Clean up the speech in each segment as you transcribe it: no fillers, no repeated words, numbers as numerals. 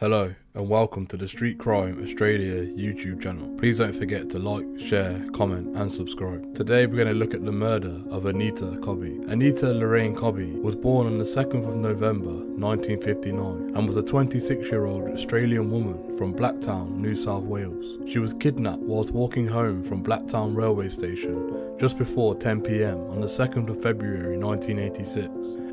Hello and welcome to the Street Crime Australia YouTube channel. Please don't forget to like, share, comment and subscribe. Today we're going to look at the murder of Anita Cobby. Anita Lorraine Cobby was born on the 2nd of November 1959 and was a 26-year-old Australian woman from Blacktown, New South Wales. She was kidnapped whilst walking home from Blacktown railway station just before 10 PM on the 2nd of February 1986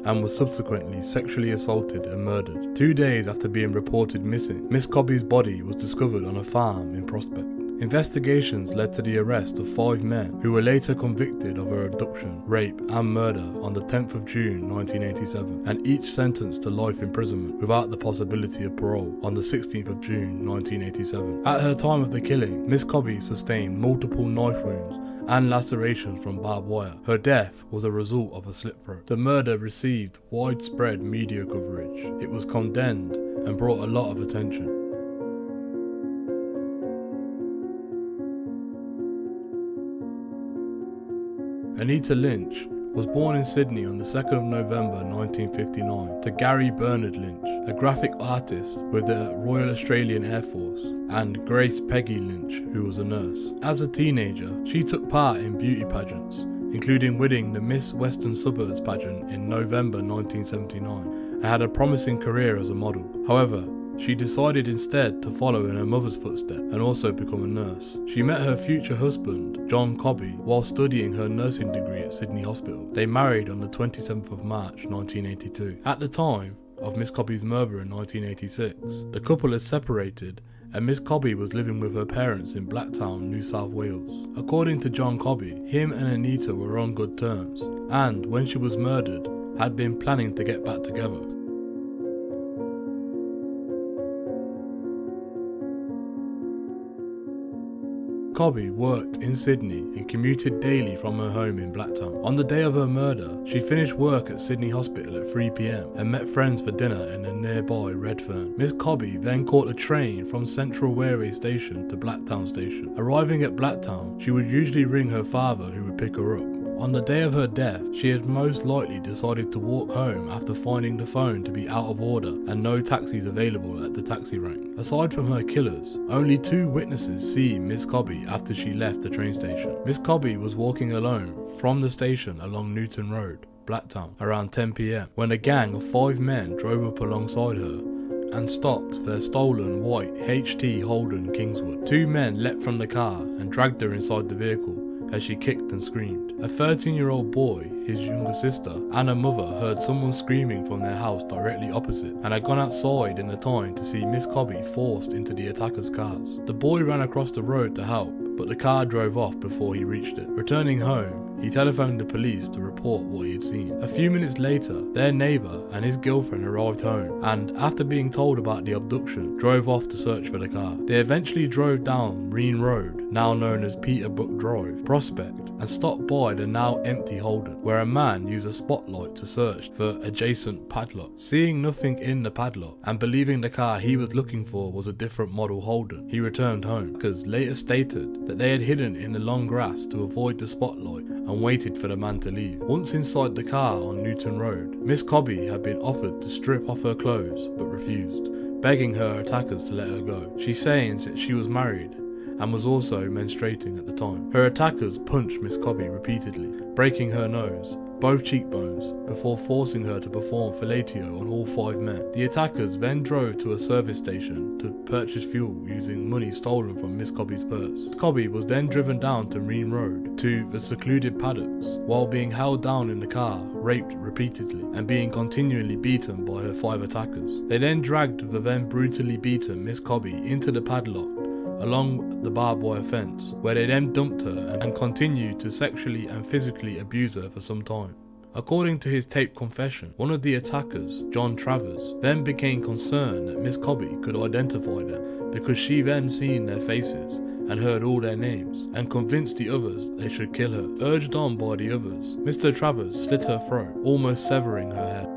and was subsequently sexually assaulted and murdered. 2 days after being reported missing, Miss Cobby's body was discovered on a farm in Prospect. Investigations led to the arrest of 5 men who were later convicted of her abduction, rape and murder on the 10th of June 1987 and each sentenced to life imprisonment without the possibility of parole on the 16th of June 1987. At her time of the killing, Miss Cobby sustained multiple knife wounds and lacerations from barbed wire. Her death was a result of a slit throat. The murder received widespread media coverage. It was condemned and brought a lot of attention. Anita Lynch was born in Sydney on the 2nd of November 1959 to Gary Bernard Lynch, a graphic artist with the Royal Australian Air Force, and Grace Peggy Lynch, who was a nurse. As a teenager, she took part in beauty pageants, including winning the Miss Western Suburbs pageant in November 1979, and had a promising career as a model. However, she decided instead to follow in her mother's footsteps and also become a nurse. She met her future husband, John Cobby, while studying her nursing degree at Sydney Hospital. They married on the 27th of March 1982. At the time of Miss Cobby's murder in 1986, the couple had separated and Miss Cobby was living with her parents in Blacktown, New South Wales. According to John Cobby, him and Anita were on good terms and, when she was murdered, had been planning to get back together. Cobby worked in Sydney and commuted daily from her home in Blacktown. On the day of her murder, she finished work at Sydney Hospital at 3 PM and met friends for dinner in a nearby Redfern. Miss Cobby then caught a train from Central Railway Station to Blacktown Station. Arriving at Blacktown, she would usually ring her father, who would pick her up. On the day of her death, she had most likely decided to walk home after finding the phone to be out of order and no taxis available at the taxi rank. Aside from her killers, only 2 witnesses see Miss Cobby after she left the train station. Miss Cobby was walking alone from the station along Newton Road, Blacktown, around 10 PM when a gang of 5 men drove up alongside her and stopped their stolen white HT Holden Kingswood. 2 men leapt from the car and dragged her inside the vehicle as she kicked and screamed. A 13-year-old boy, his younger sister, and a mother heard someone screaming from their house directly opposite and had gone outside in the time to see Miss Cobby forced into the attackers' cars. The boy ran across the road to help, but the car drove off before he reached it. Returning home, he telephoned the police to report what he had seen. A few minutes later, their neighbour and his girlfriend arrived home and, after being told about the abduction, drove off to search for the car. They eventually drove down Reen Road, now known as Peterbrook Drive, Prospect, and stopped by the now empty Holden, where a man used a spotlight to search for adjacent padlock. Seeing nothing in the padlock and believing the car he was looking for was a different model Holden, he returned home, because later stated that they had hidden in the long grass to avoid the spotlight and waited for the man to leave. Once inside the car on Newton Road, Miss Cobby had been offered to strip off her clothes but refused, begging her attackers to let her go. She saying that she was married and was also menstruating at the time. Her attackers punched Miss Cobby repeatedly, breaking her nose, both cheekbones, before forcing her to perform fellatio on all 5 men. The attackers then drove to a service station to purchase fuel using money stolen from Miss Cobby's purse. Miss Cobby was then driven down to Reen Road to the secluded paddocks while being held down in the car, raped repeatedly, and being continually beaten by her 5 attackers. They then dragged the then brutally beaten Miss Cobby into the padlock along the barbed wire fence, where they then dumped her and continued to sexually and physically abuse her for some time. According to his taped confession, one of the attackers, John Travers, then became concerned that Miss Cobby could identify them because she then seen their faces and heard all their names, and convinced the others they should kill her. Urged on by the others, Mr. Travers slit her throat, almost severing her head.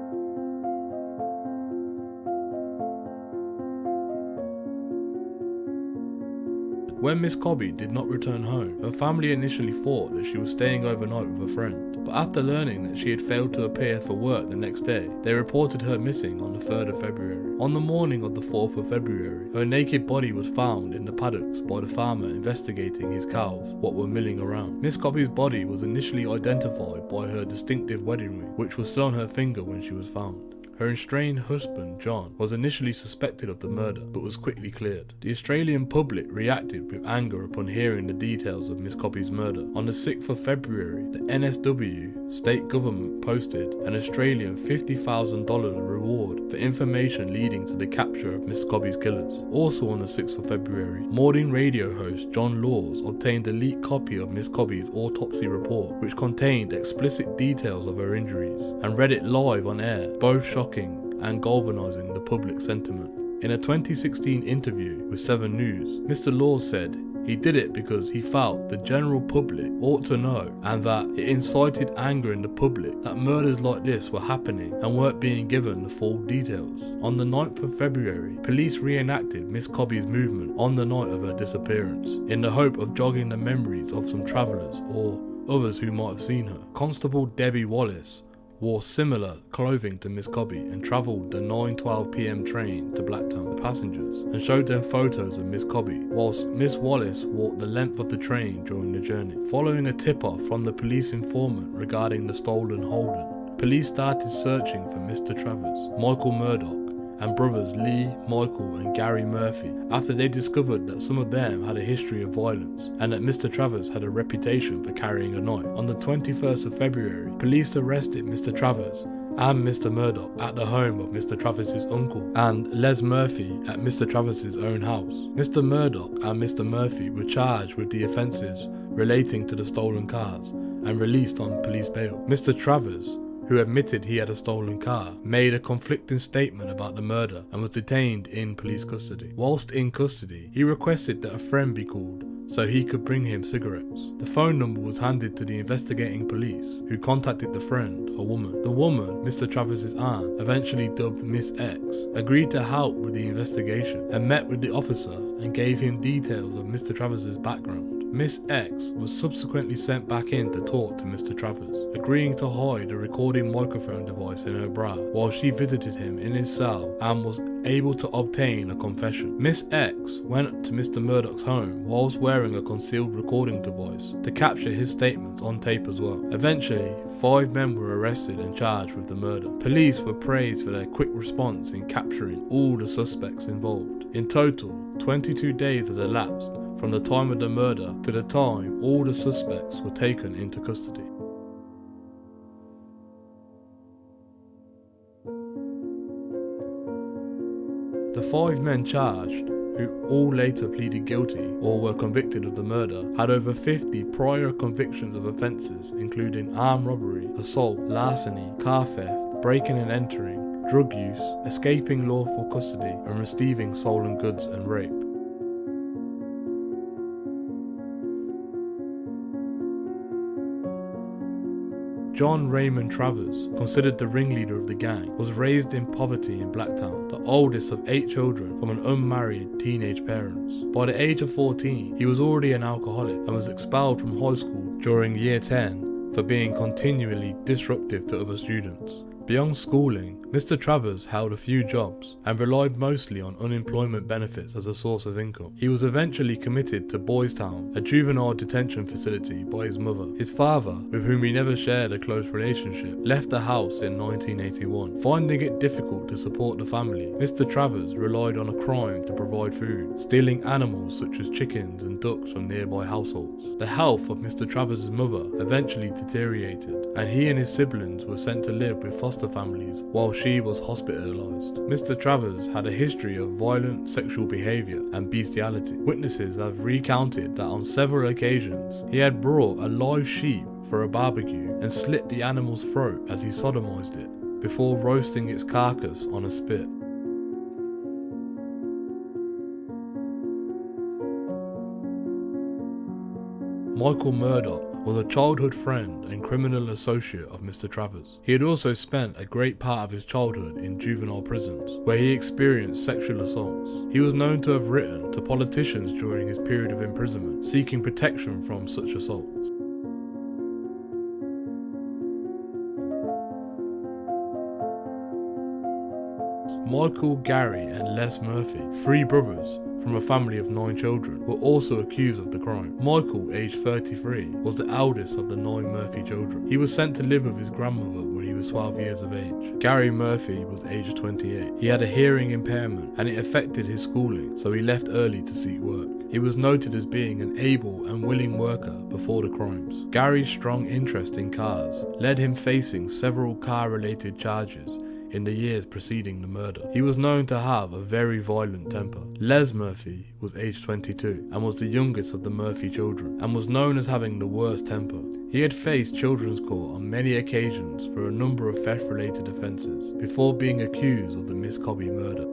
When Miss Cobby did not return home, her family initially thought that she was staying overnight with a friend, but after learning that she had failed to appear for work the next day, they reported her missing on the 3rd of February. On the morning of the 4th of February, her naked body was found in the paddocks by the farmer investigating his cows what were milling around. Miss Cobby's body was initially identified by her distinctive wedding ring, which was still on her finger when she was found. Her estranged husband, John, was initially suspected of the murder, but was quickly cleared. The Australian public reacted with anger upon hearing the details of Miss Cobby's murder. On the 6th of February, the NSW state government posted an Australian $50,000 reward for information leading to the capture of Miss Cobby's killers. Also on the 6th of February, morning radio host John Laws obtained a leaked copy of Miss Cobby's autopsy report, which contained explicit details of her injuries, and read it live on air, both shocking and galvanising the public sentiment. In a 2016 interview with 7 News, Mr. Laws said he did it because he felt the general public ought to know, and that it incited anger in the public that murders like this were happening and weren't being given the full details. On the 9th of February, police reenacted Miss Cobby's movement on the night of her disappearance, in the hope of jogging the memories of some travellers or others who might have seen her. Constable Debbie Wallace wore similar clothing to Miss Cobby and travelled the 9:12 p.m. train to Blacktown with passengers and showed them photos of Miss Cobby, whilst Miss Wallace walked the length of the train during the journey. Following a tip-off from the police informant regarding the stolen Holden, police started searching for Mr. Travers, Michael Murdoch, and brothers Lee, Michael and Gary Murphy after they discovered that some of them had a history of violence and that Mr. Travers had a reputation for carrying a knife. On the 21st of February, police arrested Mr. Travers and Mr. Murdoch at the home of Mr. Travers' uncle and Les Murphy at Mr. Travers' own house. Mr. Murdoch and Mr. Murphy were charged with the offences relating to the stolen cars and released on police bail. Mr. Travers, who admitted he had a stolen car, made a conflicting statement about the murder and was detained in police custody. Whilst in custody, he requested that a friend be called so he could bring him cigarettes. The phone number was handed to the investigating police, who contacted the friend, a woman. The woman, Mr. Travers' aunt, eventually dubbed Miss X, agreed to help with the investigation and met with the officer and gave him details of Mr. Travers' background. Miss X was subsequently sent back in to talk to Mr. Travers, agreeing to hide a recording microphone device in her bra while she visited him in his cell and was able to obtain a confession. Miss X went to Mr. Murdoch's home whilst wearing a concealed recording device to capture his statements on tape as well. Eventually, 5 men were arrested and charged with the murder. Police were praised for their quick response in capturing all the suspects involved. In total, 22 days had elapsed from the time of the murder to the time all the suspects were taken into custody. The 5 men charged, who all later pleaded guilty or were convicted of the murder, had over 50 prior convictions of offences including armed robbery, assault, larceny, car theft, breaking and entering, drug use, escaping lawful custody and receiving stolen goods and rape. John Raymond Travers, considered the ringleader of the gang, was raised in poverty in Blacktown, the oldest of 8 children from an unmarried teenage parents. By the age of 14, he was already an alcoholic and was expelled from high school during year 10 for being continually disruptive to other students. Beyond schooling, Mr. Travers held a few jobs and relied mostly on unemployment benefits as a source of income. He was eventually committed to Boys Town, a juvenile detention facility, by his mother. His father, with whom he never shared a close relationship, left the house in 1981. Finding it difficult to support the family, Mr. Travers relied on a crime to provide food, stealing animals such as chickens and ducks from nearby households. The health of Mr. Travers' mother eventually deteriorated, and he and his siblings were sent to live with foster families while she was hospitalised. Mr. Travers had a history of violent sexual behaviour and bestiality. Witnesses have recounted that on several occasions he had brought a live sheep for a barbecue and slit the animal's throat as he sodomised it, before roasting its carcass on a spit. Michael Murdoch was a childhood friend and criminal associate of Mr. Travers. He had also spent a great part of his childhood in juvenile prisons, where he experienced sexual assaults. He was known to have written to politicians during his period of imprisonment, seeking protection from such assaults. Michael, Gary and Les Murphy, three brothers from a family of 9 children, were also accused of the crime. Michael, aged 33, was the eldest of the 9 Murphy children. He was sent to live with his grandmother when he was 12 years of age. Gary Murphy was aged 28. He had a hearing impairment and it affected his schooling, so he left early to seek work. He was noted as being an able and willing worker before the crimes. Gary's strong interest in cars led him facing several car-related charges in the years preceding the murder. He was known to have a very violent temper. Les Murphy was aged 22 and was the youngest of the Murphy children and was known as having the worst temper. He had faced children's court on many occasions for a number of theft-related offences before being accused of the Miss Cobby murder.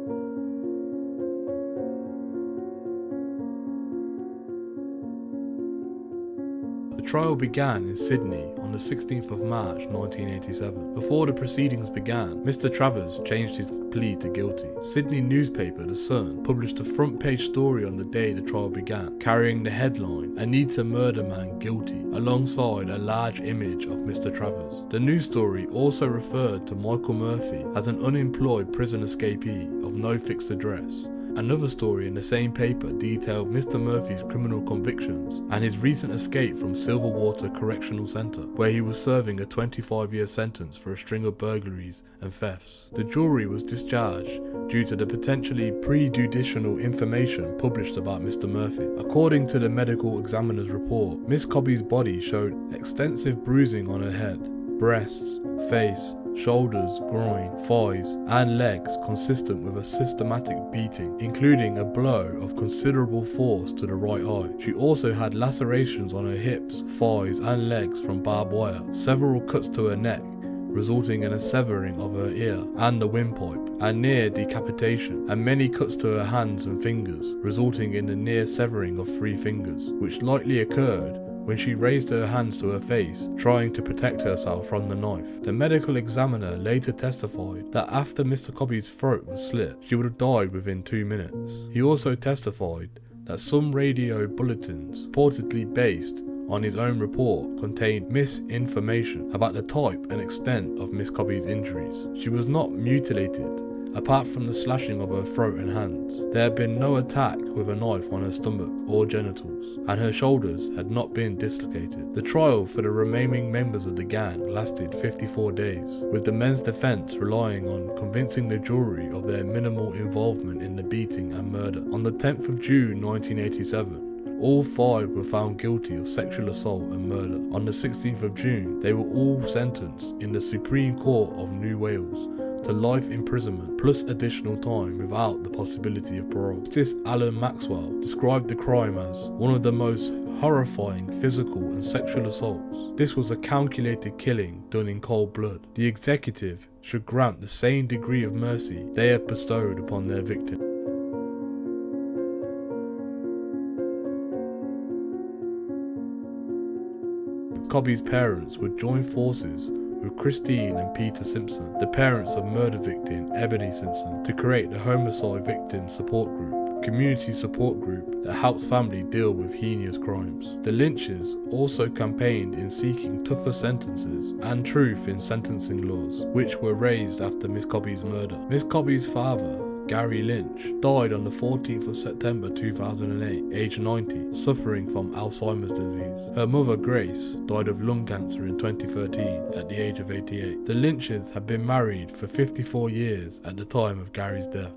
The trial began in Sydney on the 16th of March 1987. Before the proceedings began, Mr. Travers changed his plea to guilty. Sydney newspaper The Sun published a front page story on the day the trial began, carrying the headline, "Anita Murder Man Guilty," alongside a large image of Mr. Travers. The news story also referred to Michael Murphy as an unemployed prison escapee of no fixed address. Another story in the same paper detailed Mr. Murphy's criminal convictions and his recent escape from Silverwater Correctional Centre, where he was serving a 25-year sentence for a string of burglaries and thefts. The jury was discharged due to the potentially prejudicial information published about Mr. Murphy. According to the medical examiner's report, Miss Cobby's body showed extensive bruising on her head, breasts, face, shoulders, groin, thighs and legs consistent with a systematic beating, including a blow of considerable force to the right eye. She also had lacerations on her hips, thighs and legs from barbed wire, several cuts to her neck, resulting in a severing of her ear and the windpipe, and near decapitation, and many cuts to her hands and fingers, resulting in the near severing of 3 fingers, which likely occurred when she raised her hands to her face, trying to protect herself from the knife. The medical examiner later testified that after Mr. Cobby's throat was slit, she would have died within 2 minutes. He also testified that some radio bulletins, reportedly based on his own report, contained misinformation about the type and extent of Miss Cobby's injuries. She was not mutilated, apart from the slashing of her throat and hands. There had been no attack with a knife on her stomach or genitals, and her shoulders had not been dislocated. The trial for the remaining members of the gang lasted 54 days, with the men's defence relying on convincing the jury of their minimal involvement in the beating and murder. On the 10th of June 1987, all 5 were found guilty of sexual assault and murder. On the 16th of June, they were all sentenced in the Supreme Court of New Wales to life imprisonment plus additional time without the possibility of parole. Justice Alan Maxwell described the crime as one of the most horrifying physical and sexual assaults. This was a calculated killing done in cold blood. The executive should grant the same degree of mercy they have bestowed upon their victim. Cobby's parents would join forces with Christine and Peter Simpson, the parents of murder victim Ebony Simpson, to create the Homicide Victim Support Group, community support group that helped families deal with heinous crimes. The Lynches also campaigned in seeking tougher sentences and truth in sentencing laws, which were raised after Miss Cobby's murder. Miss Cobby's father, Gary Lynch, died on the 14th of September 2008, aged 90, suffering from Alzheimer's disease. Her mother, Grace, died of lung cancer in 2013 at the age of 88. The Lynches had been married for 54 years at the time of Gary's death.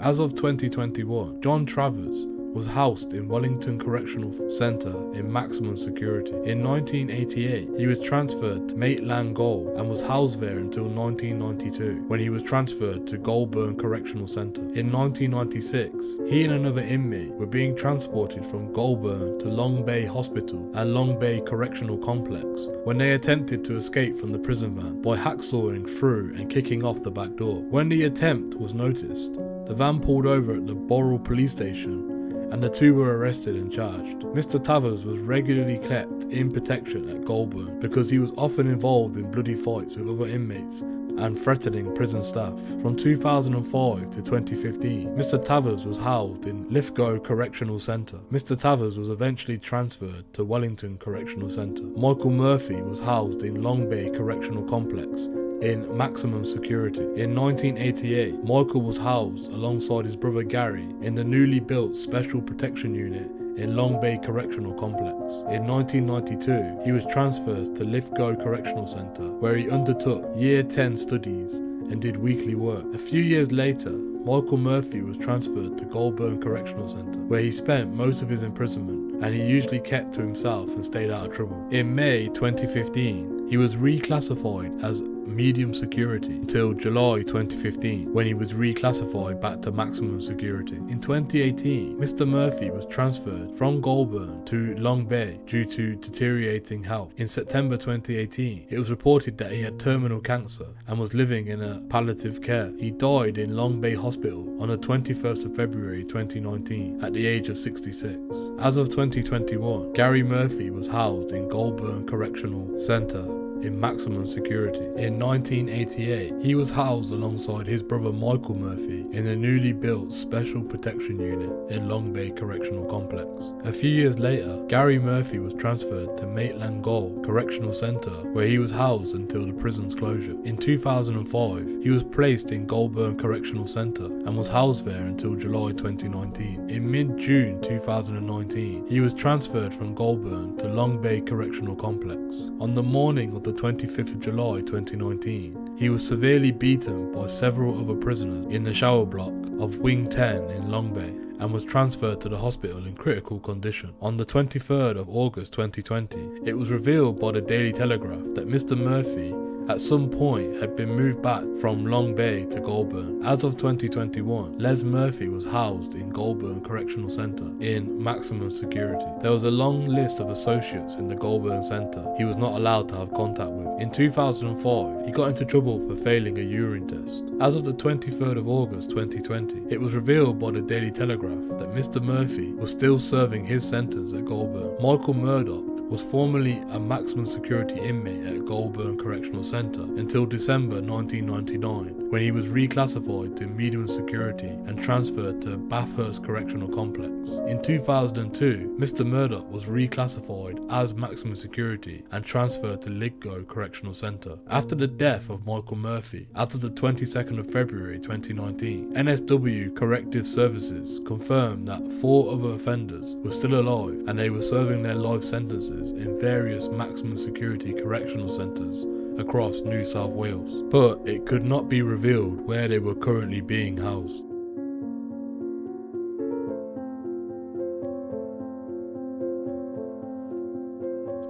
As of 2021, John Travers was housed in Wellington Correctional Centre in maximum security. In 1988, he was transferred to Maitland Gaol and was housed there until 1992, when he was transferred to Goulburn Correctional Centre. In 1996, he and another inmate were being transported from Goulburn to Long Bay Hospital and Long Bay Correctional Complex when they attempted to escape from the prison van by hacksawing through and kicking off the back door. When the attempt was noticed, The van pulled over at the Borough police station and the two were arrested and charged. Mr. Tavers was regularly kept in protection at Goulburn because he was often involved in bloody fights with other inmates and threatening prison staff. From 2005 to 2015, Mr. Tavers was housed in Lithgow Correctional Centre. Mr. Tavers was eventually transferred to Wellington Correctional Centre. Michael Murphy was housed in Long Bay Correctional Complex in maximum security. In 1988, Michael was housed alongside his brother Gary in the newly built Special Protection Unit in Long Bay Correctional Complex. In 1992, he was transferred to Lithgow Correctional Centre, where he undertook Year 10 studies and did weekly work. A few years later, Michael Murphy was transferred to Goulburn Correctional Centre, where he spent most of his imprisonment, and he usually kept to himself and stayed out of trouble. In May 2015, he was reclassified as medium security until July 2015, when he was reclassified back to maximum security. In 2018, Mr. Murphy was transferred from Goulburn to Long Bay due to deteriorating health. In September 2018, it was reported that he had terminal cancer and was living in a palliative care. He died in Long Bay Hospital on the 21st of February 2019 at the age of 66. As of 2021, Gary Murphy was housed in Goulburn Correctional Centre in maximum security. In 1988, he was housed alongside his brother Michael Murphy in the newly built Special Protection Unit in Long Bay Correctional Complex. A few years later, Gary Murphy was transferred to Maitland Gaol Correctional Centre, where he was housed until the prison's closure. In 2005, he was placed in Goulburn Correctional Centre and was housed there until July 2019. In mid-June 2019, he was transferred from Goulburn to Long Bay Correctional Complex. On the morning of the 25th of July 2019, he was severely beaten by several other prisoners in the shower block of Wing 10 in Long Bay and was transferred to the hospital in critical condition. On the 23rd of August 2020, it was revealed by the Daily Telegraph that Mr. Murphy at some point had been moved back from Long Bay to Goulburn. As of 2021, Les Murphy was housed in Goulburn Correctional Centre in maximum security. There was a long list of associates in the Goulburn Centre he was not allowed to have contact with. In 2005, he got into trouble for failing a urine test. As of the 23rd of August 2020, it was revealed by the Daily Telegraph that Mr. Murphy was still serving his sentence at Goulburn. Michael Murdoch was formerly a maximum security inmate at Goulburn Correctional Centre until December 1999, when he was reclassified to medium security and transferred to Bathurst Correctional Complex. In 2002, Mr. Murdoch was reclassified as maximum security and transferred to Lithgow Correctional Centre. After the death of Michael Murphy, as of the 22nd of February 2019, NSW Corrective Services confirmed that 4 other offenders were still alive and they were serving their life sentences in various maximum security correctional centres across New South Wales, but it could not be revealed where they were currently being housed.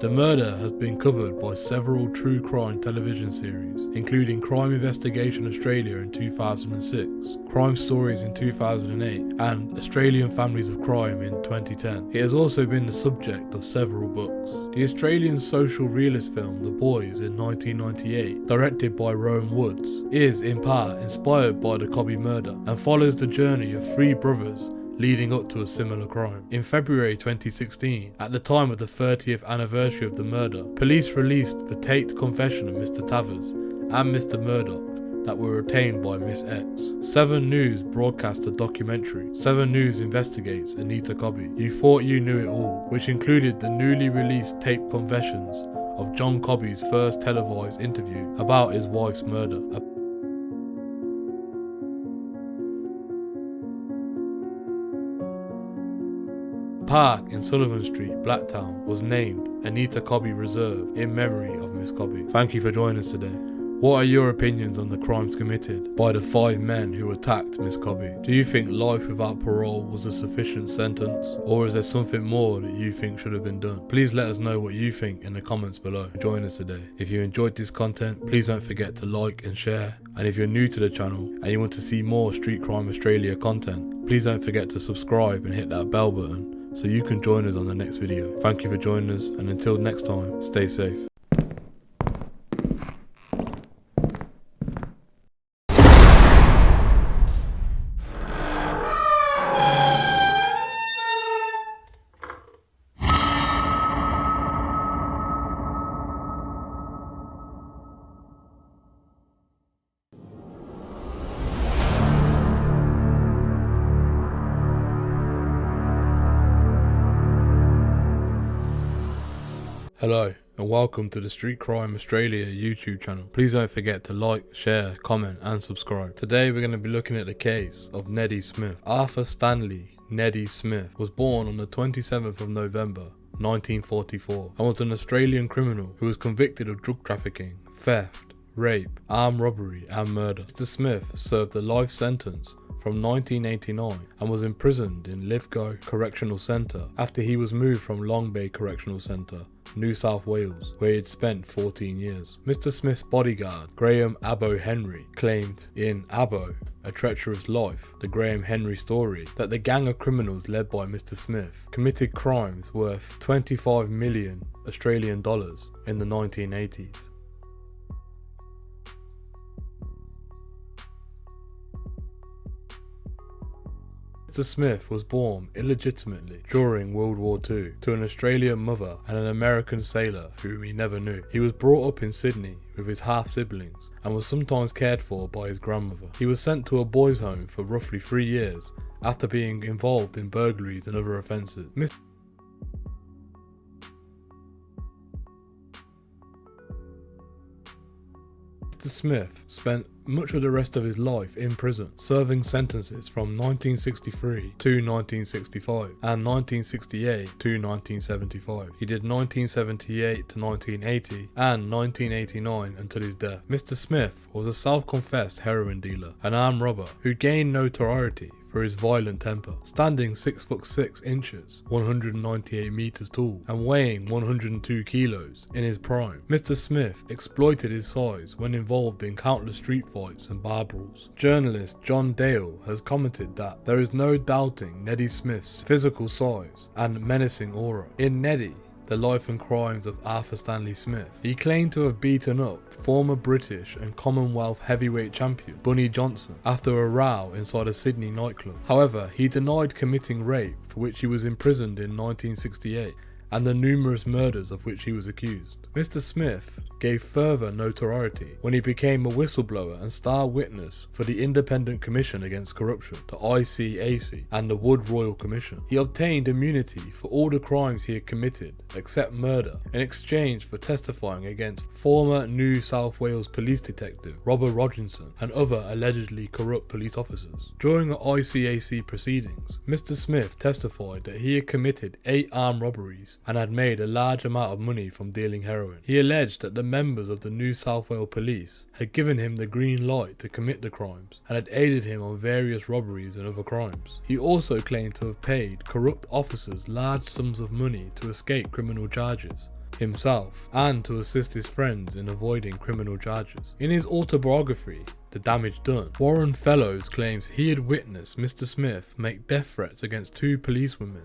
The murder has been covered by several true crime television series, including Crime Investigation Australia in 2006, Crime Stories in 2008, and Australian Families of Crime in 2010. It has also been the subject of several books. The Australian social realist film The Boys in 1998, directed by Rowan Woods, is in part inspired by the Cobby murder and follows the journey of 3 brothers leading up to a similar crime. In February 2016, at the time of the 30th anniversary of the murder, police released the taped confession of Mr. Tavers and Mr. Murdoch that were obtained by Miss X. 7 News broadcast a documentary, 7 News Investigates Anita Cobby, You Thought You Knew It All, which included the newly released taped confessions of John Cobby's first televised interview about his wife's murder. Park in Sullivan Street, Blacktown, was named Anita Cobby Reserve in memory of Miss Cobby. Thank you for joining us today. What are your opinions on the crimes committed by the 5 men who attacked Miss Cobby? Do you think life without parole was a sufficient sentence, or is there something more that you think should have been done? Please let us know what you think in the comments below. Join us today. If you enjoyed this content, please don't forget to like and share. And if you're new to the channel and you want to see more Street Crime Australia content, please don't forget to subscribe and hit that bell button so you can join us on the next video. Thank you for joining us, and until next time, stay safe. Hello and welcome to the Street Crime Australia YouTube channel. Please don't forget to like, share, comment and subscribe. Today we're going to be looking at the case of Neddy Smith. Arthur Stanley Neddy Smith was born on the 27th of November 1944 and was an Australian criminal who was convicted of drug trafficking, theft, rape, armed robbery and murder. Mr. Smith served a life sentence from 1989 and was imprisoned in Lithgow Correctional Centre after he was moved from Long Bay Correctional Centre, New South Wales, where he had spent 14 years. Mr. Smith's bodyguard, Graham Abbo Henry, claimed in Abbo, A Treacherous Life, the Graham Henry story, that the gang of criminals led by Mr. Smith committed crimes worth 25 million Australian dollars in the 1980s. Mr. Smith was born illegitimately during World War II to an Australian mother and an American sailor whom he never knew. He was brought up in Sydney with his half-siblings and was sometimes cared for by his grandmother. He was sent to a boys' home for roughly 3 years after being involved in burglaries and other offences. Mr. Smith spent much of the rest of his life in prison, serving sentences from 1963 to 1965 and 1968 to 1975. He did 1978 to 1980 and 1989 until his death. Mr. Smith was a self-confessed heroin dealer, an armed robber who gained notoriety for his violent temper. Standing 6'6" inches, 198 meters tall, and weighing 102 kilos in his prime, Mr. Smith exploited his size when involved in countless street fights and bar brawls. Journalist John Dale has commented that there is no doubting Neddy Smith's physical size and menacing aura. In Neddy, The Life and Crimes of Arthur Stanley Smith, he claimed to have beaten up former British and Commonwealth heavyweight champion Bunny Johnson after a row inside a Sydney nightclub. However, he denied committing rape, for which he was imprisoned in 1968, and the numerous murders of which he was accused. Mr. Smith gave further notoriety when he became a whistleblower and star witness for the Independent Commission Against Corruption, the ICAC, and the Wood Royal Commission. He obtained immunity for all the crimes he had committed, except murder, in exchange for testifying against former New South Wales police detective Robert Rodginson and other allegedly corrupt police officers. During the ICAC proceedings, Mr. Smith testified that he had committed 8 armed robberies and had made a large amount of money from dealing heroin. He alleged that the members of the New South Wales police had given him the green light to commit the crimes and had aided him on various robberies and other crimes. He also claimed to have paid corrupt officers large sums of money to escape criminal charges himself and to assist his friends in avoiding criminal charges. In his autobiography, The Damage Done, Warren Fellows claims he had witnessed Mr. Smith make death threats against 2 policewomen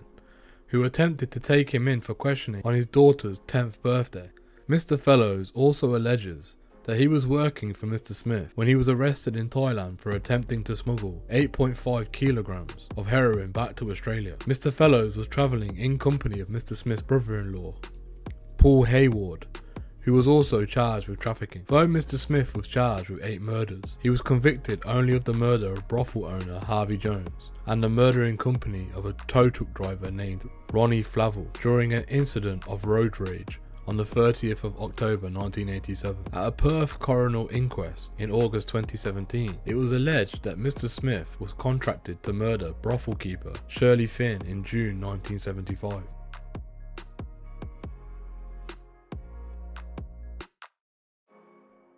who attempted to take him in for questioning on his daughter's 10th birthday. Mr. Fellows also alleges that he was working for Mr. Smith when he was arrested in Thailand for attempting to smuggle 8.5 kilograms of heroin back to Australia. Mr. Fellows was travelling in company of Mr. Smith's brother-in-law, Paul Hayward, who was also charged with trafficking. Though Mr. Smith was charged with 8 murders, he was convicted only of the murder of brothel owner Harvey Jones and the murder in company of a tow truck driver named Ronnie Flavel during an incident of road rage on the 30th of October 1987. At a Perth coroner inquest in August 2017, it was alleged that Mr. Smith was contracted to murder brothel keeper Shirley Finn in June 1975.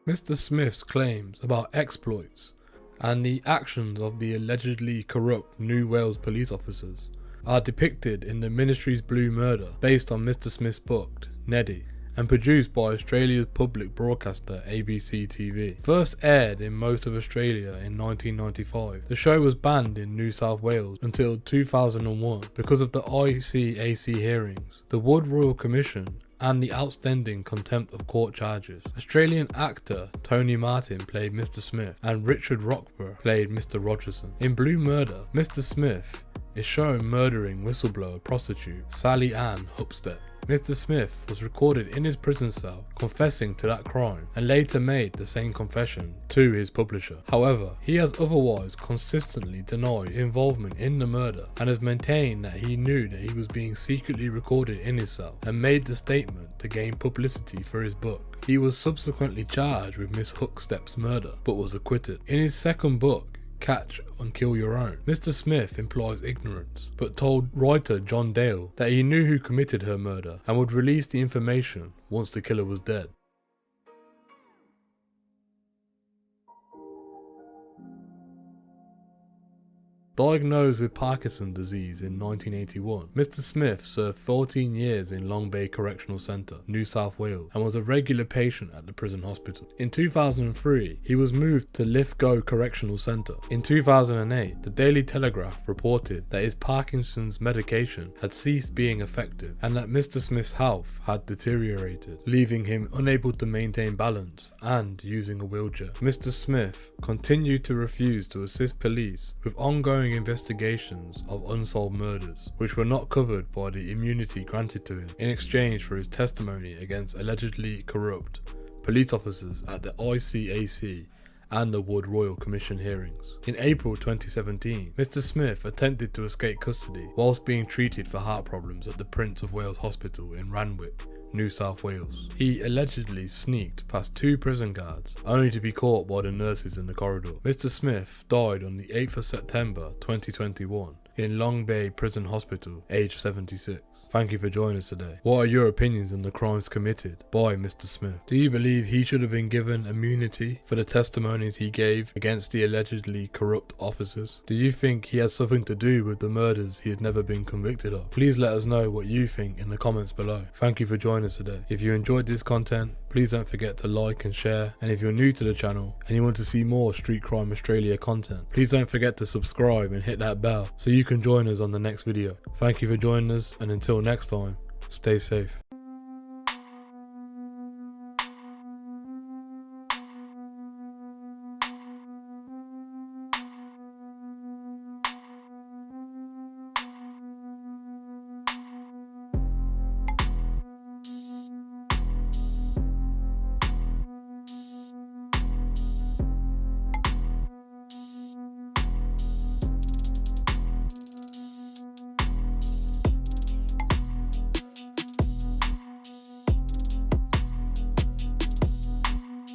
Mr. Smith's claims about exploits and the actions of the allegedly corrupt New Wales police officers are depicted in the Ministry's Blue Murder, based on Mr. Smith's book, Neddy, and produced by Australia's public broadcaster ABC TV. First aired in most of Australia in 1995, the show was banned in New South Wales until 2001 because of the ICAC hearings, the Wood Royal Commission, and the outstanding contempt of court charges. Australian actor Tony Martin played Mr. Smith and Richard Roxburgh played Mr. Rogerson. In Blue Murder, Mr. Smith is shown murdering whistleblower prostitute Sally Ann Hupstead. Mr. Smith was recorded in his prison cell confessing to that crime and later made the same confession to his publisher. However, he has otherwise consistently denied involvement in the murder and has maintained that he knew that he was being secretly recorded in his cell and made the statement to gain publicity for his book. He was subsequently charged with Miss Huckstep's murder but was acquitted. In his second book, Catch and Kill Your Own, Mr. Smith implies ignorance, but told writer John Dale that he knew who committed her murder and would release the information once the killer was dead. Diagnosed with Parkinson's disease in 1981, Mr. Smith served 14 years in Long Bay Correctional Centre, New South Wales, and was a regular patient at the prison hospital. In 2003, he was moved to Lithgow Correctional Centre. In 2008, the Daily Telegraph reported that his Parkinson's medication had ceased being effective and that Mr. Smith's health had deteriorated, leaving him unable to maintain balance and using a wheelchair. Mr. Smith continued to refuse to assist police with ongoing investigations of unsolved murders, which were not covered by the immunity granted to him in exchange for his testimony against allegedly corrupt police officers at the ICAC and the Wood Royal Commission hearings. In April 2017, Mr. Smith attempted to escape custody whilst being treated for heart problems at the Prince of Wales Hospital in Randwick, New South Wales. He allegedly sneaked past 2 prison guards, only to be caught by the nurses in the corridor. Mr. Smith died on the 8th of September 2021 in Long Bay Prison Hospital, aged 76. Thank you for joining us today. What are your opinions on the crimes committed by Mr. Smith? Do you believe he should have been given immunity for the testimonies he gave against the allegedly corrupt officers? Do you think he has something to do with the murders he has never been convicted of? Please let us know what you think in the comments below. Thank you for joining us today. If you enjoyed this content, please don't forget to like and share, and if you're new to the channel and you want to see more Street Crime Australia content, please don't forget to subscribe and hit that bell so you can join us on the next video. Thank you for joining us, and until next time, stay safe.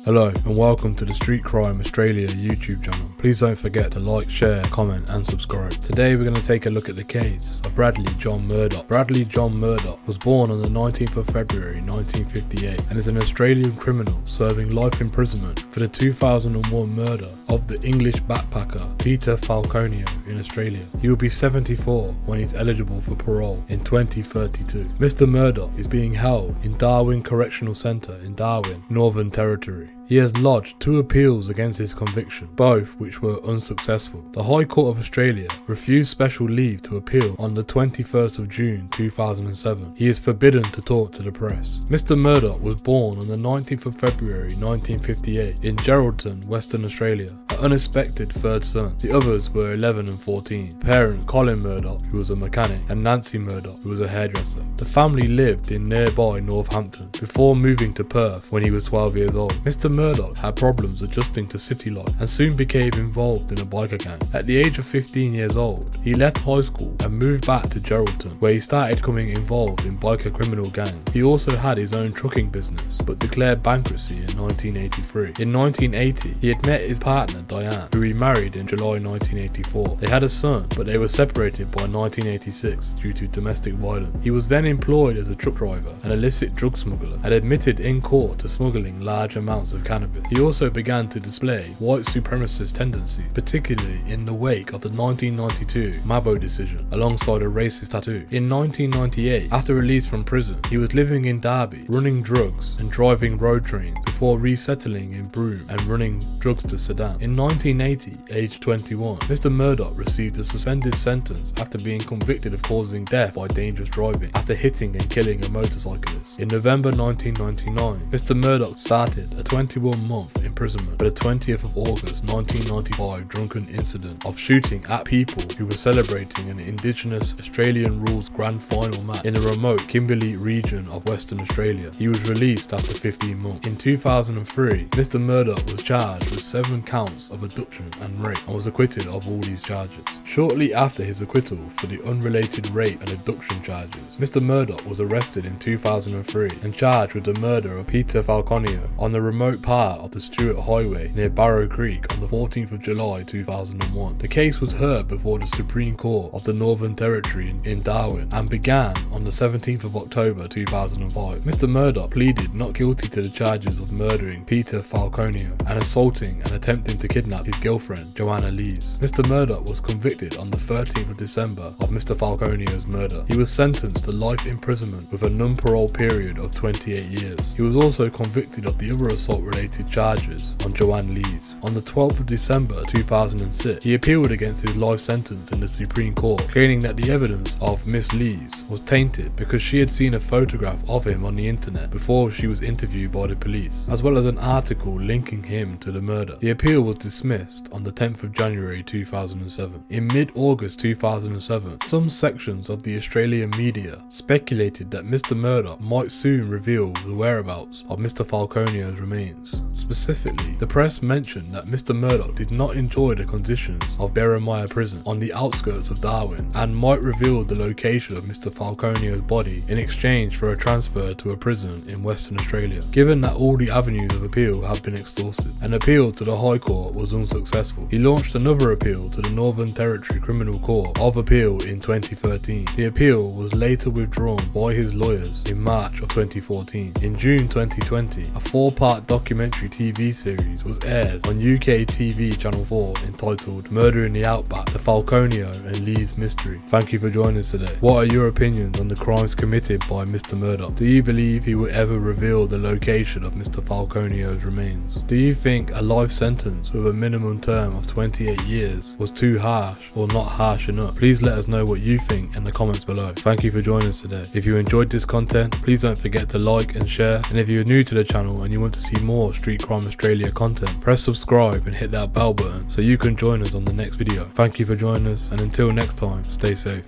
Hello and welcome to the Street Crime Australia YouTube channel. Please don't forget to like, share, comment and subscribe. Today we're going to take a look at the case of Bradley John Murdoch. Bradley John Murdoch was born on the 19th of February 1958 and is an Australian criminal serving life imprisonment for the 2001 murder of the English backpacker Peter Falconio in Australia. He will be 74 when he's eligible for parole in 2032. Mr. Murdoch is being held in Darwin Correctional Centre in Darwin, Northern Territory. He has lodged 2 appeals against his conviction, both which were unsuccessful. The High Court of Australia refused special leave to appeal on the 21st of June 2007. He is forbidden to talk to the press. Mr. Murdoch was born on the 19th of February 1958 in Geraldton, Western Australia, an unexpected 3rd son. The others were 11 and 14. Parents Colin Murdoch, who was a mechanic, and Nancy Murdoch, who was a hairdresser. The family lived in nearby Northampton before moving to Perth when he was 12 years old. Mr. Murdoch had problems adjusting to city life and soon became involved in a biker gang. At the age of 15 years old, he left high school and moved back to Geraldton, where he started becoming involved in biker criminal gangs. He also had his own trucking business, but declared bankruptcy in 1983. In 1980, he had met his partner Diane, who he married in July 1984. They had a son, but they were separated by 1986 due to domestic violence. He was then employed as a truck driver, an illicit drug smuggler, and admitted in court to smuggling large amounts of cannabis. He also began to display white supremacist tendencies, particularly in the wake of the 1992 Mabo decision, alongside a racist tattoo. In 1998, after release from prison, he was living in Derby, running drugs and driving road trains before resettling in Broome and running drugs to Sudan. In In 1980, aged 21, Mr. Murdoch received a suspended sentence after being convicted of causing death by dangerous driving after hitting and killing a motorcyclist. In November 1999, Mr. Murdoch started a 21-month imprisonment for the 20th of August 1995 drunken incident of shooting at people who were celebrating an Indigenous Australian Rules Grand Final match in the remote Kimberley region of Western Australia. He was released after 15 months. In 2003, Mr. Murdoch was charged with 7 counts of abduction and rape and was acquitted of all these charges. Shortly after his acquittal for the unrelated rape and abduction charges, Mr. Murdoch was arrested in 2003 and charged with the murder of Peter Falconio on the remote part of the Stewart Highway near Barrow Creek on the 14th of July 2001. The case was heard before the Supreme Court of the Northern Territory in Darwin and began on the 17th of October 2005. Mr. Murdoch pleaded not guilty to the charges of murdering Peter Falconio and assaulting and attempting to kidnap his girlfriend, Joanna Lees. Mr. Murdoch was convicted on the 13th of December of Mr. Falconio's murder. He was sentenced to life imprisonment with a non-parole period of 28 years. He was also convicted of the other assault-related charges on Joanna Lees. On the 12th of December 2006, he appealed against his life sentence in the Supreme Court, claiming that the evidence of Miss Lees was tainted because she had seen a photograph of him on the internet before she was interviewed by the police, as well as an article linking him to the murder. The appeal was dismissed on the 10th of January 2007. In mid-August 2007, some sections of the Australian media speculated that Mr. Murdoch might soon reveal the whereabouts of Mr. Falconio's remains. Specifically, the press mentioned that Mr. Murdoch did not enjoy the conditions of Berrima Prison on the outskirts of Darwin and might reveal the location of Mr. Falconio's body in exchange for a transfer to a prison in Western Australia. Given that all the avenues of appeal have been exhausted, an appeal to the High Court was unsuccessful. He launched another appeal to the Northern Territory Criminal Court of Appeal in 2013. The appeal was later withdrawn by his lawyers in March of 2014. In June 2020, a 4-part documentary TV series was aired on UK TV Channel 4 entitled Murder in the Outback, The Falconio and Lees Mystery. Thank you for joining us today. What are your opinions on the crimes committed by Mr. Murdoch? Do you believe he will ever reveal the location of Mr. Falconio's remains? Do you think a life sentence with a minimum term of 28 years was too harsh or not harsh enough? Please let us know what you think in the comments below. Thank you for joining us today. If you enjoyed this content, please don't forget to like and share, and if you're new to the channel and you want to see more Street Crime Australia content, press subscribe and hit that bell button so you can join us on the next video. Thank you for joining us, and until next time, stay safe.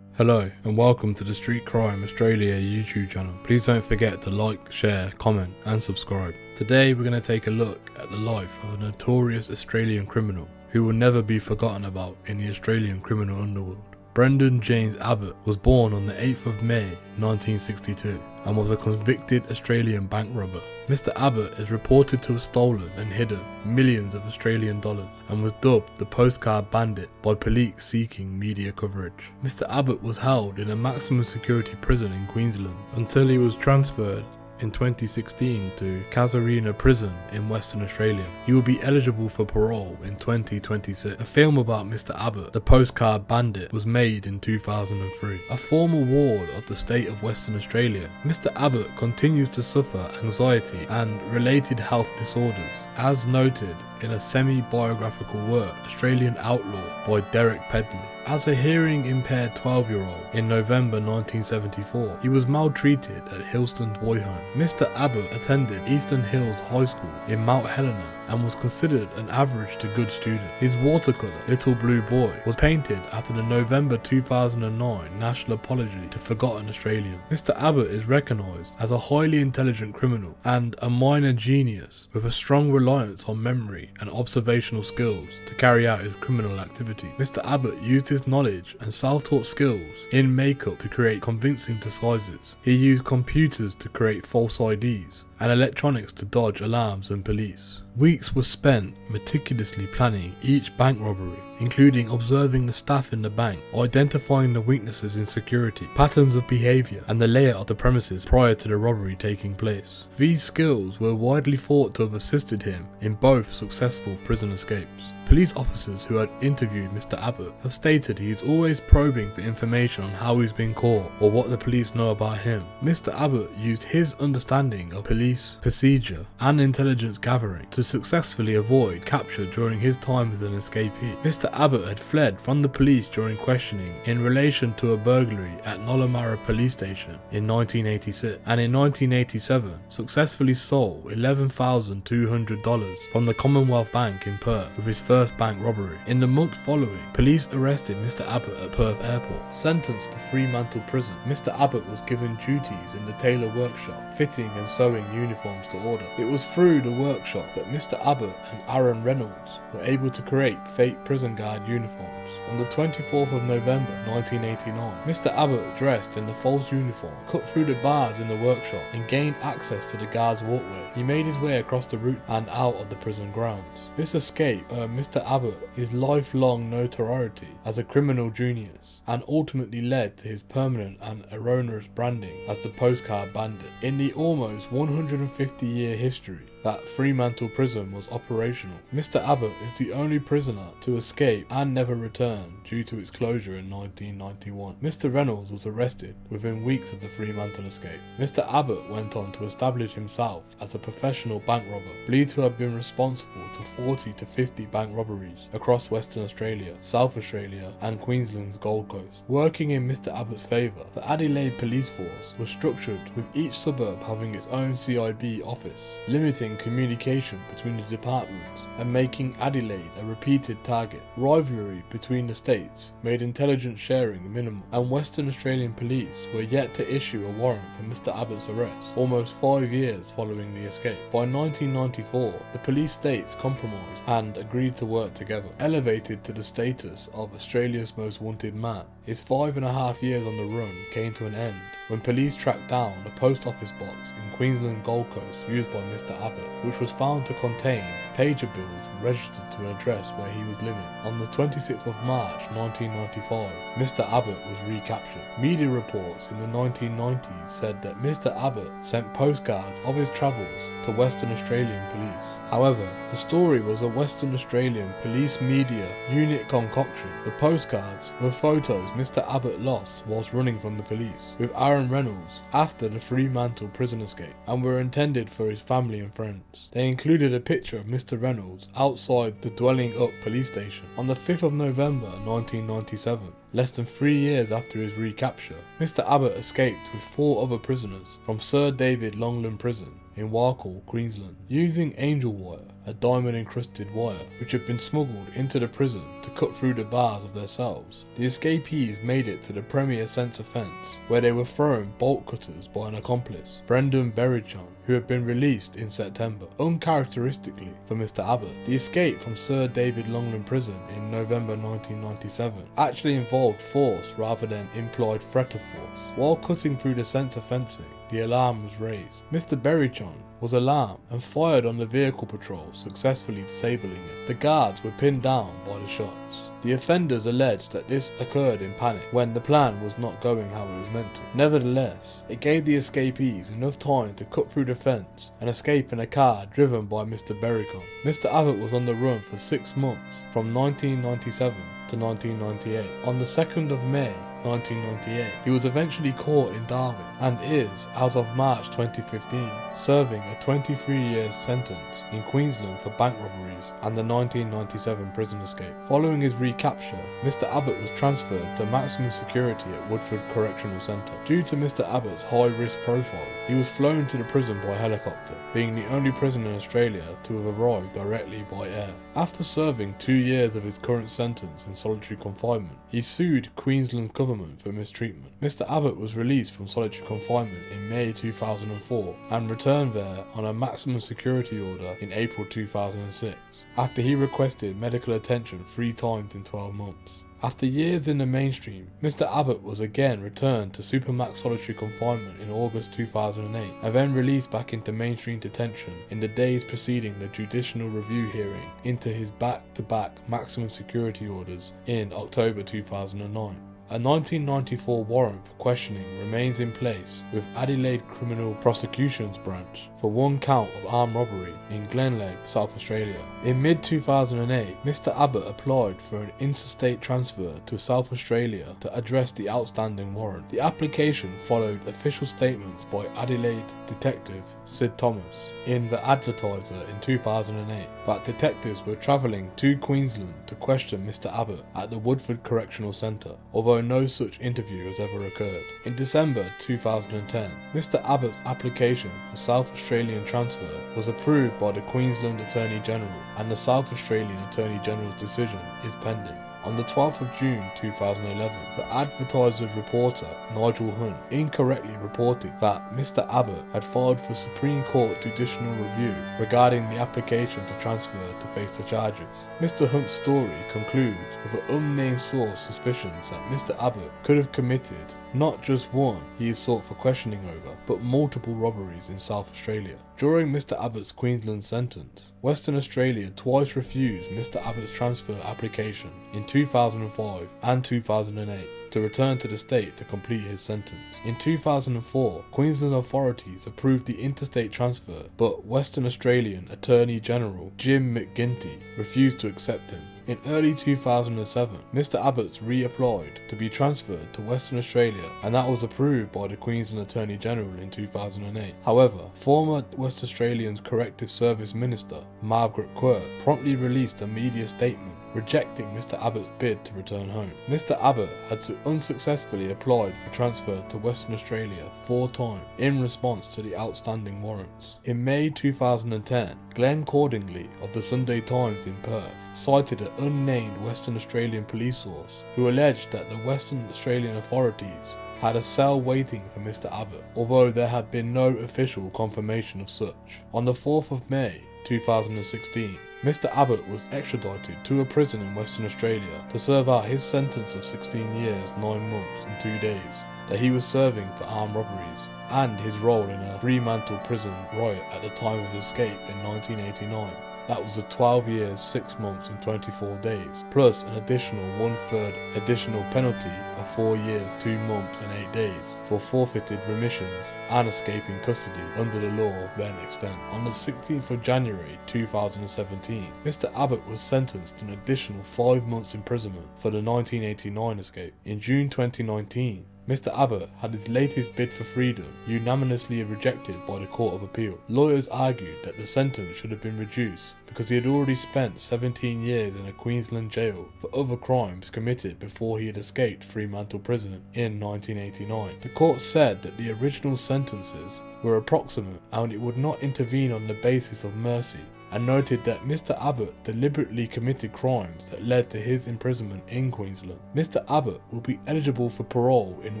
Hello and welcome to the Street Crime Australia YouTube channel. Please don't forget to like, share, comment and subscribe. Today we're going to take a look at the life of a notorious Australian criminal who will never be forgotten about in the Australian criminal underworld. Brendan James Abbott was born on the 8th of May 1962 and was a convicted Australian bank robber. Mr. Abbott is reported to have stolen and hidden millions of Australian dollars and was dubbed the postcard bandit by police seeking media coverage. Mr. Abbott was held in a maximum security prison in Queensland until he was transferred in 2016 to Casuarina Prison in Western Australia. He will be eligible for parole in 2026. A film about Mr. Abbott, The Postcard Bandit, was made in 2003. A former ward of the state of Western Australia, Mr. Abbott continues to suffer anxiety and related health disorders, as noted in a semi-biographical work, Australian Outlaw by Derek Pedley. As a hearing-impaired 12-year-old in November 1974, he was maltreated at Hillston Boy Home. Mr. Abbott attended Eastern Hills High School in Mount Helena and was considered an average to good student. His watercolour, Little Blue Boy, was painted after the November 2009 national apology to forgotten Australians. Mr. Abbott is recognised as a highly intelligent criminal and a minor genius with a strong reliance on memory and observational skills to carry out his criminal activity. Mr. Abbott used his knowledge and self-taught skills in makeup to create convincing disguises. He used computers to create false IDs and electronics to dodge alarms and police. Weeks were spent meticulously planning each bank robbery, including observing the staff in the bank, identifying the weaknesses in security, patterns of behaviour, and the layout of the premises prior to the robbery taking place. These skills were widely thought to have assisted him in both successful prison escapes. Police officers who had interviewed Mr. Abbott have stated he is always probing for information on how he's been caught or what the police know about him. Mr. Abbott used his understanding of police procedure and intelligence gathering to successfully avoid capture during his time as an escapee. Mr. Abbott had fled from the police during questioning in relation to a burglary at Nollamara police station in 1986, and in 1987 successfully stole $11,200 from the Commonwealth Bank in Perth with his first bank robbery. In the month following, police arrested Mr. Abbott at Perth Airport. Sentenced to Fremantle Prison, Mr. Abbott was given duties in the tailor workshop, fitting and sewing uniforms to order. It was through the workshop that Mr. Abbott and Aaron Reynolds were able to create fake prison guard uniforms. On the 24th of November 1989, Mr. Abbott, dressed in the false uniform, cut through the bars in the workshop and gained access to the guard's walkway. He made his way across the route and out of the prison grounds. This escape earned Mr. Abbott his lifelong notoriety as a criminal genius and ultimately led to his permanent and erroneous branding as the postcard bandit. In the almost 150-year history that Fremantle Prison was operational, Mr. Abbott is the only prisoner to escape and never return due to its closure in 1991. Mr. Reynolds was arrested within weeks of the Fremantle escape. Mr. Abbott went on to establish himself as a professional bank robber, believed to have been responsible to 40 to 50 bank robberies across Western Australia, South Australia and Queensland's Gold Coast. Working in Mr. Abbott's favour, the Adelaide Police Force was structured with each suburb having its own CIB office, limiting communication between the departments and making Adelaide a repeated target. Rivalry between the states made intelligence sharing minimal, and Western Australian police were yet to issue a warrant for Mr. Abbott's arrest, almost 5 years following the escape. By 1994, the police states compromised and agreed to work together. Elevated to the status of Australia's most wanted man, his 5.5 years on the run came to an end when police tracked down a post office box in Queensland Gold Coast used by Mr. Abbott, which was found to contain pager bills registered to an address where he was living. On the 26th of March 1995, Mr. Abbott was recaptured. Media reports in the 1990s said that Mr. Abbott sent postcards of his travels to Western Australian police. However, the story was a Western Australian police media unit concoction. The postcards were photos Mr. Abbott lost whilst running from the police with Aaron Reynolds after the Fremantle prison escape, and were intended for his family and friends. They included a picture of Mr. Reynolds outside the Dwelling Up police station. On the 5th of November 1997, less than 3 years after his recapture, Mr. Abbott escaped with 4 other prisoners from Sir David Longland Prison in Warkall, Queensland, using angel wire, a diamond-encrusted wire which had been smuggled into the prison to cut through the bars of their cells. The escapees made it to the Premier Centre fence, where they were thrown bolt cutters by an accomplice, Brendan Berrichon, who had been released in September. Uncharacteristically for Mr. Abbott, the escape from Sir David Longland Prison in November 1997 actually involved force rather than implied threat of force. While cutting through the centre fencing, the alarm was raised. Mr. Berrichon was alarmed and fired on the vehicle patrol, successfully disabling it. The guards were pinned down by the shots. The offenders alleged that this occurred in panic when the plan was not going how it was meant to. Nevertheless, it gave the escapees enough time to cut through the fence and escape in a car driven by Mr. Berrichon. Mr. Abbott was on the run for 6 months, from 1997 to 1998. On the 2nd of May 1998. He was eventually caught in Darwin and is, as of March 2015, serving a 23-year sentence in Queensland for bank robberies and the 1997 prison escape. Following his recapture, Mr. Abbott was transferred to maximum security at Woodford Correctional Centre. Due to Mr. Abbott's high-risk profile, he was flown to the prison by helicopter, being the only prisoner in Australia to have arrived directly by air. After serving 2 years of his current sentence in solitary confinement, he sued Queensland's government for mistreatment. Mr. Abbott was released from solitary confinement in May 2004 and returned there on a maximum security order in April 2006, after he requested medical attention 3 times in 12 months. After years in the mainstream, Mr. Abbott was again returned to Supermax solitary confinement in August 2008 and then released back into mainstream detention in the days preceding the judicial review hearing into his back-to-back maximum security orders in October 2009. A 1994 warrant for questioning remains in place with Adelaide Criminal Prosecutions Branch for 1 count of armed robbery in Glenelg, South Australia. In mid-2008, Mr. Abbott applied for an interstate transfer to South Australia to address the outstanding warrant. The application followed official statements by Adelaide detective Sid Thomas in The Advertiser in 2008 that detectives were travelling to Queensland to question Mr. Abbott at the Woodford Correctional Centre, although no such interview has ever occurred. In December 2010, Mr. Abbott's application for South Australian transfer was approved by the Queensland Attorney General, and the South Australian Attorney General's decision is pending. On the 12th of June 2011, the Advertiser's reporter Nigel Hunt incorrectly reported that Mr. Abbott had filed for Supreme Court judicial review regarding the application to transfer to face the charges. Mr. Hunt's story concludes with an unnamed source suspicions that Mr. Abbott could have committed not just one he is sought for questioning over, but multiple robberies in South Australia. During Mr. Abbott's Queensland sentence, Western Australia twice refused Mr. Abbott's transfer application in 2005 and 2008 to return to the state to complete his sentence. In 2004, Queensland authorities approved the interstate transfer, but Western Australian Attorney General Jim McGuinty refused to accept him. In early 2007, Mr. Abbott's reapplied to be transferred to Western Australia, and that was approved by the Queensland Attorney General in 2008. However, former West Australian Corrective Service Minister Margaret Quirk promptly released a media statement rejecting Mr. Abbott's bid to return home. Mr. Abbott had unsuccessfully applied for transfer to Western Australia 4 times in response to the outstanding warrants. In May 2010, Glenn Cordingley of the Sunday Times in Perth cited an unnamed Western Australian police source who alleged that the Western Australian authorities had a cell waiting for Mr. Abbott, although there had been no official confirmation of such. On the 4th of May 2016, Mr. Abbott was extradited to a prison in Western Australia to serve out his sentence of 16 years, 9 months and 2 days that he was serving for armed robberies and his role in a Fremantle prison riot at the time of his escape in 1989. That was a 12 years, 6 months and 24 days, plus an additional 1/3 additional penalty of 4 years, 2 months and 8 days for forfeited remissions and escaping custody under the law then extant. On the 16th of January 2017, Mr. Abbott was sentenced to an additional 5 months imprisonment for the 1989 escape. In June 2019, Mr. Abbott had his latest bid for freedom unanimously rejected by the Court of Appeal. Lawyers argued that the sentence should have been reduced because he had already spent 17 years in a Queensland jail for other crimes committed before he had escaped Fremantle Prison in 1989. The court said that the original sentences were approximate and it would not intervene on the basis of mercy, and noted that Mr. Abbott deliberately committed crimes that led to his imprisonment in Queensland. Mr. Abbott will be eligible for parole in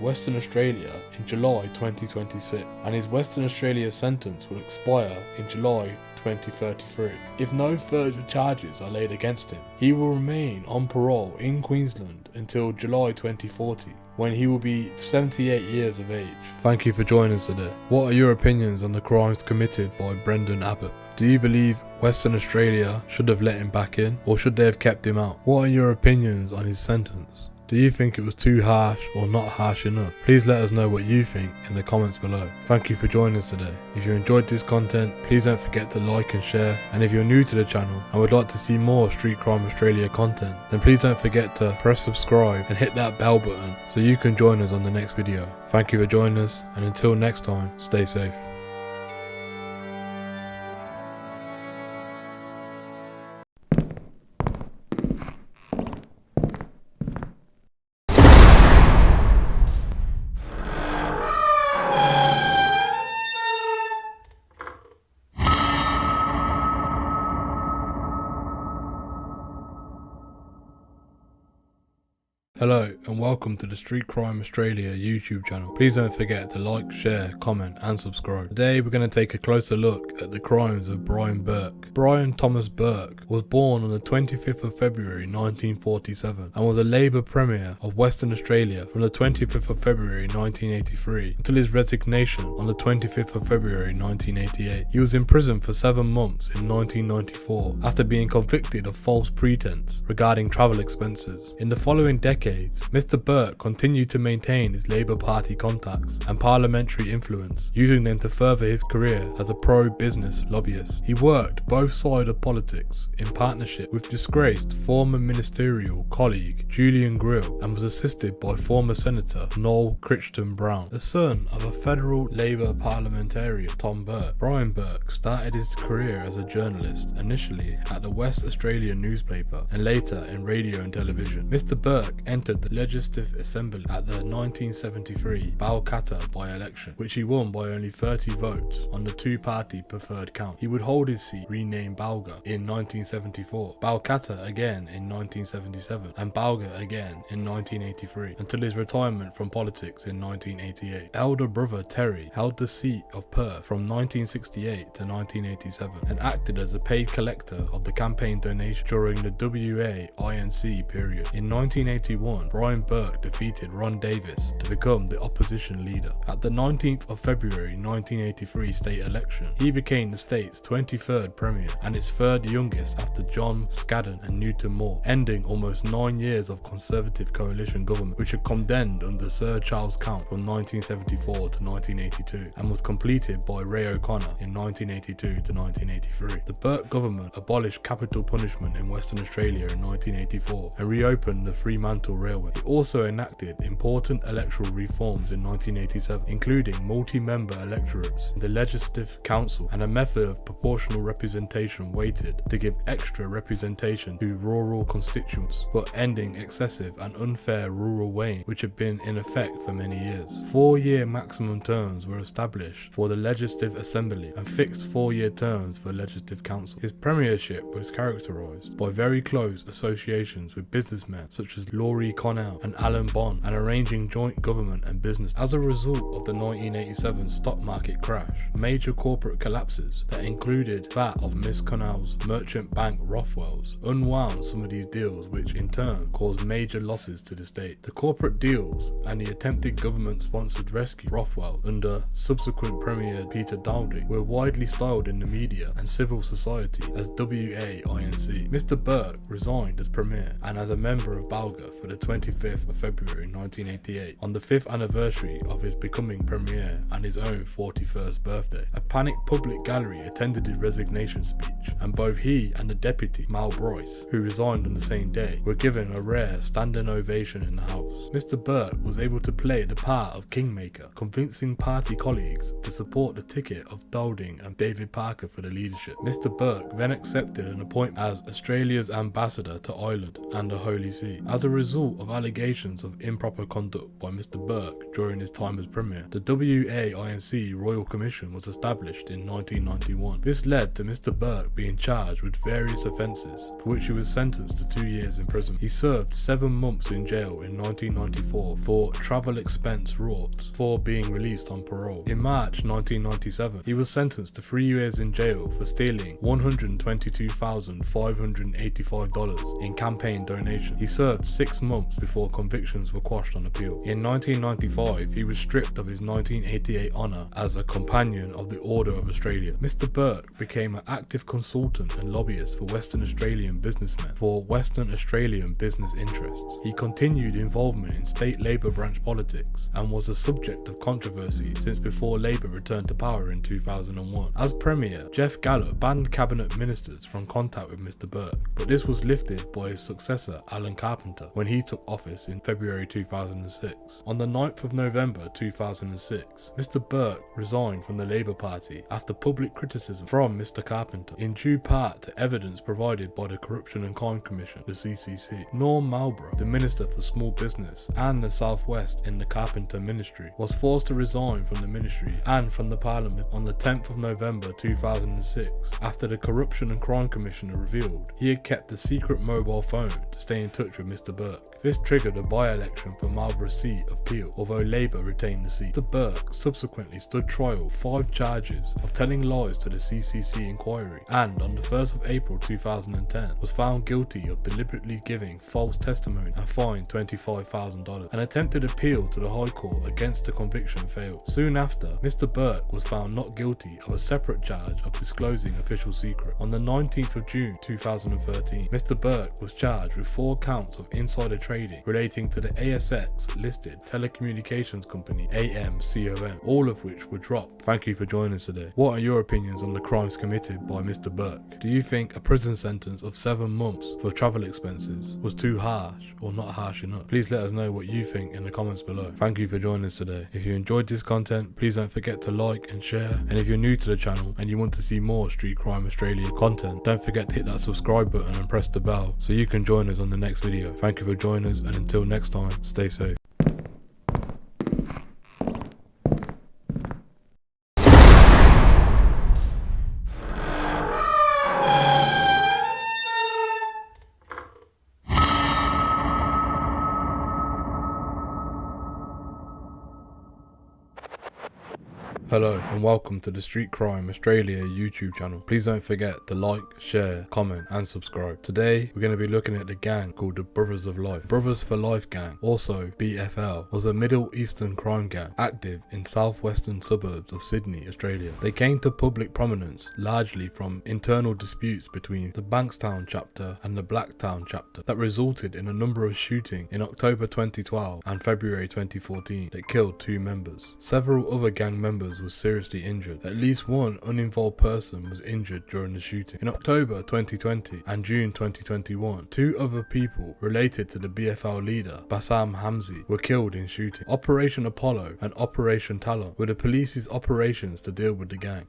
Western Australia in July 2026, and his Western Australia sentence will expire in July 2033. If no further charges are laid against him, he will remain on parole in Queensland until July 2040, when he will be 78 years of age. Thank you for joining us today. What are your opinions on the crimes committed by Brendan Abbott? Do you believe Western Australia should have let him back in, or should they have kept him out? What are your opinions on his sentence? Do you think it was too harsh or not harsh enough? Please let us know what you think in the comments below. Thank you for joining us today. If you enjoyed this content, please don't forget to like and share. And if you're new to the channel and would like to see more Street Crime Australia content, then please don't forget to press subscribe and hit that bell button so you can join us on the next video. Thank you for joining us, and until next time, stay safe. Hello and welcome to the Street Crime Australia YouTube channel. Please don't forget to like, share, comment and subscribe. Today we're going to take a closer look at the crimes of Brian Burke. Brian Thomas Burke was born on the 25th of February 1947 and was a Labour Premier of Western Australia from the 25th of February 1983 until his resignation on the 25th of February 1988. He was in prison for 7 months in 1994 after being convicted of false pretense regarding travel expenses. In the following decade, Mr. Burke continued to maintain his Labour Party contacts and parliamentary influence, using them to further his career as a pro-business lobbyist. He worked both sides of politics in partnership with disgraced former ministerial colleague Julian Grill and was assisted by former Senator Noel Crichton Brown. The son of a federal Labour parliamentarian, Tom Burke, Brian Burke started his career as a journalist, initially at the West Australian newspaper and later in radio and television. Mr. Burke entered the Legislative Assembly at the 1973 Balcatta by-election, which he won by only 30 votes on the two-party preferred count. He would hold his seat, renamed Balga, in 1974, Balcatta again in 1977, and Balga again in 1983, until his retirement from politics in 1988. Elder brother Terry held the seat of Perth from 1968 to 1987 and acted as a paid collector of the campaign donation during the WA-INC period. In 1981, Brian Burke defeated Ron Davis to become the opposition leader. At the 19th of February 1983 state election, he became the state's 23rd premier and its third youngest after John Scadden and Newton Moore, ending almost 9 years of Conservative coalition government, which had condemned under Sir Charles Count from 1974 to 1982 and was completed by Ray O'Connor in 1982 to 1983. The Burke government abolished capital punishment in Western Australia in 1984 and reopened the Fremantle Railway. It also enacted important electoral reforms in 1987, including multi-member electorates in the Legislative Council and a method of proportional representation weighted to give extra representation to rural constituents, but ending excessive and unfair rural weighing, which had been in effect for many years. 4-year maximum terms were established for the Legislative Assembly and fixed 4-year terms for Legislative Council. His premiership was characterised by very close associations with businessmen such as Laurie Connell and Alan Bond, and arranging joint government and business. As a result of the 1987 stock market crash, major corporate collapses that included that of Miss Connell's merchant bank Rothwell's unwound some of these deals, which in turn caused major losses to the state. The corporate deals and the attempted government-sponsored rescue of Rothwell under subsequent Premier Peter Dowding were widely styled in the media and civil society as WA-INC. Mr. Burke resigned as Premier and as a member of Balga for the 25th of February 1988, on the 5th anniversary of his becoming Premier and his own 41st birthday. A panicked public gallery attended his resignation speech, and both he and the Deputy, Mal Bryce, who resigned on the same day, were given a rare standing ovation in the House. Mr. Burke was able to play the part of kingmaker, convincing party colleagues to support the ticket of Dowding and David Parker for the leadership. Mr. Burke then accepted an appointment as Australia's ambassador to Ireland and the Holy See. As a result of allegations of improper conduct by Mr. Burke during his time as Premier, the WA-INC Royal Commission was established in 1991. This led to Mr. Burke being charged with various offences, for which he was sentenced to 2 years in prison. He served 7 months in jail in 1994 for travel expense rorts before being released on parole. In March 1997, he was sentenced to 3 years in jail for stealing $122,585 in campaign donation. He served 6 months months before convictions were quashed on appeal. In 1995, he was stripped of his 1988 honour as a Companion of the Order of Australia. Mr. Burke became an active consultant and lobbyist for Western Australian businessmen for Western Australian business interests. He continued involvement in state Labour branch politics and was the subject of controversy since before Labour returned to power in 2001. As Premier, Jeff Gallop banned cabinet ministers from contact with Mr. Burke, but this was lifted by his successor Alan Carpenter when he took office in February 2006. On the 9th of November 2006, Mr. Burke resigned from the Labour Party after public criticism from Mr. Carpenter, in due part to evidence provided by the Corruption and Crime Commission, the CCC. Norm Marlborough, the Minister for Small Business and the South West in the Carpenter Ministry, was forced to resign from the ministry and from the Parliament on the 10th of November 2006 after the Corruption and Crime Commissioner revealed he had kept a secret mobile phone to stay in touch with Mr. Burke. This triggered a by-election for Marlborough's seat of Peel, although Labour retained the seat. Mr. Burke subsequently stood trial for 5 charges of telling lies to the CCC inquiry, and on the 1st of April 2010 was found guilty of deliberately giving false testimony and fined $25,000. An attempted appeal to the High Court against the conviction failed. Soon after, Mr. Burke was found not guilty of a separate charge of disclosing official secret. On the 19th of June 2013, Mr. Burke was charged with 4 counts of insider trading relating to the ASX-listed telecommunications company AMCOM, all of which were dropped. Thank you for joining us today. What are your opinions on the crimes committed by Mr. Burke? Do you think a prison sentence of 7 months for travel expenses was too harsh or not harsh enough? Please let us know what you think in the comments below. Thank you for joining us today. If you enjoyed this content, please don't forget to like and share, and if you're new to the channel and you want to see more Street Crime Australia content, don't forget to hit that subscribe button and press the bell so you can join us on the next video. Thank you for joining us, and until next time, stay safe. Hello and welcome to the Street Crime Australia YouTube channel. Please don't forget to like, share, comment and subscribe. Today we're going to be looking at the gang called the Brothers of Life. Brothers for Life gang, also BFL, was a Middle Eastern crime gang active in southwestern suburbs of Sydney, Australia. They came to public prominence largely from internal disputes between the Bankstown chapter and the Blacktown chapter that resulted in a number of shootings in October 2012 and February 2014 that killed 2 members. Several other gang members was seriously injured. At least one uninvolved person was injured during the shooting. In October 2020 and June 2021, 2 other people related to the BFL leader, Bassam Hamzi, were killed in shooting. Operation Apollo and Operation Talon were the police's operations to deal with the gang.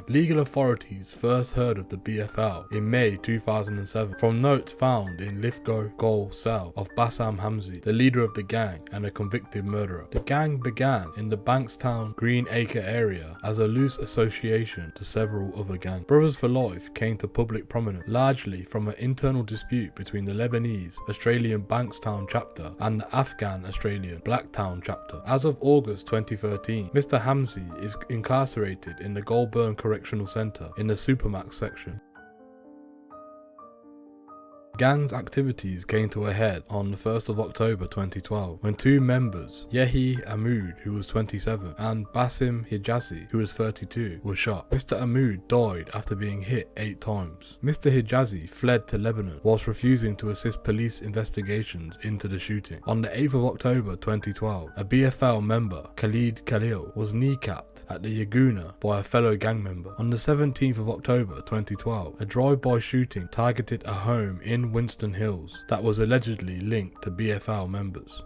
Legal authorities first heard of the BFL in May 2007 from notes found in Lithgow Gaol cell of Bassam Hamzi, the leader of the gang and a convicted murderer. The gang began in the Bankstown Greenacre area as a loose association to several other gangs. Brothers for Life came to public prominence largely from an internal dispute between the Lebanese Australian Bankstown chapter and the Afghan Australian Blacktown chapter. As of August 2013, Mr. Hamzi is incarcerated in the Goulburn Correctional Centre in the Supermax section. Gang's activities came to a head on the 1st of October 2012 when 2 members, Yehi Ahmood, who was 27, and Basim Hijazi, who was 32, were shot. Mr. Ahmood died after being hit 8 times. Mr. Hijazi fled to Lebanon whilst refusing to assist police investigations into the shooting. On the 8th of October 2012, a BFL member, Khalid Khalil, was kneecapped at the Yaguna by a fellow gang member. On the 17th of October 2012, a drive-by shooting targeted a home in Winston Hills that was allegedly linked to BFL members.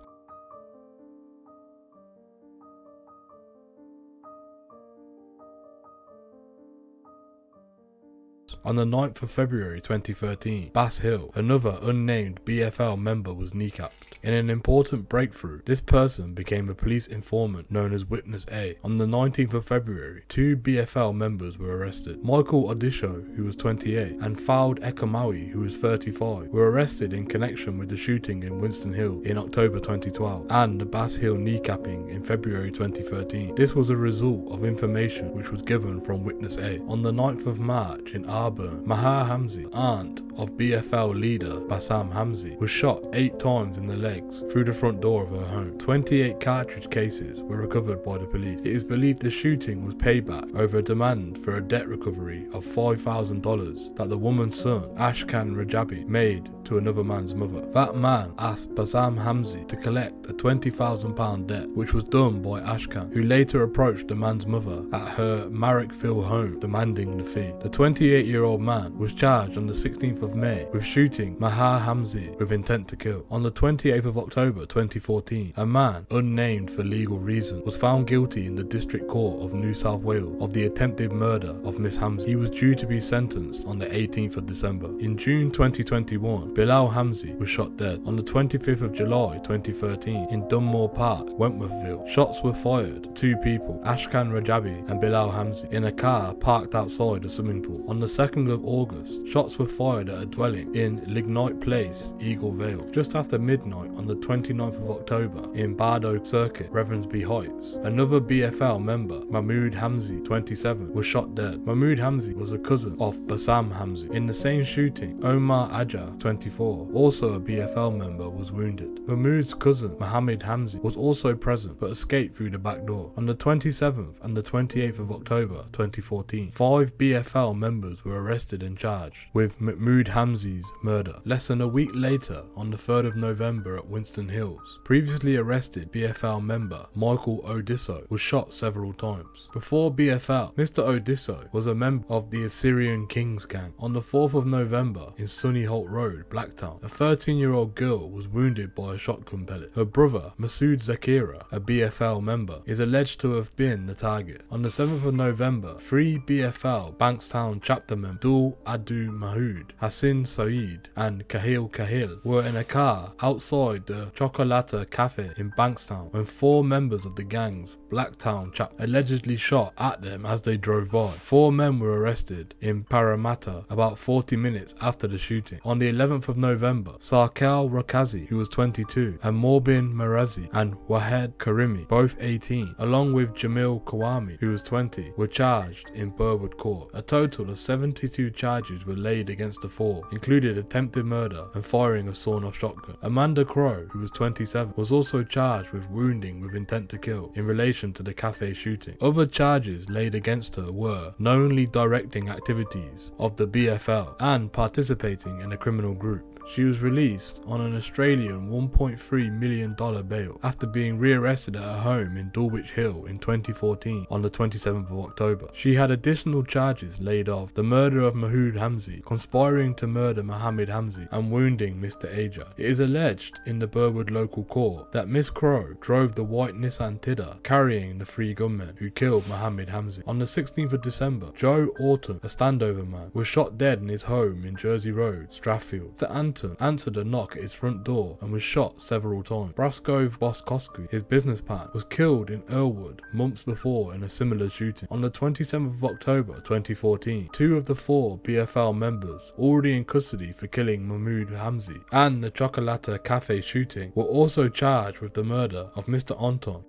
On the 9th of February 2013, Bass Hill, another unnamed BFL member, was kneecapped. In an important breakthrough, this person became a police informant known as Witness A. On the 19th of February, 2 BFL members were arrested. Michael Odisho, who was 28, and Fouad Ekamawi, who was 35, were arrested in connection with the shooting in Winston Hill in October 2012 and the Bass Hill kneecapping in February 2013. This was a result of information which was given from Witness A. On the 9th of March in Auburn, Maha Hamzi, aunt of BFL leader Bassam Hamzi, was shot 8 times in the legs through the front door of her home. 28 cartridge cases were recovered by the police. It is believed the shooting was payback over a demand for a debt recovery of $5,000 that the woman's son, Ashkan Rajabi, made to another man's mother. That man asked Bassam Hamzi to collect a £20,000 debt, which was done by Ashkan, who later approached the man's mother at her Marrickville home demanding the fee. The 28-year-old man was charged on the 16th of May with shooting Maha Hamzi with intent to kill. On the 28th of October 2014, a man, unnamed for legal reasons, was found guilty in the District Court of New South Wales of the attempted murder of Miss Hamzi. He was due to be sentenced on the 18th of December. In June 2021, Bilal Hamzi was shot dead. On the 25th of July 2013, in Dunmore Park, Wentworthville, shots were fired. 2 people, Ashkan Rajabi and Bilal Hamzi, in a car parked outside a swimming pool. On the 2nd of August, shots were fired at a dwelling in Lignite Place, Eagle Vale. Just after midnight on the 29th of October, in Bardo Circuit, Revensby Heights, another BFL member, Mahmoud Hamzi, 27, was shot dead. Mahmoud Hamzi was a cousin of Bassam Hamzi. In the same shooting, Omar Aja, 24, also a BFL member, was wounded. Mahmoud's cousin, Mohammed Hamzi, was also present but escaped through the back door. On the 27th and the 28th of October 2014, 5 BFL members were arrested and charged with Mahmoud Hamzi's murder. Less than a week later, on the 3rd of November at Winston Hills, previously arrested BFL member Michael Odisso was shot several times. Before BFL, Mr. Odisso was a member of the Assyrian Kings gang. On the 4th of November, in Sunny Holt Road, Blacktown, a 13-year-old girl was wounded by a shotgun pellet. Her brother, Masood Zakira, a BFL member, is alleged to have been the target. On the 7th of November, 3 BFL Bankstown chapter members, Abdul Adu Mahood, Hassan Saeed and Kahil Kahil, were in a car outside the Chocolata Cafe in Bankstown when 4 members of the gang's Blacktown chapter allegedly shot at them as they drove by. 4 men were arrested in Parramatta about 40 minutes after the shooting. On the 11th of November, Sarkal Rakazi, who was 22, and Morbin Marazi and Wahed Karimi, both 18, along with Jamil Kawami, who was 20, were charged in Burwood Court. A total of 72 charges were laid against the 4, including attempted murder and firing a sawn-off shotgun. Amanda Crow, who was 27, was also charged with wounding with intent to kill in relation to the cafe shooting. Other charges laid against her were knowingly directing activities of the BFL and participating in a criminal group. She was released on an Australian $1.3 million bail after being rearrested at her home in Dulwich Hill in 2014 on the 27th of October. She had additional charges laid of the murder of Mahood Hamzi, conspiring to murder Mohammed Hamzi, and wounding Mr. Aja. It is alleged in the Burwood local court that Miss Crow drove the white Nissan Tidda carrying the 3 gunmen who killed Mohammed Hamzi. On the 16th of December, Joe Autumn, a standover man, was shot dead in his home in Jersey Road, Strathfield. Mr. Anton answered a knock at his front door and was shot several times. Brascove Boskosky, his business partner, was killed in Earlwood months before in a similar shooting. On the 27th of October 2014, 2 of the 4 BFL members already in custody for killing Mahmoud Hamzi and the Chocolata Cafe shooting were also charged with the murder of Mr. Anton.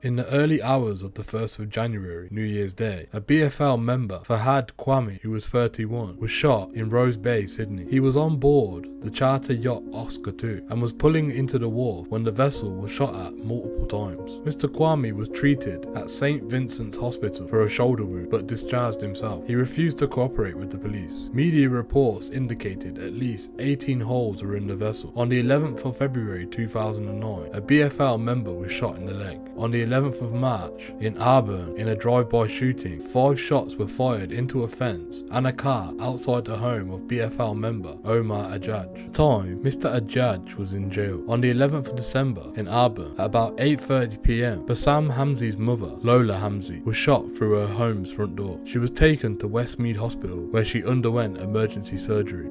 In the early hours of the 1st of January, New Year's Day, a BFL member, Fahad Kwame, who was 31, was shot in Rose Bay, Sydney. He was on board the charter yacht Oscar II and was pulling into the wharf when the vessel was shot at multiple times. Mr. Kwame was treated at St. Vincent's Hospital for a shoulder wound but discharged himself. He refused to cooperate with the police. Media reports indicated at least 18 holes were in the vessel. On the 11th of February 2009, a BFL member was shot in the leg. On the 11th of March in Auburn in a drive-by shooting. 5 shots were fired into a fence and a car outside the home of BFL member Omar Ajaj. At the time, Mr. Ajaj was in jail. On the 11th of December in Auburn at about 8:30 p.m, Bassam Hamzi's mother, Lola Hamzi, was shot through her home's front door. She was taken to Westmead Hospital where she underwent emergency surgery.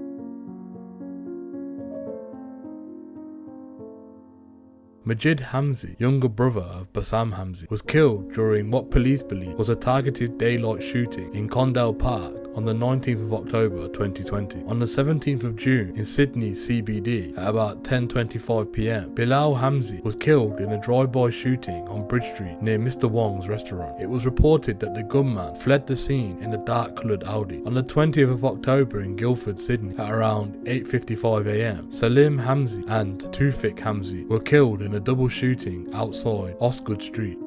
Majid Hamzi, younger brother of Bassam Hamzi, was killed during what police believe was a targeted daylight shooting in Condell Park on the 19th of October 2020. On the 17th of June in Sydney CBD at about 10:25 p.m, Bilal Hamzi was killed in a drive-by shooting on Bridge Street near Mr. Wong's restaurant. It was reported that the gunman fled the scene in a dark-coloured Audi. On the 20th of October in Guildford, Sydney at around 8:55 a.m, Salim Hamzi and Tufik Hamzi were killed in a double shooting outside Osgood Street.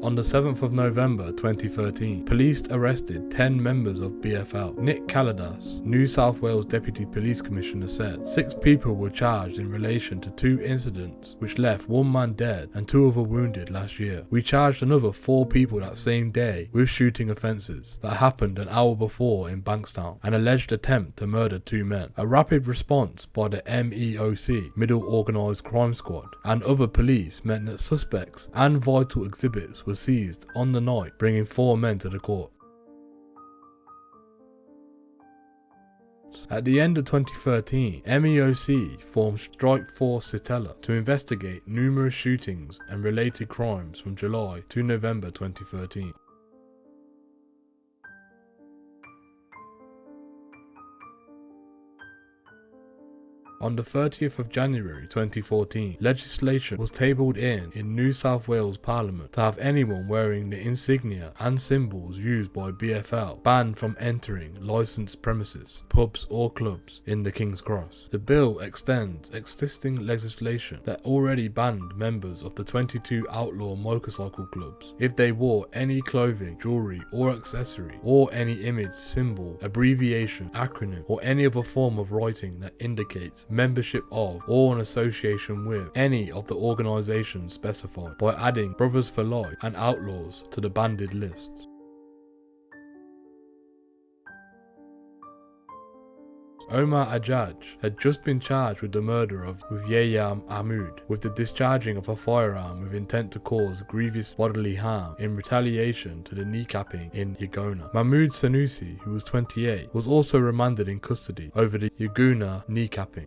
On the 7th of November 2013, police arrested 10 members of BFL. Nick Caladas, New South Wales Deputy Police Commissioner, said 6 people were charged in relation to 2 incidents which left 1 man dead and 2 other wounded last year. We charged another 4 people that same day with shooting offences that happened an hour before in Bankstown, an alleged attempt to murder 2 men. A rapid response by the MEOC, Middle Organised Crime Squad, and other police meant that suspects and vital exhibits were seized on the night, bringing 4 men to the court. At the end of 2013, MEOC formed Strike Force Sitella to investigate numerous shootings and related crimes from July to November 2013. On the 30th of January 2014, legislation was tabled in New South Wales Parliament to have anyone wearing the insignia and symbols used by BFL banned from entering licensed premises, pubs or clubs in the King's Cross. The bill extends existing legislation that already banned members of the 22 outlaw motorcycle clubs if they wore any clothing, jewellery or accessory or any image, symbol, abbreviation, acronym or any other form of writing that indicates membership of or an association with any of the organisations specified, by adding Brothers for Life and Outlaws to the banded lists. Omar Ajaj had just been charged with the murder of Yahya Ahmoud with the discharging of a firearm with intent to cause grievous bodily harm in retaliation to the kneecapping in Yagona. Mahmoud Sanusi, who was 28, was also remanded in custody over the Yagona kneecapping.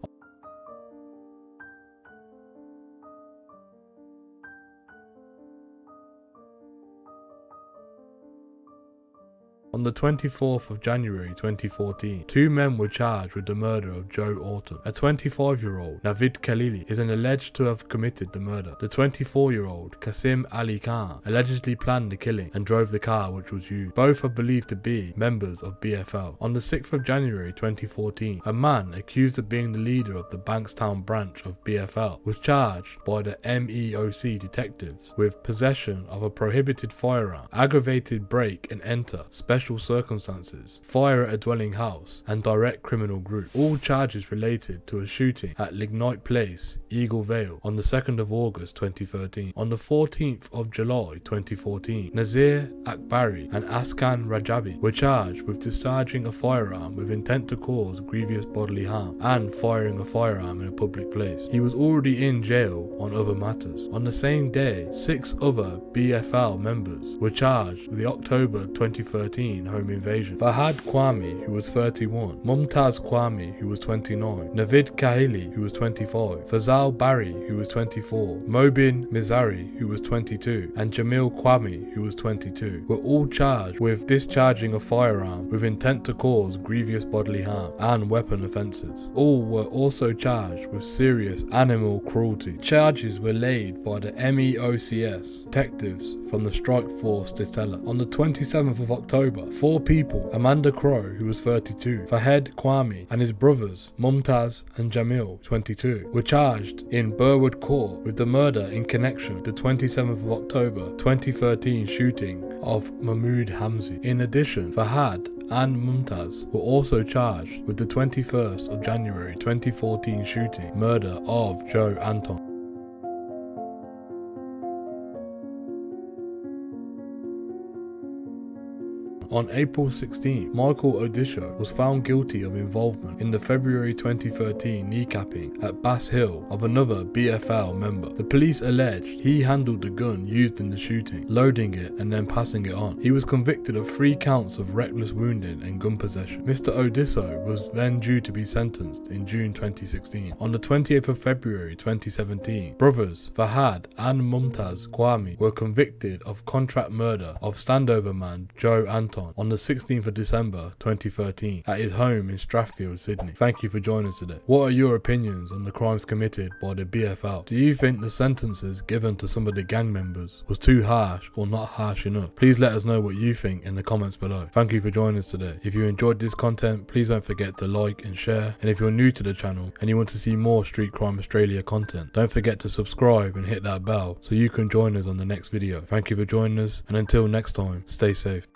On the 24th of January 2014, 2 men were charged with the murder of Joe Autumn. A 25-year-old, Navid Khalili, is alleged to have committed the murder. The 24-year-old, Qasim Ali Khan, allegedly planned the killing and drove the car which was used. Both are believed to be members of BFL. On the 6th of January 2014, a man accused of being the leader of the Bankstown branch of BFL was charged by the MEOC detectives with possession of a prohibited firearm, aggravated break and enter, special circumstances, fire at a dwelling house, and direct criminal group. All charges related to a shooting at Lignite Place, Eagle Vale, on the 2nd of August 2013. On the 14th of July 2014, Nazir Akbari and Askan Rajabi were charged with discharging a firearm with intent to cause grievous bodily harm and firing a firearm in a public place. He was already in jail on other matters. On the same day, 6 other BFL members were charged with the October 2013 home invasion. Fahad Kwame, who was 31, Mumtaz Kwame, who was 29, Navid Kahili, who was 25, Fazal Bari, who was 24, Mobin Mizari, who was 22, and Jamil Kwame, who was 22, were all charged with discharging a firearm with intent to cause grievous bodily harm and weapon offences. All were also charged with serious animal cruelty. Charges were laid by the MEOCS detectives from the Strike Force Sitella. On the 27th of October, 4 people, Amanda Crow, who was 32, Fahed Kwame and his brothers Mumtaz and Jamil, 22, were charged in Burwood Court with the murder in connection with the 27th of October 2013 shooting of Mahmoud Hamzi. In addition, Fahad and Mumtaz were also charged with the 21st of January 2014 shooting murder of Joe Anton. On April 16, Michael Odisho was found guilty of involvement in the February 2013 kneecapping at Bass Hill of another BFL member. The police alleged he handled the gun used in the shooting, loading it and then passing it on. He was convicted of 3 counts of reckless wounding and gun possession. Mr. Odiso was then due to be sentenced in June 2016. On the 20th of February 2017, brothers Fahad and Mumtaz Kwame were convicted of contract murder of standover man Joe Anton on the 16th of December 2013 at his home in Strathfield, Sydney. Thank you for joining us today. What are your opinions on the crimes committed by the BFL? Do you think the sentences given to some of the gang members was too harsh or not harsh enough? Please let us know what you think in the comments below. Thank you for joining us today. If you enjoyed this content, please don't forget to like and share, and if you're new to the channel and you want to see more Street Crime Australia content, don't forget to subscribe and hit that bell so you can join us on the next video. Thank you for joining us, and until next time, stay safe.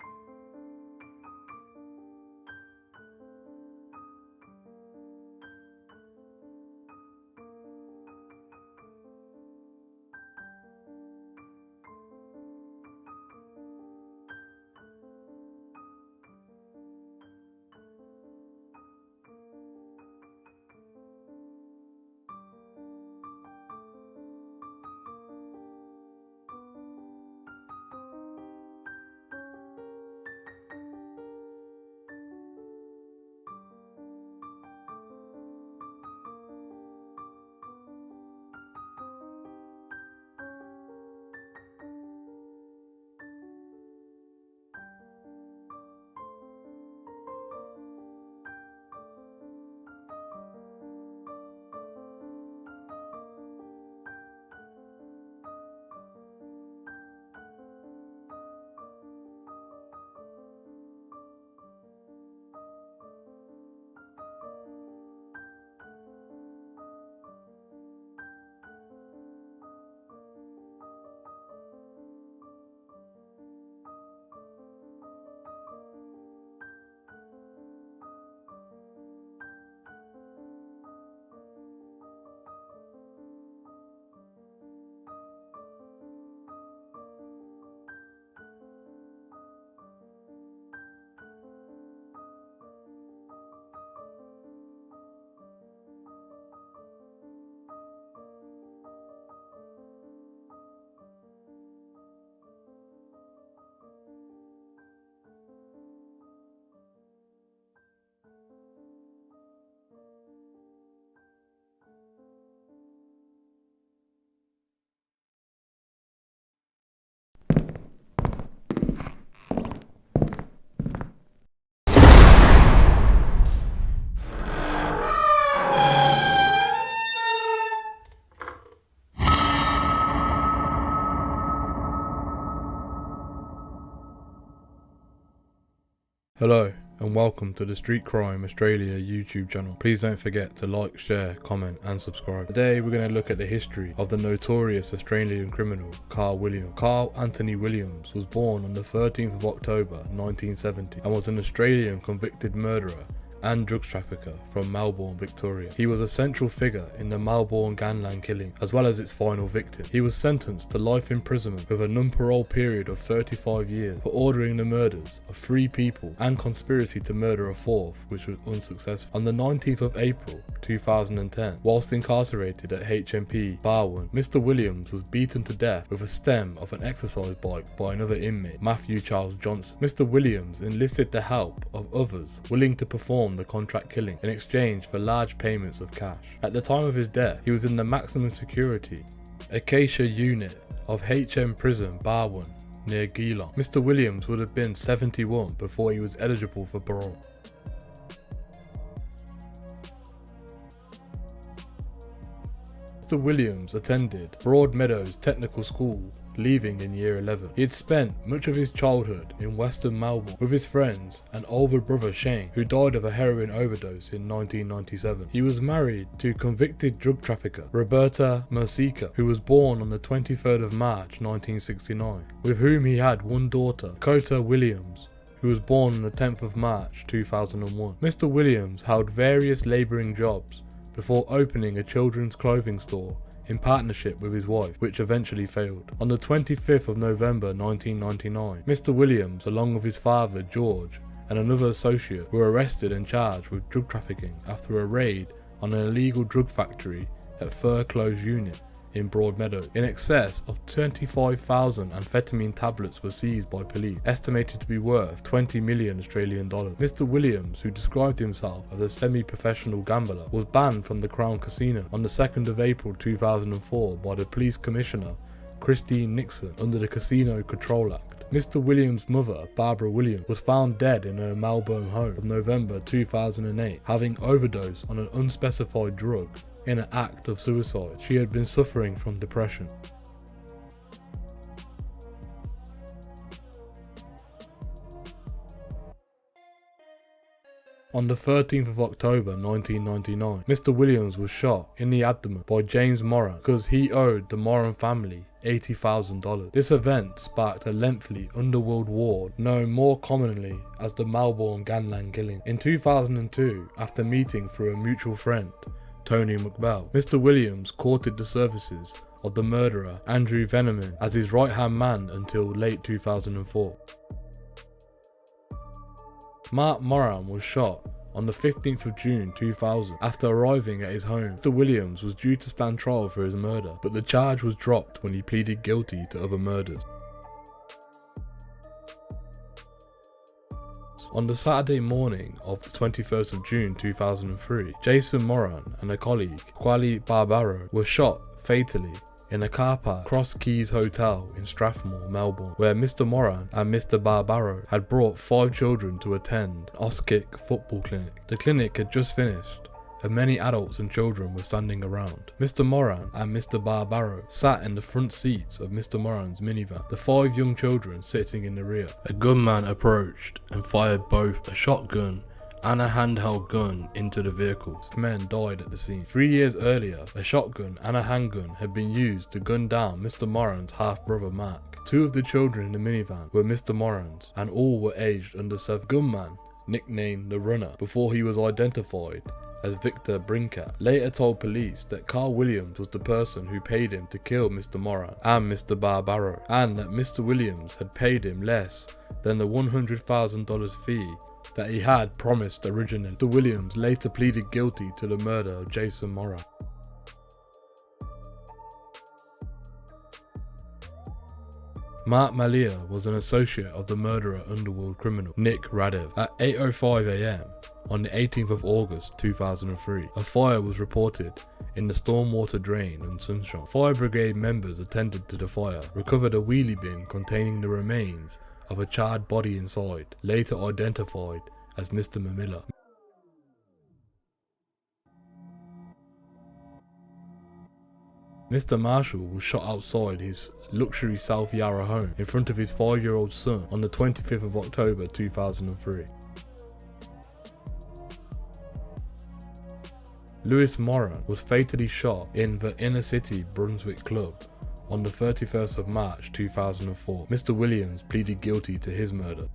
Hello and welcome to the Street Crime Australia YouTube channel. Please don't forget to like, share, comment and subscribe. Today we're going to look at the history of the notorious Australian criminal Carl Williams. Carl Anthony Williams was born on the 13th of October 1970 and was an Australian convicted murderer and drugs trafficker from Melbourne, Victoria. He was a central figure in the Melbourne gangland killing, as well as its final victim. He was sentenced to life imprisonment with a non-parole period of 35 years for ordering the murders of 3 people and conspiracy to murder a 4th, which was unsuccessful. On the 19th of April 2010, whilst incarcerated at HMP Barwon, Mr. Williams was beaten to death with a stem of an exercise bike by another inmate, Matthew Charles Johnson. Mr. Williams enlisted the help of others willing to perform the contract killing in exchange for large payments of cash. At the time of his death, he was in the maximum security Acacia unit of HM Prison Barwon near Geelong. Mr. Williams would have been 71 before he was eligible for parole. Mr. Williams attended Broadmeadows Technical School, leaving in year 11. He had spent much of his childhood in Western Melbourne with his friends and older brother Shane, who died of a heroin overdose in 1997. He was married to convicted drug trafficker Roberta Mercica, who was born on the 23rd of March 1969, with whom he had one daughter, Dakota Williams, who was born on the 10th of March 2001. Mr. Williams held various labouring jobs before opening a children's clothing store in partnership with his wife, which eventually failed. On the 25th of November 1999, Mr. Williams, along with his father George and another associate, were arrested and charged with drug trafficking after a raid on an illegal drug factory at Fur Close Unit in Broadmeadow. In excess of 25,000 amphetamine tablets were seized by police, estimated to be worth 20 million Australian dollars. Mr. Williams, who described himself as a semi-professional gambler, was banned from the Crown Casino on the 2nd of April 2004 by the Police Commissioner Christine Nixon under the Casino Control Act. Mr. Williams' mother, Barbara Williams, was found dead in her Melbourne home in November 2008, having overdosed on an unspecified drug in an act of suicide. She had been suffering from depression. On the 13th of October 1999, Mr. Williams was shot in the abdomen by James Moran because he owed the Moran family $80,000. This event sparked a lengthy underworld war known more commonly as the Melbourne gangland killing. In 2002, after meeting through a mutual friend, Tony McBell, Mr. Williams courted the services of the murderer Andrew Veneman as his right-hand man until late 2004. Mark Moran was shot on the 15th of June 2000 after arriving at his home. Mr. Williams was due to stand trial for his murder, but the charge was dropped when he pleaded guilty to other murders. On the Saturday morning of the 21st of June 2003, Jason Moran and a colleague, Kwali Barbaro, were shot fatally in a car park Cross Keys Hotel in Strathmore, Melbourne, where Mr. Moran and Mr. Barbaro had brought 5 children to attend an Auskick football clinic. The clinic had just finished, and many adults and children were standing around. Mr. Moran and Mr. Barbaro sat in the front seats of Mr. Moran's minivan, the 5 young children sitting in the rear. A gunman approached and fired both a shotgun and a handheld gun into the vehicles. Men died at the scene. 3 years earlier, a shotgun and a handgun had been used to gun down Mr. Moran's half-brother Mark. 2 of the children in the minivan were Mr. Moran's, and all were aged under 7. Gunman, nicknamed the Runner, before he was identified as Victor Brinkat, later told police that Carl Williams was the person who paid him to kill Mr. Moran and Mr. Barbaro, and that Mr. Williams had paid him less than the $100,000 fee that he had promised originally. Mr. Williams later pleaded guilty to the murder of Jason Moran. Mark Malia was an associate of the murderer underworld criminal Nick Radev. At 8:05 AM on the 18th of August 2003, a fire was reported in the stormwater drain in Sunshine. Fire brigade members attended to the fire, recovered a wheelie bin containing the remains of a charred body inside, later identified as Mr. Mamilla. Mr. Marshall was shot outside his luxury South Yarra home in front of his 5-year-old son on the 25th of October 2003. Lewis Moran was fatally shot in the Inner City Brunswick Club on the 31st of March 2004. Mr. Williams pleaded guilty to his murder.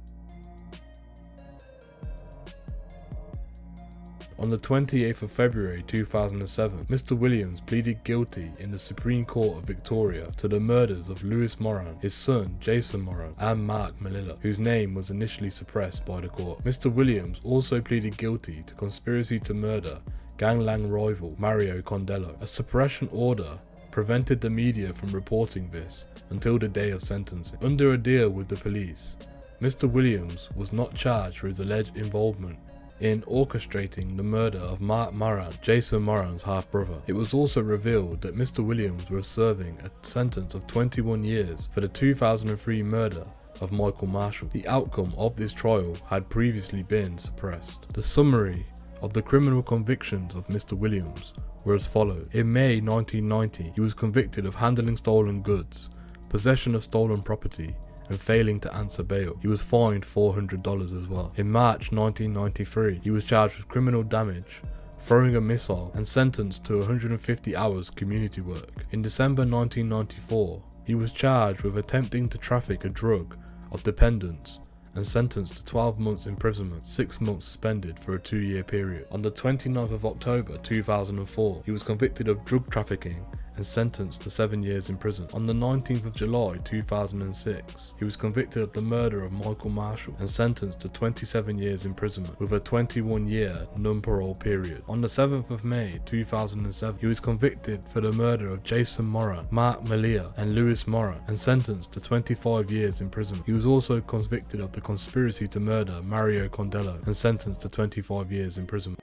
On the 28th of February 2007, Mr. Williams pleaded guilty in the Supreme Court of Victoria to the murders of Lewis Moran, his son Jason Moran, and Mark Malilla, whose name was initially suppressed by the court. Mr. Williams also pleaded guilty to conspiracy to murder gangland rival Mario Condello. A suppression order prevented the media from reporting this until the day of sentencing. Under a deal with the police, Mr. Williams was not charged for his alleged involvement in orchestrating the murder of Mark Moran, Jason Moran's half-brother. It was also revealed that Mr. Williams was serving a sentence of 21 years for the 2003 murder of Michael Marshall. The outcome of this trial had previously been suppressed. The summary of the criminal convictions of Mr. Williams were as follows. In May 1990, he was convicted of handling stolen goods, possession of stolen property, and failing to answer bail. He was fined $400 as well. In March 1993, he was charged with criminal damage, throwing a missile, and sentenced to 150 hours community work. In December 1994, he was charged with attempting to traffic a drug of dependence and sentenced to 12 months imprisonment, 6 months suspended for a 2-year period. On the 29th of October 2004, he was convicted of drug trafficking and sentenced to 7 years in prison. On the 19th of July 2006, he was convicted of the murder of Michael Marshall and sentenced to 27 years imprisonment with a 21-year non-parole period. On the 7th of May 2007, he was convicted for the murder of Jason Moran, Mark Malia and Louis Moran and sentenced to 25 years in prison. He was also convicted of the conspiracy to murder Mario Condello and sentenced to 25 years in prison.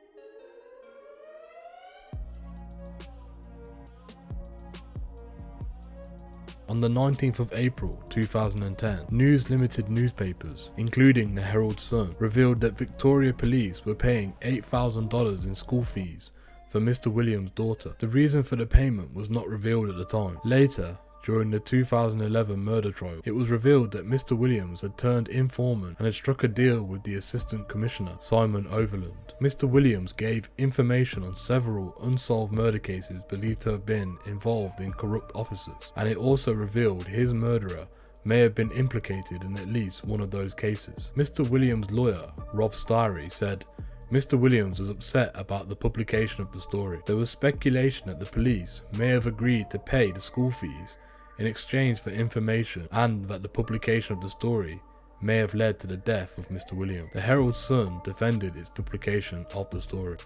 On the 19th of April 2010, News Limited newspapers, including the Herald Sun, revealed that Victoria Police were paying $8,000 in school fees for Mr. Williams' daughter. The reason for the payment was not revealed at the time. Later, during the 2011 murder trial, it was revealed that Mr. Williams had turned informant and had struck a deal with the Assistant Commissioner, Simon Overland. Mr. Williams gave information on several unsolved murder cases believed to have been involved in corrupt officers, and it also revealed his murderer may have been implicated in at least one of those cases. Mr. Williams' lawyer, Rob Starry, said, Mr. Williams was upset about the publication of the story. There was speculation that the police may have agreed to pay the school fees in exchange for information and that the publication of the story may have led to the death of Mr. Williams. The Herald Sun defended its publication of the story.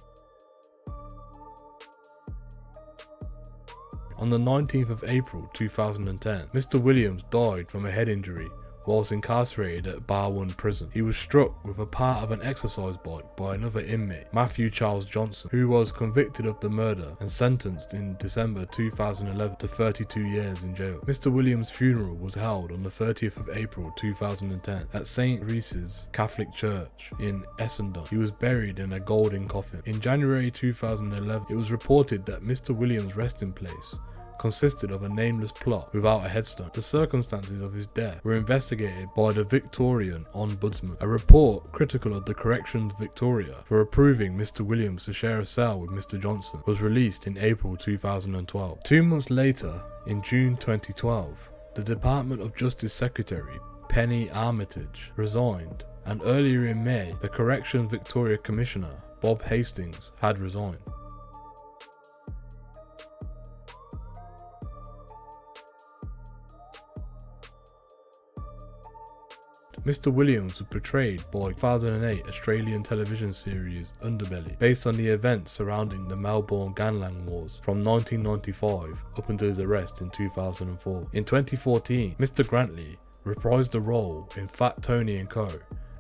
On the 19th of April 2010, Mr. Williams died from a head injury whilst incarcerated at Barwon Prison. He was struck with a part of an exercise bike by another inmate, Matthew Charles Johnson, who was convicted of the murder and sentenced in December 2011 to 32 years in jail. Mr. Williams' funeral was held on the 30th of April 2010 at St. Reese's Catholic Church in Essendon. He was buried in a golden coffin. In January 2011, it was reported that Mr. Williams' resting place consisted of a nameless plot without a headstone. The circumstances of his death were investigated by the Victorian Ombudsman. A report critical of the Corrections Victoria for approving Mr. Williams to share a cell with Mr. Johnson was released in April 2012. 2 months later, in June 2012, the Department of Justice Secretary Penny Armitage resigned, and earlier in May, the Corrections Victoria Commissioner Bob Hastings had resigned. Mr. Williams was portrayed by 2008 Australian television series Underbelly, based on the events surrounding the Melbourne gangland wars from 1995 up until his arrest in 2004. In 2014, Mr. Grantley reprised the role in Fat Tony and Co,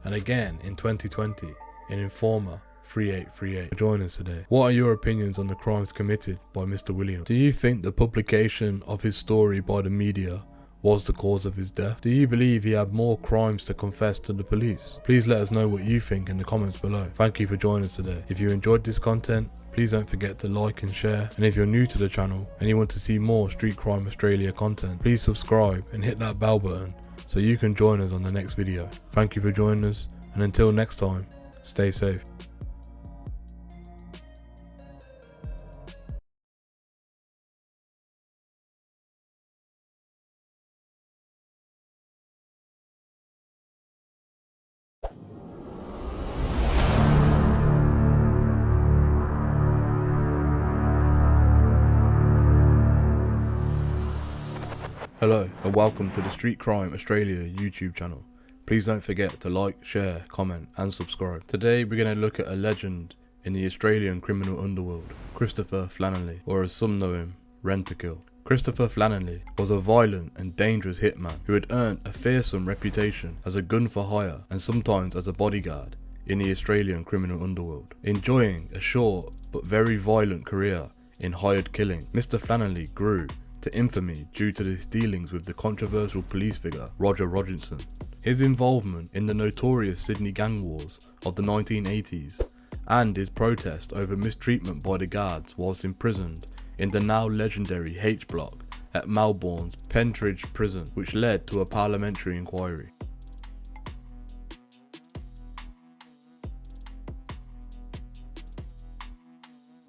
and again in 2020 in Informer 3838. Join us today. What are your opinions on the crimes committed by Mr. Williams? Do you think the publication of his story by the media was the cause of his death? Do you believe he had more crimes to confess to the police? Please let us know what you think in the comments below. Thank you for joining us today. If you enjoyed this content, please don't forget to like and share. And if you're new to the channel and you want to see more Street Crime Australia content, please subscribe and hit that bell button so you can join us on the next video. Thank you for joining us, and until next time, stay safe. Hello and welcome to the Street Crime Australia YouTube channel. Please don't forget to like, share, comment and subscribe. Today we're going to look at a legend in the Australian criminal underworld, Christopher Flannelly, or as some know him, Rentokil. Christopher Flannelly was a violent and dangerous hitman who had earned a fearsome reputation as a gun for hire and sometimes as a bodyguard in the Australian criminal underworld. Enjoying a short but very violent career in hired killing, Mr. Flannelly grew to infamy due to his dealings with the controversial police figure Roger Rogerson. His involvement in the notorious Sydney gang wars of the 1980s and his protest over mistreatment by the guards whilst imprisoned in the now legendary H block at Melbourne's Pentridge prison, which led to a parliamentary inquiry.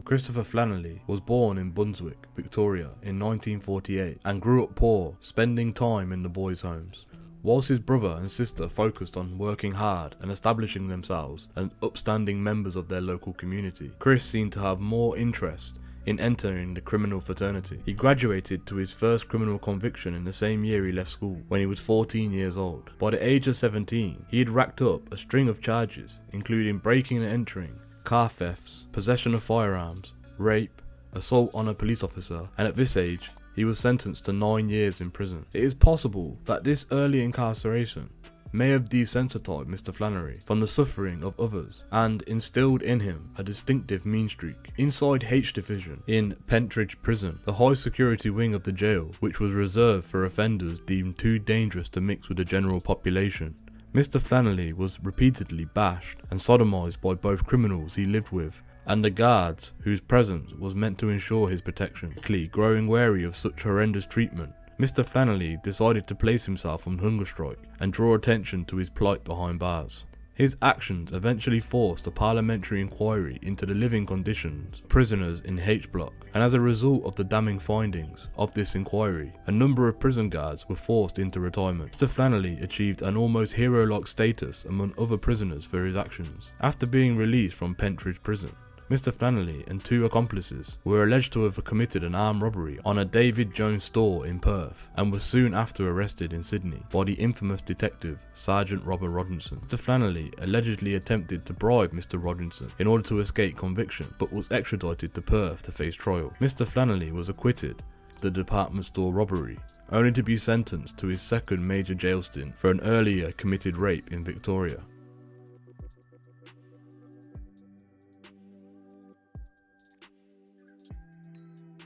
Christopher Flannelly was born in Brunswick, Victoria in 1948 and grew up poor, spending time in the boys' homes. Whilst his brother and sister focused on working hard and establishing themselves as upstanding members of their local community, Chris seemed to have more interest in entering the criminal fraternity. He graduated to his first criminal conviction in the same year he left school, when he was 14 years old. By the age of 17, he had racked up a string of charges, including breaking and entering, car thefts, possession of firearms, rape, assault on a police officer, and at this age, he was sentenced to 9 years in prison. It is possible that this early incarceration may have desensitized Mr. Flannery from the suffering of others and instilled in him a distinctive mean streak. Inside H Division in Pentridge Prison, the high security wing of the jail, which was reserved for offenders deemed too dangerous to mix with the general population, Mr. Flannery was repeatedly bashed and sodomized by both criminals he lived with and the guards whose presence was meant to ensure his protection. Growing wary of such horrendous treatment, Mr. Flannery decided to place himself on hunger strike and draw attention to his plight behind bars. His actions eventually forced a parliamentary inquiry into the living conditions of prisoners in H Block, and as a result of the damning findings of this inquiry, a number of prison guards were forced into retirement. Mr. Flannery achieved an almost hero-like status among other prisoners for his actions. After being released from Pentridge Prison, Mr. Flannery and 2 accomplices were alleged to have committed an armed robbery on a David Jones store in Perth and were soon after arrested in Sydney by the infamous detective Sergeant Robert Rodginson. Mr. Flannery allegedly attempted to bribe Mr. Rodginson in order to escape conviction, but was extradited to Perth to face trial. Mr. Flannery was acquitted of the department store robbery, only to be sentenced to his second major jail stint for an earlier committed rape in Victoria.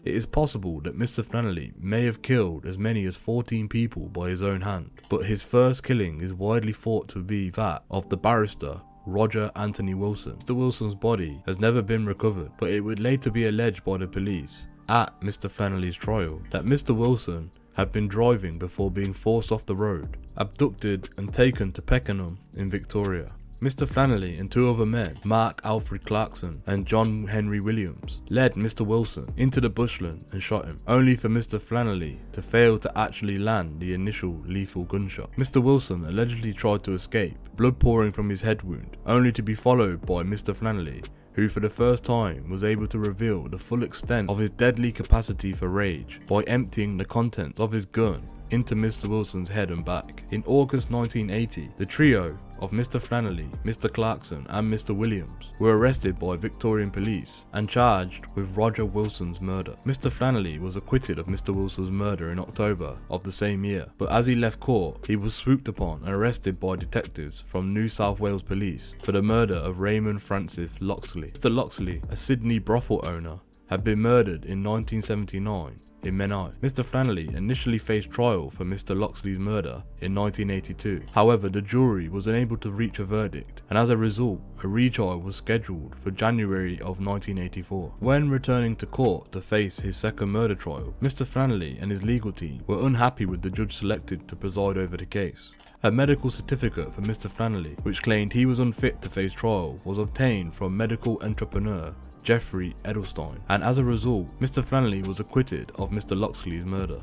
It is possible that Mr. Flannery may have killed as many as 14 people by his own hand, but his first killing is widely thought to be that of the barrister Roger Anthony Wilson. Mr. Wilson's body has never been recovered, but it would later be alleged by the police at Mr. Flannery's trial that Mr. Wilson had been driving before being forced off the road, abducted and taken to Pakenham in Victoria. Mr. Flannery and 2 other men, Mark Alfred Clarkson and John Henry Williams, led Mr. Wilson into the bushland and shot him, only for Mr. Flannery to fail to actually land the initial lethal gunshot. Mr. Wilson allegedly tried to escape, blood pouring from his head wound, only to be followed by Mr. Flannery, who for the first time was able to reveal the full extent of his deadly capacity for rage by emptying the contents of his gun into Mr. Wilson's head and back. In August 1980, the trio of Mr. Flannery, Mr. Clarkson and Mr. Williams were arrested by Victorian police and charged with Roger Wilson's murder. Mr. Flannery was acquitted of Mr. Wilson's murder in October of the same year, but as he left court, he was swooped upon and arrested by detectives from New South Wales Police for the murder of Raymond Francis Loxley. Mr. Loxley, a Sydney brothel owner, had been murdered in 1979 in Menai. Mr. Flannery initially faced trial for Mr. Loxley's murder in 1982. However, the jury was unable to reach a verdict, and as a result, a retrial was scheduled for January of 1984. When returning to court to face his second murder trial, Mr. Flannery and his legal team were unhappy with the judge selected to preside over the case. A medical certificate for Mr. Flannery, which claimed he was unfit to face trial, was obtained from medical entrepreneur Jeffrey Edelstein, and as a result, Mr. Flannery was acquitted of Mr. Loxley's murder.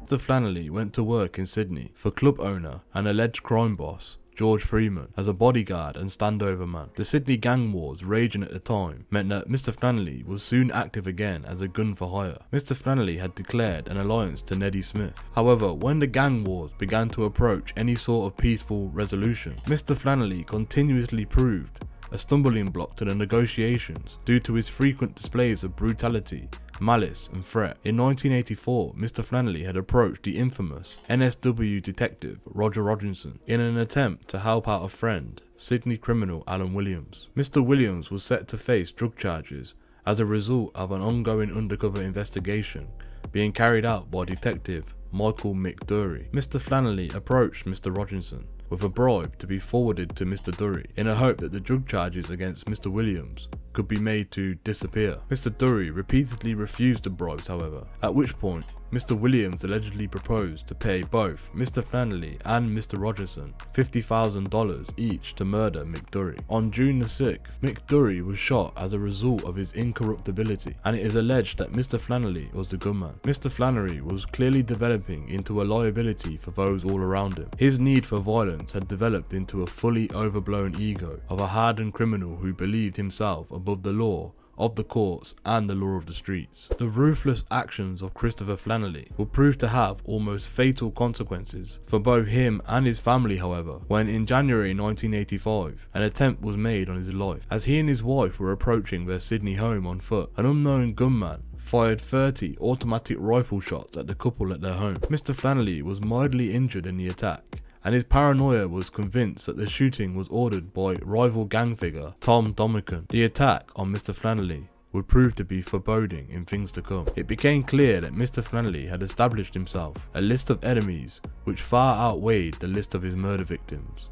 Mr. Flannery went to work in Sydney for club owner and alleged crime boss George Freeman as a bodyguard and standover man. The Sydney gang wars raging at the time meant that Mr. Flannery was soon active again as a gun for hire. Mr. Flannery had declared an alliance to Neddy Smith. However, when the gang wars began to approach any sort of peaceful resolution, Mr. Flannery continuously proved a stumbling block to the negotiations due to his frequent displays of brutality, malice and threat. In 1984, Mr. Flannery had approached the infamous NSW detective Roger Rodginson in an attempt to help out a friend, Sydney criminal Alan Williams. Mr. Williams was set to face drug charges as a result of an ongoing undercover investigation being carried out by Detective Michael McDurry. Mr. Flannery approached Mr. Rodginson with a bribe to be forwarded to Mr. Durry in a hope that the drug charges against Mr. Williams could be made to disappear. Mr. Durry repeatedly refused the bribes, however, at which point Mr. Williams allegedly proposed to pay both Mr. Flannery and Mr. Rodginson $50,000 each to murder McDurry. On June the 6th, McDurry was shot as a result of his incorruptibility, and it is alleged that Mr. Flannery was the gunman. Mr. Flannery was clearly developing into a liability for those all around him. His need for violence arrogance had developed into a fully overblown ego of a hardened criminal who believed himself above the law of the courts and the law of the streets. The ruthless actions of Christopher Flannelly would prove to have almost fatal consequences for both him and his family, however, when in January 1985 an attempt was made on his life. As he and his wife were approaching their Sydney home on foot, an unknown gunman fired 30 automatic rifle shots at the couple at their home. Mr. Flannelly was mildly injured in the attack, and his paranoia was convinced that the shooting was ordered by rival gang figure Tom Domican. The attack on Mr. Flannelly would prove to be foreboding in things to come. It became clear that Mr. Flannelly had established himself a list of enemies which far outweighed the list of his murder victims.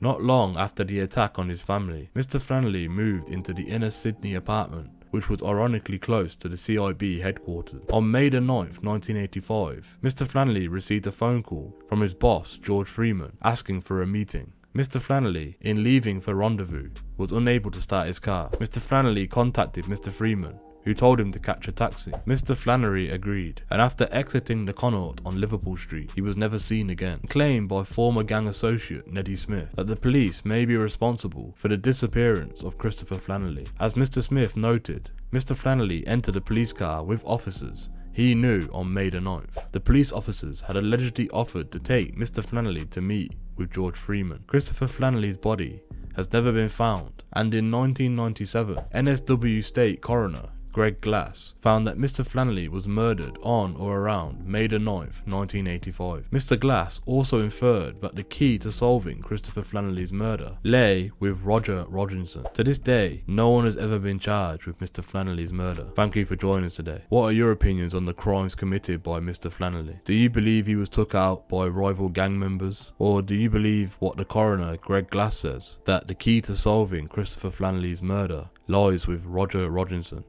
Not long after the attack on his family, Mr. Flannelly moved into the inner Sydney apartment, which was ironically close to the CIB headquarters. On May 9, 1985, Mr. Flannelly received a phone call from his boss, George Freeman, asking for a meeting. Mr. Flannelly, in leaving for rendezvous, was unable to start his car. Mr. Flannelly contacted Mr. Freeman, who told him to catch a taxi. Mr. Flannelly agreed, and after exiting the Connaught on Liverpool Street, he was never seen again. Claimed by former gang associate Neddy Smith that the police may be responsible for the disappearance of Christopher Flannelly. As Mr. Smith noted, Mr. Flannelly entered a police car with officers he knew on May 9th. The police officers had allegedly offered to take Mr. Flannelly to meet with George Freeman. Christopher Flannelly's body has never been found, and in 1997, NSW State Coroner Greg Glass found that Mr. Flannelly was murdered on or around May 9, 1985. Mr. Glass also inferred that the key to solving Christopher Flannelly's murder lay with Roger Roginson. To this day, no one has ever been charged with Mr. Flannelly's murder. Thank you for joining us today. What are your opinions on the crimes committed by Mr. Flannelly? Do you believe he was took out by rival gang members? Or do you believe what the coroner Greg Glass says, that the key to solving Christopher Flannelly's murder lies with Roger Roginson?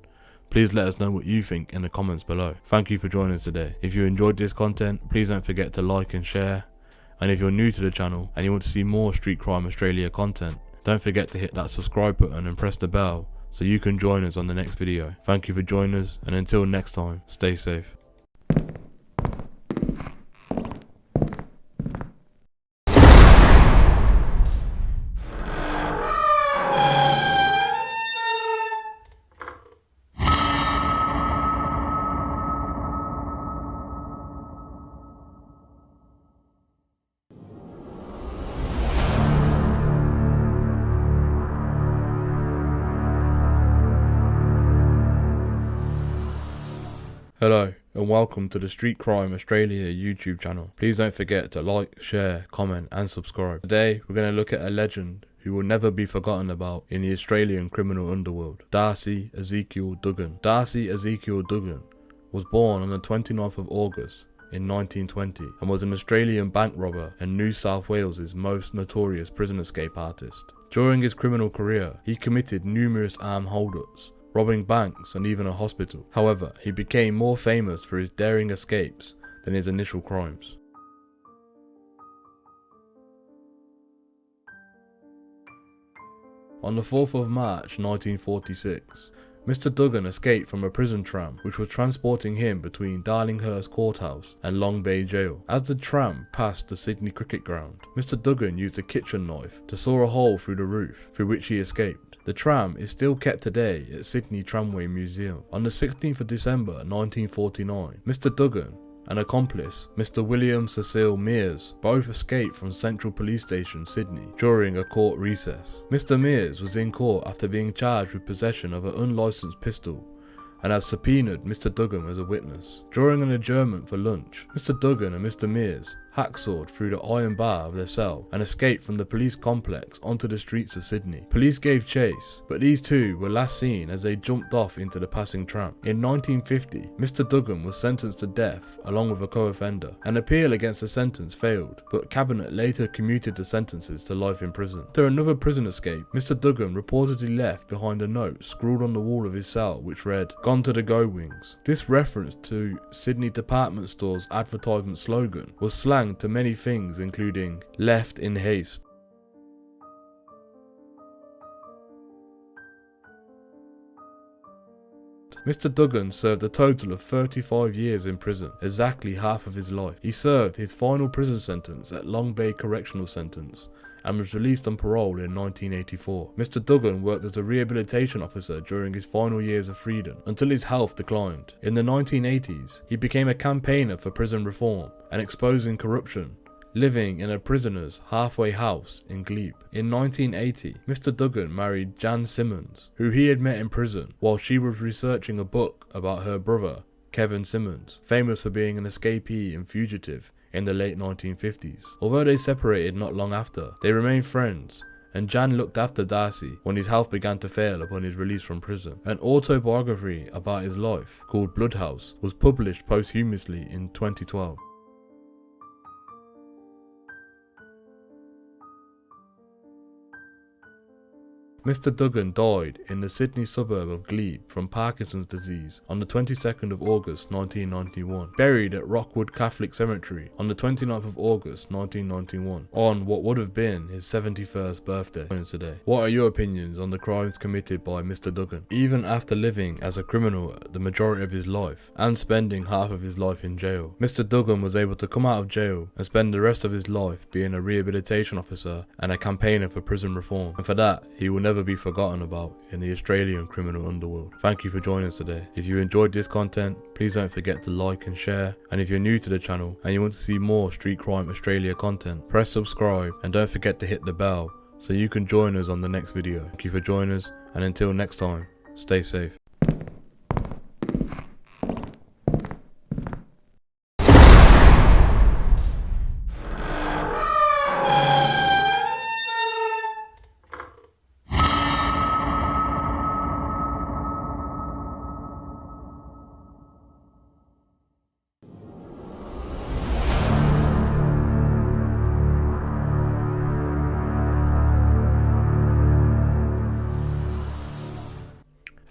Please let us know what you think in the comments below. Thank you for joining us today. If you enjoyed this content, please don't forget to like and share. And if you're new to the channel and you want to see more Street Crime Australia content, don't forget to hit that subscribe button and press the bell so you can join us on the next video. Thank you for joining us, and until next time, stay safe. Hello and welcome to the Street Crime Australia YouTube channel. Please don't forget to like, share, comment and subscribe. Today we're going to look at a legend who will never be forgotten about in the Australian criminal underworld, Darcy Ezekiel Duggan. Darcy Ezekiel Duggan was born on the 29th of August in 1920 and was an Australian bank robber and New South Wales's most notorious prison escape artist. During his criminal career, he committed numerous armed hold-ups, robbing banks and even a hospital. However, he became more famous for his daring escapes than his initial crimes. On the 4th of March 1946, Mr. Duggan escaped from a prison tram which was transporting him between Darlinghurst Courthouse and Long Bay Jail. As the tram passed the Sydney cricket ground, Mr. Duggan used a kitchen knife to saw a hole through the roof, through which he escaped. The tram is still kept today at Sydney Tramway Museum. On the 16th of December 1949, Mr. Duggan and accomplice Mr. William Cecil Mears both escaped from Central Police Station, Sydney, during a court recess. Mr. Mears was in court after being charged with possession of an unlicensed pistol and have subpoenaed Mr. Duggan as a witness. During an adjournment for lunch, Mr. Duggan and Mr. Mears hacksawed through the iron bar of their cell and escaped from the police complex onto the streets of Sydney. Police gave chase, but these two were last seen as they jumped off into the passing tram. In 1950, Mr. Duggan was sentenced to death along with a co-offender. An appeal against the sentence failed, but Cabinet later commuted the sentences to life in prison. After another prison escape, Mr. Duggan reportedly left behind a note scrawled on the wall of his cell which read, "Gone to the Go Wings." This reference to Sydney department store's advertisement slogan was slang to many things, including "left in haste." Mr. Duggan served a total of 35 years in prison, exactly half of his life. He served his final prison sentence at Long Bay Correctional Sentence and was released on parole in 1984. Mr. Duggan worked as a rehabilitation officer during his final years of freedom until his health declined. In the 1980s, he became a campaigner for prison reform and exposing corruption, living in a prisoner's halfway house in Glebe. In 1980, Mr. Duggan married Jan Simmons, who he had met in prison while she was researching a book about her brother, Kevin Simmons, famous for being an escapee and fugitive in the late 1950s. Although they separated not long after, they remained friends, and Jan looked after Darcy when his health began to fail upon his release from prison. An autobiography about his life, called Bloodhouse, was published posthumously in 2012. Mr. Duggan died in the Sydney suburb of Glebe from Parkinson's disease on the 22nd of August 1991, buried at Rockwood Catholic Cemetery on the 29th of August 1991, on what would have been his 71st birthday today. What are your opinions on the crimes committed by Mr. Duggan? Even after living as a criminal the majority of his life and spending half of his life in jail, Mr. Duggan was able to come out of jail and spend the rest of his life being a rehabilitation officer and a campaigner for prison reform, and for that he will never be forgotten about in the Australian criminal underworld. Thank you for joining us today. If you enjoyed this content, please don't forget to like and share, and if you're new to the channel and you want to see more Street Crime Australia content, press subscribe and don't forget to hit the bell so you can join us on the next video. Thank you for joining us, and until next time, stay safe.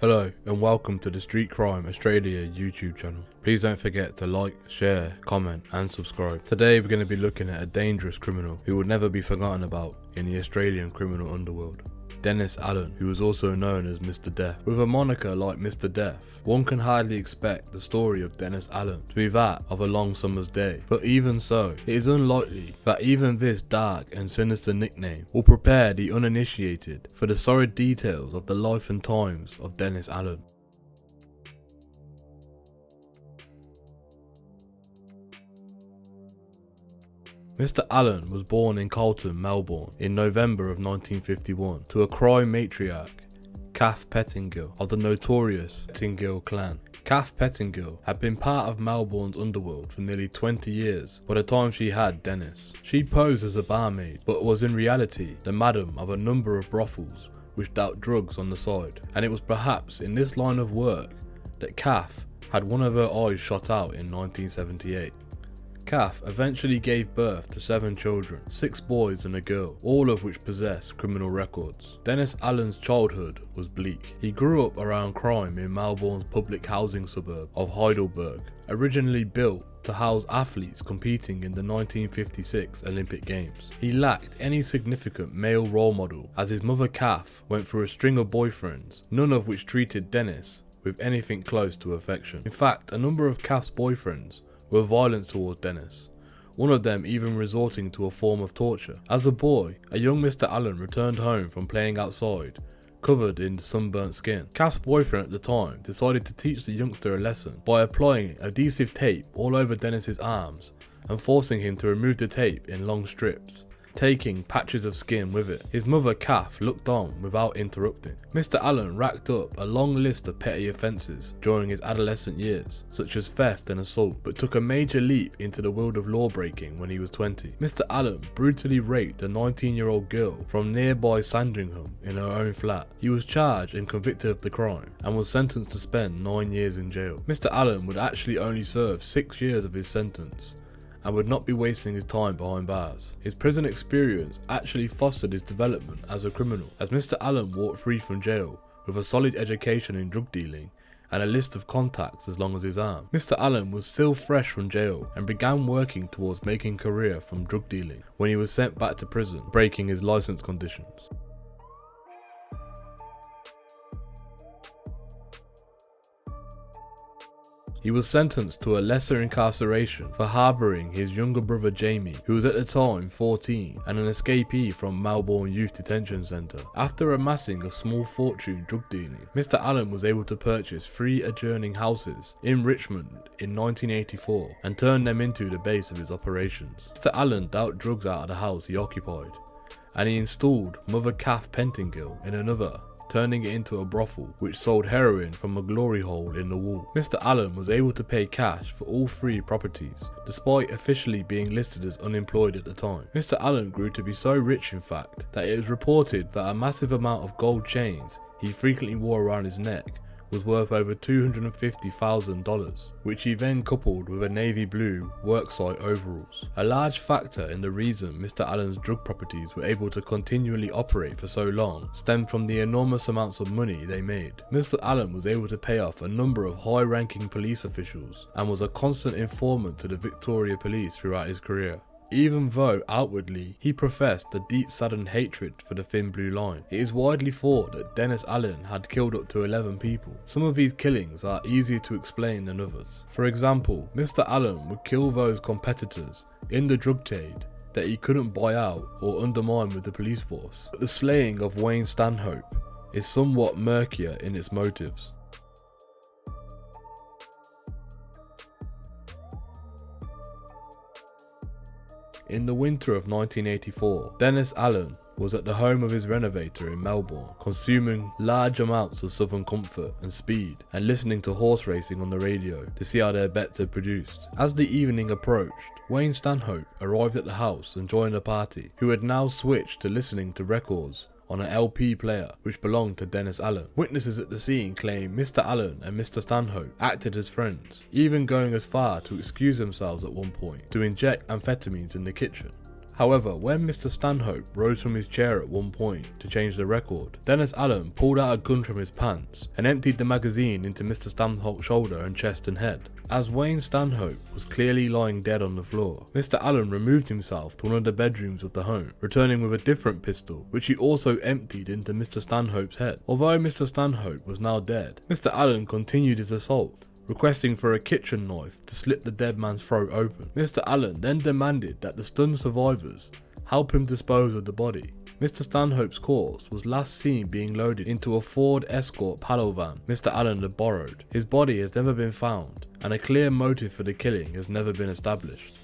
Hello and welcome to the Street Crime Australia YouTube channel. Please don't forget to like, share, comment and subscribe. Today we're going to be looking at a dangerous criminal who will never be forgotten about in the Australian criminal underworld. Dennis Allen, who was also known as Mr. Death. With a moniker like Mr. Death, one can hardly expect the story of Dennis Allen to be that of a long summer's day. But even so, it is unlikely that even this dark and sinister nickname will prepare the uninitiated for the sordid details of the life and times of Dennis Allen. Mr. Allen was born in Carlton, Melbourne in November of 1951 to a crime matriarch, Kath Pettingill, of the notorious Pettingill clan. Kath Pettingill had been part of Melbourne's underworld for nearly 20 years by the time she had Dennis. She posed as a barmaid, but was in reality the madam of a number of brothels which dealt drugs on the side, and it was perhaps in this line of work that Kath had one of her eyes shot out in 1978. Kath eventually gave birth to 7 children, 6 boys and a girl, all of which possessed criminal records. Dennis Allen's childhood was bleak. He grew up around crime in Melbourne's public housing suburb of Heidelberg, originally built to house athletes competing in the 1956 Olympic Games. He lacked any significant male role model, as his mother Kath went through a string of boyfriends, none of which treated Dennis with anything close to affection. In fact, a number of Kath's boyfriends were violent towards Dennis, one of them even resorting to a form of torture. As a boy, a young Mr. Allen returned home from playing outside, covered in sunburnt skin. Kath's boyfriend at the time decided to teach the youngster a lesson by applying adhesive tape all over Dennis's arms and forcing him to remove the tape in long strips, taking patches of skin with it. His mother Kath looked on without interrupting. Mr. Allen racked up a long list of petty offences during his adolescent years, such as theft and assault, but took a major leap into the world of law breaking when he was 20. Mr. Allen brutally raped a 19-year-old girl from nearby Sandringham in her own flat. He was charged and convicted of the crime and was sentenced to spend 9 years in jail. Mr. Allen would actually only serve 6 years of his sentence and would not be wasting his time behind bars. His prison experience actually fostered his development as a criminal, as Mr. Allen walked free from jail with a solid education in drug dealing and a list of contacts as long as his arm. Mr. Allen was still fresh from jail and began working towards making a career from drug dealing when he was sent back to prison, breaking his license conditions. He was sentenced to a lesser incarceration for harbouring his younger brother Jamie, who was at the time 14 and an escapee from Melbourne Youth Detention Centre. After amassing a small fortune drug dealing, Mr. Allen was able to purchase 3 adjoining houses in Richmond in 1984 and turn them into the base of his operations. Mr. Allen dealt drugs out of the house he occupied, and he installed Mother Calf Pentingill in another, turning it into a brothel which sold heroin from a glory hole in the wall. Mr. Allen was able to pay cash for all 3 properties, despite officially being listed as unemployed at the time. Mr. Allen grew to be so rich, in fact, that it was reported that a massive amount of gold chains he frequently wore around his neck was worth over $250,000, which he then coupled with a navy blue worksite overalls. A large factor in the reason Mr. Allen's drug properties were able to continually operate for so long stemmed from the enormous amounts of money they made. Mr. Allen was able to pay off a number of high-ranking police officials and was a constant informant to the Victoria Police throughout his career. Even though outwardly he professed a deep saddened hatred for the Thin Blue Line, it is widely thought that Dennis Allen had killed up to 11 people. Some of these killings are easier to explain than others. For example, Mr. Allen would kill those competitors in the drug trade that he couldn't buy out or undermine with the police force. But the slaying of Wayne Stanhope is somewhat murkier in its motives. In the winter of 1984, Dennis Allen was at the home of his renovator in Melbourne, consuming large amounts of Southern Comfort and Speed and listening to horse racing on the radio to see how their bets had produced. As the evening approached, Wayne Stanhope arrived at the house and joined the party, who had now switched to listening to records on an LP player which belonged to Dennis Allen. Witnesses at the scene claim Mr. Allen and Mr. Stanhope acted as friends, even going as far to excuse themselves at one point to inject amphetamines in the kitchen. However, when Mr. Stanhope rose from his chair at one point to change the record, Dennis Allen pulled out a gun from his pants and emptied the magazine into Mr. Stanhope's shoulder and chest and head. As Wayne Stanhope was clearly lying dead on the floor, Mr. Allen removed himself to one of the bedrooms of the home, returning with a different pistol, which he also emptied into Mr. Stanhope's head. Although Mr. Stanhope was now dead, Mr. Allen continued his assault, requesting for a kitchen knife to slit the dead man's throat open. Mr. Allen then demanded that the stunned survivors help him dispose of the body. Mr. Stanhope's corpse was last seen being loaded into a Ford Escort panel van Mr. Allen had borrowed. His body has never been found, and a clear motive for the killing has never been established.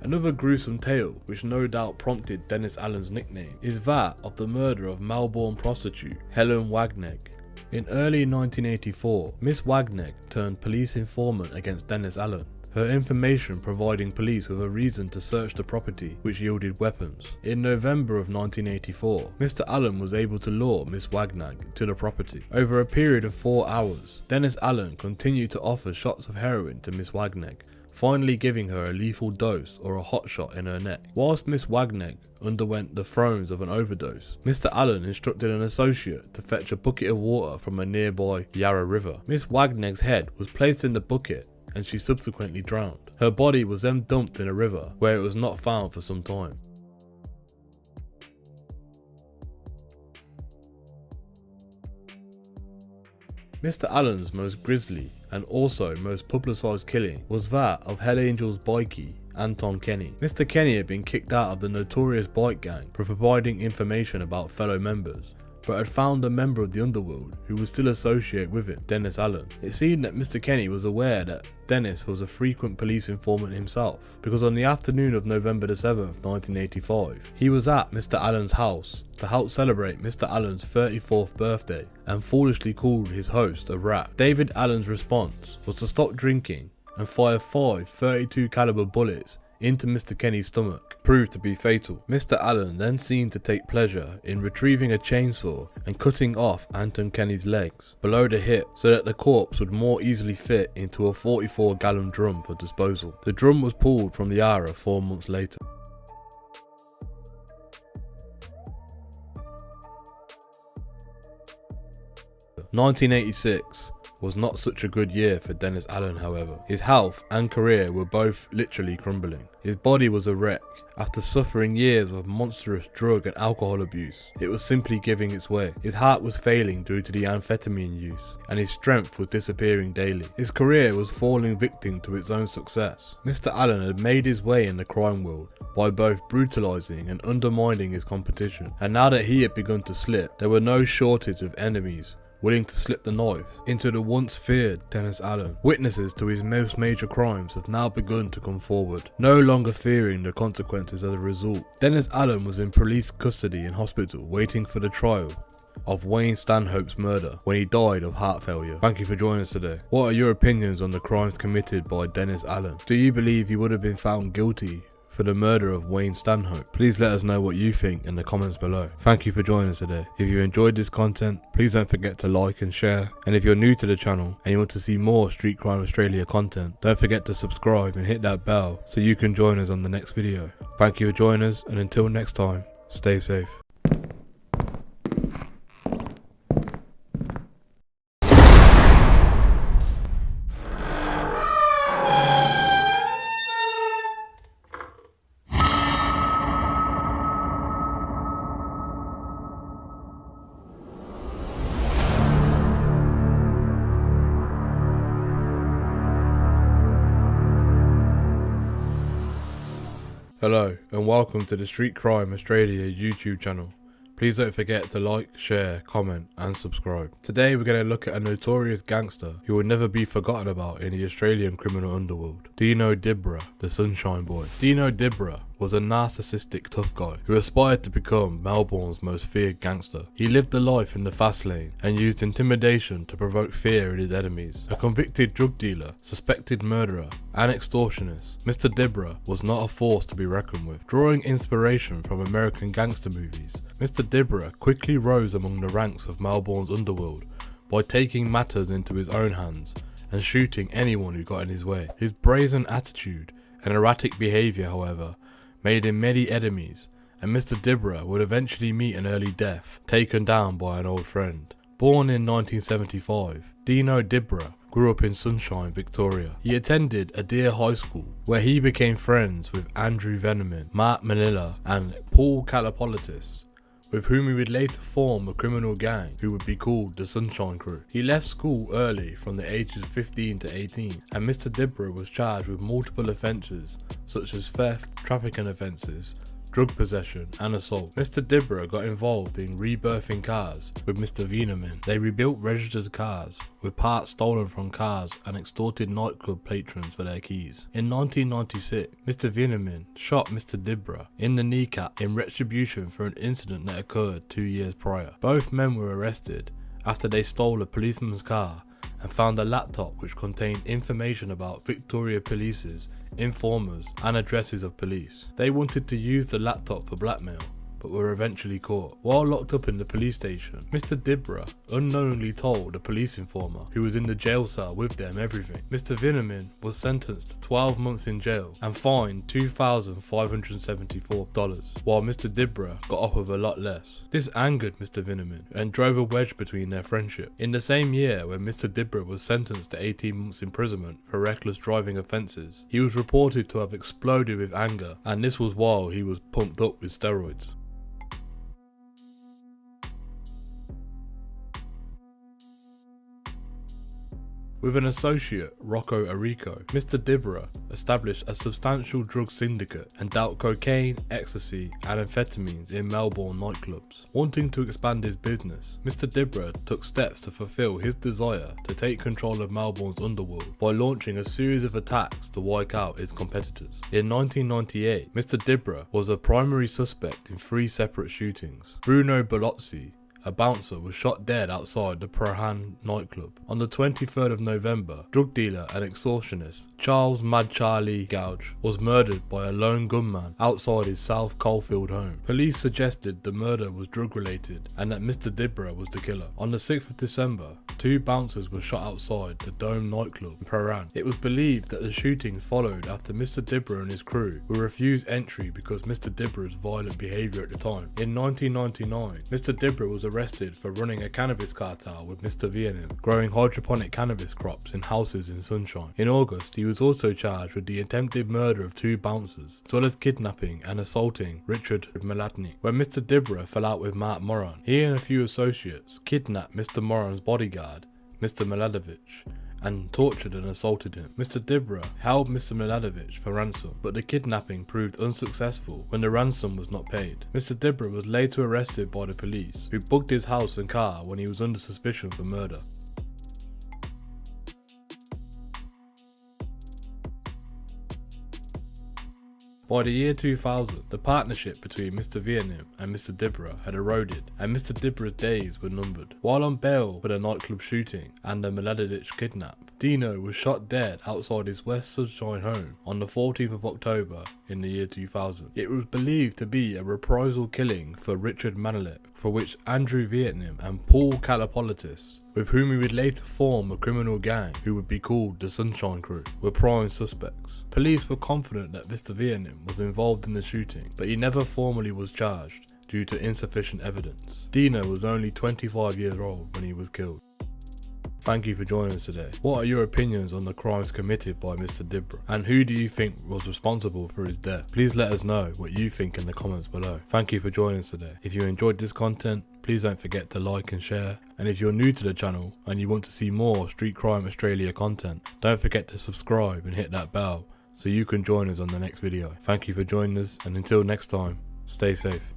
Another gruesome tale, which no doubt prompted Dennis Allen's nickname, is that of the murder of Melbourne prostitute Helen Wagneg. In early 1984, Miss Wagneg turned police informant against Dennis Allen, her information providing police with a reason to search the property, which yielded weapons. In November of 1984, Mr. Allen was able to lure Miss Wagneg to the property. Over a period of 4 hours, Dennis Allen continued to offer shots of heroin to Miss Wagneg, finally giving her a lethal dose or a hot shot in her neck. Whilst Miss Wagneg underwent the throes of an overdose, Mr. Allen instructed an associate to fetch a bucket of water from a nearby Yarra River. Miss Wagneg's head was placed in the bucket and she subsequently drowned. Her body was then dumped in a river where it was not found for some time. Mr. Allen's most grisly and also most publicised killing was that of Hell Angels bikie Anton Kenny. Mr. Kenny had been kicked out of the notorious bike gang for providing information about fellow members, but had found a member of the underworld who was still associated with it, Dennis Allen. It seemed that Mr. Kenny was aware that Dennis was a frequent police informant himself, because on the afternoon of November the 7th, 1985, he was at Mr. Allen's house to help celebrate Mr. Allen's 34th birthday and foolishly called his host a rat. David Allen's response was to stop drinking and fire 5 .32 caliber bullets into Mr. Kenny's stomach, proved to be fatal. Mr. Allen then seemed to take pleasure in retrieving a chainsaw and cutting off Anton Kenny's legs below the hip so that the corpse would more easily fit into a 44-gallon drum for disposal. The drum was pulled from the Yarra 4 months later. "1986 was not such a good year for Dennis Allen, however. His health and career were both literally crumbling. His body was a wreck. After suffering years of monstrous drug and alcohol abuse, it was simply giving its way. His heart was failing due to the amphetamine use, and his strength was disappearing daily. His career was falling victim to its own success. Mr. Allen had made his way in the crime world by both brutalising and undermining his competition, and now that he had begun to slip, there were no shortage of enemies willing to slip the knife into the once feared Dennis Allen. Witnesses to his most major crimes have now begun to come forward, no longer fearing the consequences as a result. Dennis Allen was in police custody in hospital waiting for the trial of Wayne Stanhope's murder when he died of heart failure. Thank you for joining us today. What are your opinions on the crimes committed by Dennis Allen? Do you believe he would have been found guilty for the murder of Wayne Stanhope? Please let us know what you think in the comments below. Thank you for joining us today. If you enjoyed this content, please don't forget to like and share. And if you're new to the channel and you want to see more Street Crime Australia content, don't forget to subscribe and hit that bell so you can join us on the next video. Thank you for joining us, and until next time, stay safe. Hello and welcome to the Street Crime Australia YouTube channel. Please don't forget to like, share, comment and subscribe. Today we're going to look at a notorious gangster who will never be forgotten about in the Australian criminal underworld. Dino Dibra, the Sunshine Boy. Dino Dibra was a narcissistic tough guy who aspired to become Melbourne's most feared gangster. He lived a life in the fast lane and used intimidation to provoke fear in his enemies. A convicted drug dealer, suspected murderer and extortionist, Mr. Dibra was not a force to be reckoned with. Drawing inspiration from American gangster movies, Mr. Dibra quickly rose among the ranks of Melbourne's underworld by taking matters into his own hands and shooting anyone who got in his way. His brazen attitude and erratic behaviour, however, made him many enemies, and Mr. Dibra would eventually meet an early death, taken down by an old friend. Born in 1975, Dino Dibra grew up in Sunshine, Victoria. He attended Adair High School, where he became friends with Andrew Veneman, Mark Manila and Paul Calapolitis, with whom he would later form a criminal gang who would be called the Sunshine Crew. He left school early from the ages of 15 to 18, and Mr. Dibra was charged with multiple offences such as theft, trafficking offences, drug possession and assault. Mr. Dibra got involved in rebirthing cars with Mr. Veneman. They rebuilt registered cars with parts stolen from cars and extorted nightclub patrons for their keys. In 1996, Mr. Veneman shot Mr. Dibra in the kneecap in retribution for an incident that occurred 2 years prior. Both men were arrested after they stole a policeman's car and found a laptop which contained information about Victoria Police's informers and addresses of police. They wanted to use the laptop for blackmail, but were eventually caught. While locked up in the police station, Mr. Dibra unknowingly told a police informer who was in the jail cell with them everything. Mr. Veneman was sentenced to 12 months in jail and fined $2,574, while Mr. Dibra got off with a lot less. This angered Mr. Veneman and drove a wedge between their friendship. In the same year when Mr. Dibra was sentenced to 18 months imprisonment for reckless driving offences, he was reported to have exploded with anger, and this was while he was pumped up with steroids. With an associate, Rocco Arico, Mr. Dibra established a substantial drug syndicate and dealt cocaine, ecstasy and amphetamines in Melbourne nightclubs. Wanting to expand his business, Mr. Dibra took steps to fulfill his desire to take control of Melbourne's underworld by launching a series of attacks to wipe out his competitors. In 1998, Mr. Dibra was a primary suspect in 3 separate shootings. Bruno Bellozzi, a bouncer, was shot dead outside the Prahan nightclub. On the 23rd of November, drug dealer and extortionist Charles Mad Charlie Gouge was murdered by a lone gunman outside his South Coalfield home. Police suggested the murder was drug related and that Mr. Dibra was the killer. On the 6th of December, 2 bouncers were shot outside the Dome nightclub in Prahan. It was believed that the shooting followed after Mr. Dibra and his crew were refused entry because Mr. Dibra's violent behaviour at the time. In 1999, Mr. Dibra was arrested for running a cannabis cartel with Mr. Vietnam, growing hydroponic cannabis crops in houses in Sunshine. In August, he was also charged with the attempted murder of 2 bouncers, as well as kidnapping and assaulting Richard Mladny. When Mr. Dibra fell out with Mark Moran, he and a few associates kidnapped Mr. Moran's bodyguard, Mr. Miladovich, and tortured and assaulted him. Mr. Dibra held Mr. Miladovich for ransom, but the kidnapping proved unsuccessful when the ransom was not paid. Mr. Dibra was later arrested by the police, who bugged his house and car when he was under suspicion for murder. By the year 2000, the partnership between Mr. Vietnam and Mr. Dibra had eroded, and Mr. Dibra's days were numbered. While on bail for the nightclub shooting and the Miladovich kidnap, Dino was shot dead outside his West Sunshine home on the 14th of October in the year 2000. It was believed to be a reprisal killing for Richard Mladny, for which Andrew Vietnam and Paul Kalipolitis, with whom he would later form a criminal gang who would be called the Sunshine Crew, were prime suspects. Police were confident that Mr. Vietnam was involved in the shooting, but he never formally was charged due to insufficient evidence. Dino was only 25 years old when he was killed. Thank you for joining us today. What are your opinions on the crimes committed by Mr. Dibra, and who do you think was responsible for his death? Please let us know what you think in the comments below. Thank you for joining us today. If you enjoyed this content, please don't forget to like and share. And if you're new to the channel and you want to see more Street Crime Australia content, don't forget to subscribe and hit that bell so you can join us on the next video. Thank you for joining us, and until next time, stay safe.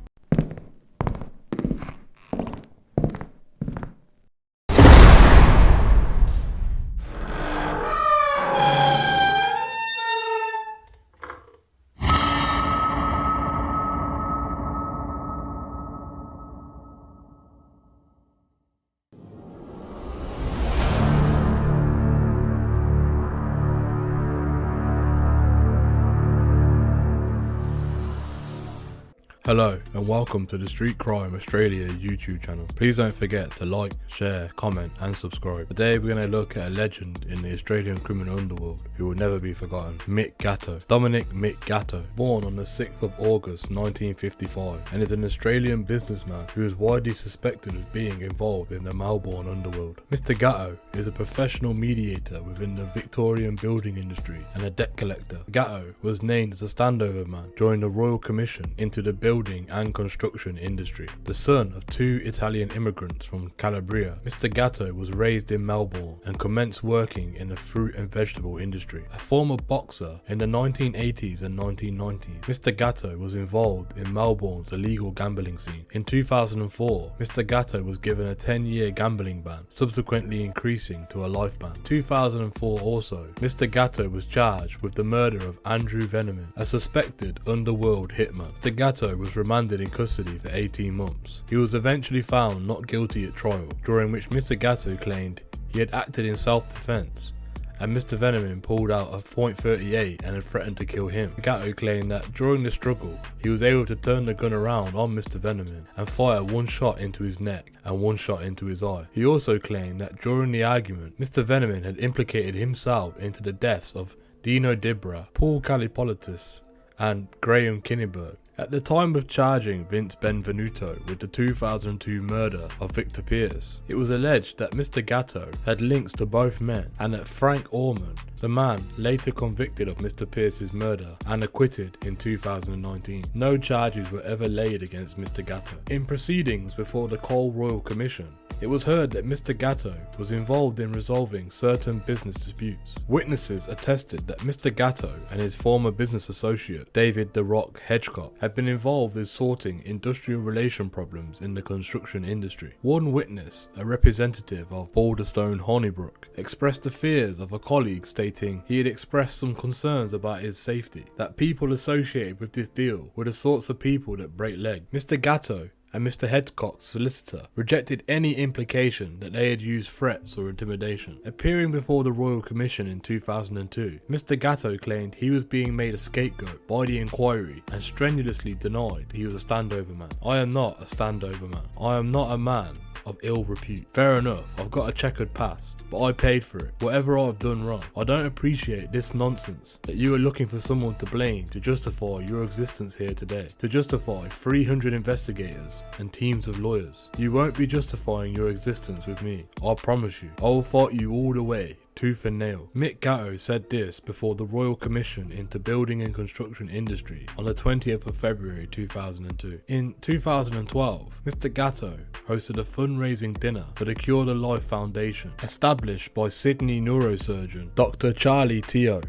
Hello and welcome to the Street Crime Australia YouTube channel. Please don't forget to like, share, comment and subscribe. Today we're going to look at a legend in the Australian criminal underworld who will never be forgotten, Mick Gatto. Dominic Mick Gatto, born on the 6th of August 1955, and is an Australian businessman who is widely suspected of being involved in the Melbourne underworld. Mr. Gatto is a professional mediator within the Victorian building industry and a debt collector. Gatto was named as a standover man during the Royal Commission into the building and construction industry. The son of 2 Italian immigrants from Calabria, Mr. Gatto was raised in Melbourne and commenced working in the fruit and vegetable industry. A former boxer in the 1980s and 1990s, Mr. Gatto was involved in Melbourne's illegal gambling scene. In 2004, Mr. Gatto was given a 10-year gambling ban, subsequently increasing to a life ban. 2004 also, Mr. Gatto was charged with the murder of Andrew Veneman, a suspected underworld hitman. Mr. Gatto was remanded in custody for 18 months. He was eventually found not guilty at trial, during which Mr. Gatto claimed he had acted in self-defense, and Mr. Veneman pulled out a .38 and had threatened to kill him. Gatto claimed that during the struggle, he was able to turn the gun around on Mr. Veneman and fire 1 shot into his neck and 1 shot into his eye. He also claimed that during the argument, Mr. Veneman had implicated himself into the deaths of Dino Dibra, Paul Kalipolitis and Graham Kinniburgh. At the time of charging Vince Benvenuto with the 2002 murder of Victor Pierce, it was alleged that Mr. Gatto had links to both men, and that Frank Orman, the man later convicted of Mr. Pierce's murder and acquitted in 2019. No charges were ever laid against Mr. Gatto. In proceedings before the Cole Royal Commission, it was heard that Mr. Gatto was involved in resolving certain business disputes. Witnesses attested that Mr. Gatto and his former business associate, David "The Rock" Hedgecock, had been involved in sorting industrial relation problems in the construction industry. One witness, a representative of Balderstone Honeybrook, expressed the fears of a colleague, stating he had expressed some concerns about his safety, that people associated with this deal were the sorts of people that break legs. Mr. Gatto and Mr. Hedgecock's solicitor rejected any implication that they had used threats or intimidation. Appearing before the Royal Commission in 2002, Mr. Gatto claimed he was being made a scapegoat by the inquiry and strenuously denied he was a standover man. "I am not a standover man. I am not a man of ill repute. Fair enough, I've got a checkered past, but I paid for it, whatever I've done wrong. I don't appreciate this nonsense that you are looking for someone to blame to justify your existence here today, to justify 300 investigators and teams of lawyers. You won't be justifying your existence with me, I promise you. I will fight you all the way, tooth and nail. Mick Gatto said this before the Royal Commission into Building and Construction Industry on the 20th of February 2002. In 2012, Mr. Gatto hosted a fundraising dinner for the Cure the Life Foundation, established by Sydney neurosurgeon Dr. Charlie Teo.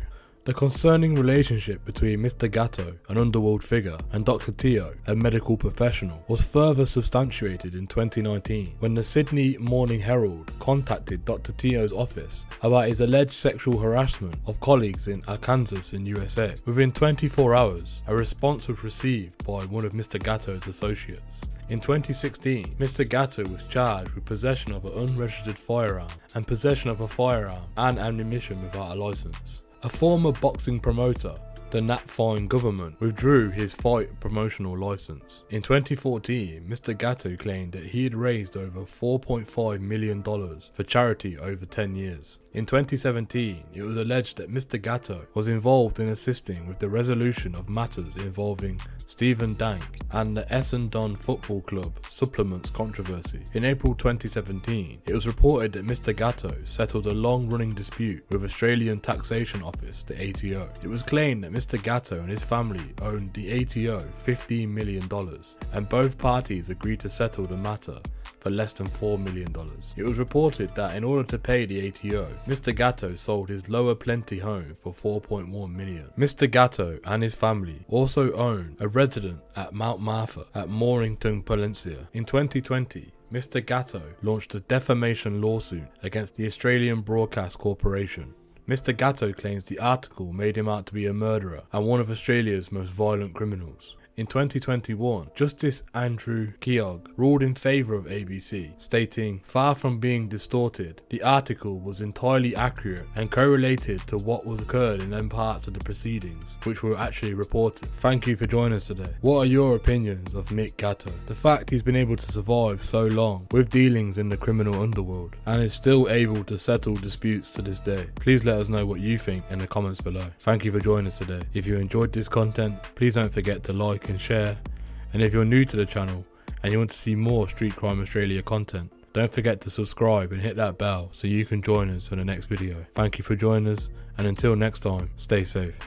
The concerning relationship between Mr. Gatto, an underworld figure, and Dr. Teo, a medical professional, was further substantiated in 2019 when the Sydney Morning Herald contacted Dr. Teo's office about his alleged sexual harassment of colleagues in Arkansas in USA. Within 24 hours, a response was received by one of Mr. Gatto's associates. In 2016, Mr. Gatto was charged with possession of an unregistered firearm and possession of a firearm and ammunition without a license. A former boxing promoter, the Nat Fine government, withdrew his fight promotional license. In 2014, Mr. Gatto claimed that he had raised over $4.5 million for charity over 10 years. In 2017, it was alleged that Mr. Gatto was involved in assisting with the resolution of matters involving Stephen Dank and the Essendon Football Club supplements controversy. In April 2017, it was reported that Mr. Gatto settled a long-running dispute with Australian Taxation Office, the ATO. It was claimed that Mr. Gatto and his family owed the ATO $15 million, and both parties agreed to settle the matter for less than $4 million. It was reported that in order to pay the ATO, Mr. Gatto sold his Lower Plenty home for $4.1 million. Mr. Gatto and his family also own a residence at Mount Martha at Mornington, Palencia. In 2020, Mr. Gatto launched a defamation lawsuit against the Australian Broadcast Corporation. Mr. Gatto claims the article made him out to be a murderer and one of Australia's most violent criminals. In 2021, Justice Andrew Keogh ruled in favour of ABC, stating, "Far from being distorted, the article was entirely accurate and correlated to what was occurred in them parts of the proceedings, which were actually reported." Thank you for joining us today. What are your opinions of Mick Gatto? The fact he's been able to survive so long with dealings in the criminal underworld and is still able to settle disputes to this day. Please let us know what you think in the comments below. Thank you for joining us today. If you enjoyed this content, please don't forget to like and share, and if you're new to the channel and you want to see more Street Crime Australia content, don't forget to subscribe and hit that bell so you can join us in the next video. Thank you for joining us, and until next time, stay safe.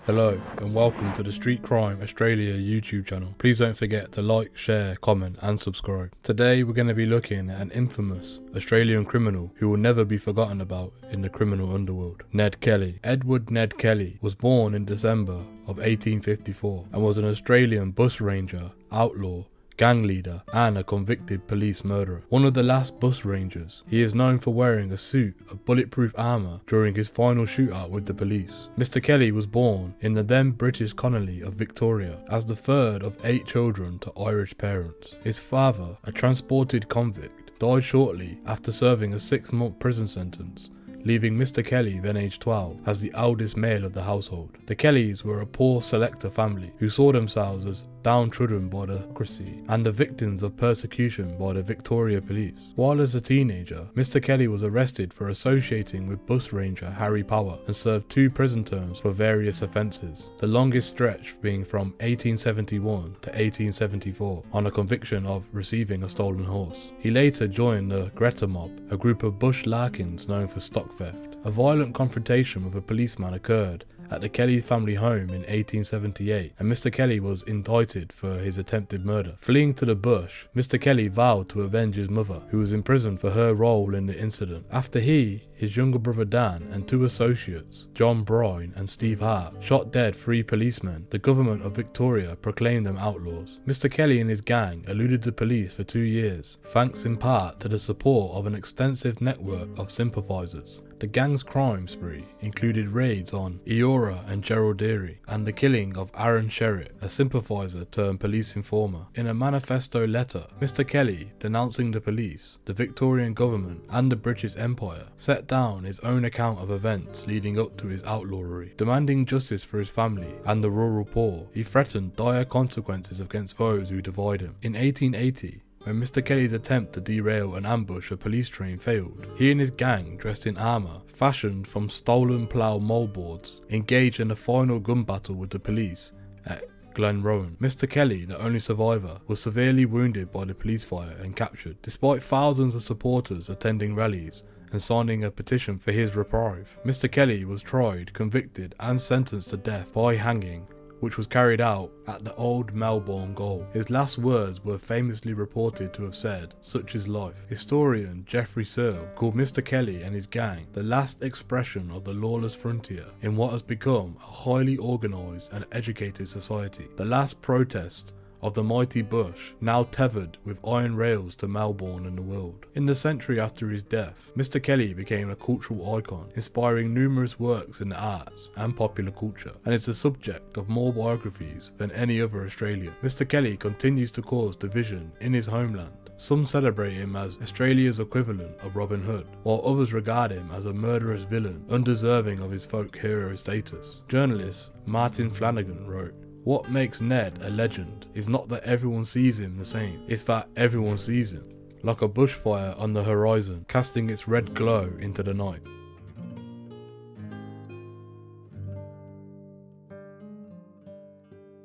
Hello and welcome to the Street Crime Australia YouTube channel. Please don't forget to like, share, comment and subscribe. Today we're going to be looking at an infamous Australian criminal who will never be forgotten about in the criminal underworld, Ned Kelly. Edward Ned Kelly was born in December of 1854 and was an Australian bushranger, outlaw, gang leader and a convicted police murderer. One of the last bushrangers, he is known for wearing a suit of bulletproof armour during his final shootout with the police. Mr. Kelly was born in the then British colony of Victoria as the third of 8 children to Irish parents. His father, a transported convict, died shortly after serving a 6-month prison sentence, leaving Mr. Kelly, then aged 12, as the eldest male of the household. The Kellys were a poor selector family who saw themselves as downtrodden by the bureaucracy and the victims of persecution by the Victoria Police. While as a teenager, Mr. Kelly was arrested for associating with bushranger Harry Power and served 2 prison terms for various offences, the longest stretch being from 1871 to 1874 on a conviction of receiving a stolen horse. He later joined the Greta Mob, a group of bush larkins known for stock theft. A violent confrontation with a policeman occurred at the Kelly family home in 1878, and Mr. Kelly was indicted for his attempted murder. Fleeing to the bush, Mr. Kelly vowed to avenge his mother, who was imprisoned for her role in the incident. After he, his younger brother Dan, and 2 associates, John Bryan and Steve Hart, shot dead 3 policemen. The government of Victoria proclaimed them outlaws. Mr. Kelly and his gang eluded the police for 2 years, thanks in part to the support of an extensive network of sympathisers. The gang's crime spree included raids on Eora and Gerald Deary, and the killing of Aaron Sherritt, a sympathiser turned police informer. In a manifesto letter, Mr. Kelly, denouncing the police, the Victorian government and the British Empire, set down his own account of events leading up to his outlawry. Demanding justice for his family and the rural poor, he threatened dire consequences against those who divide him. In 1880, when Mr. Kelly's attempt to derail and ambush a police train failed, he and his gang, dressed in armour fashioned from stolen plough moldboards, engaged in a final gun battle with the police at Glenrowan. Mr. Kelly, the only survivor, was severely wounded by the police fire and captured, despite thousands of supporters attending rallies and signing a petition for his reprieve. Mr. Kelly was tried, convicted and sentenced to death by hanging, which was carried out at the old Melbourne Gaol. His last words were famously reported to have said, "Such is life." Historian Geoffrey Searle called Mr. Kelly and his gang the last expression of the lawless frontier in what has become a highly organised and educated society. The last protest of the mighty bush, now tethered with iron rails to Melbourne and the world. In the century after his death, Mr. Kelly became a cultural icon, inspiring numerous works in the arts and popular culture, and is the subject of more biographies than any other Australian. Mr. Kelly continues to cause division in his homeland. Some celebrate him as Australia's equivalent of Robin Hood, while others regard him as a murderous villain, undeserving of his folk hero status. Journalist Martin Flanagan wrote, "What makes Ned a legend is not that everyone sees him the same, it's that everyone sees him, like a bushfire on the horizon, casting its red glow into the night."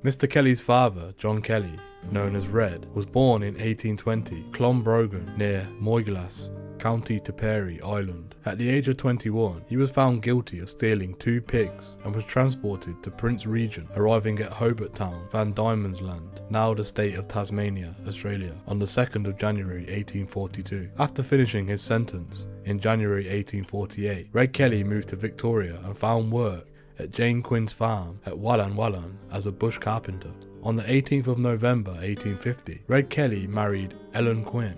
Mr. Kelly's father, John Kelly, known as Red, was born in 1820, Clonbrogan, near Moyglass, County Tipperary, Ireland. At the age of 21, he was found guilty of stealing 2 pigs and was transported to Prince Regent, arriving at Hobart Town, Van Diemen's Land, now the state of Tasmania, Australia, on the 2nd of January 1842. After finishing his sentence in January 1848, Red Kelly moved to Victoria and found work at Jane Quinn's farm at Wallan Wallan as a bush carpenter. On the 18th of November 1850, Red Kelly married Ellen Quinn,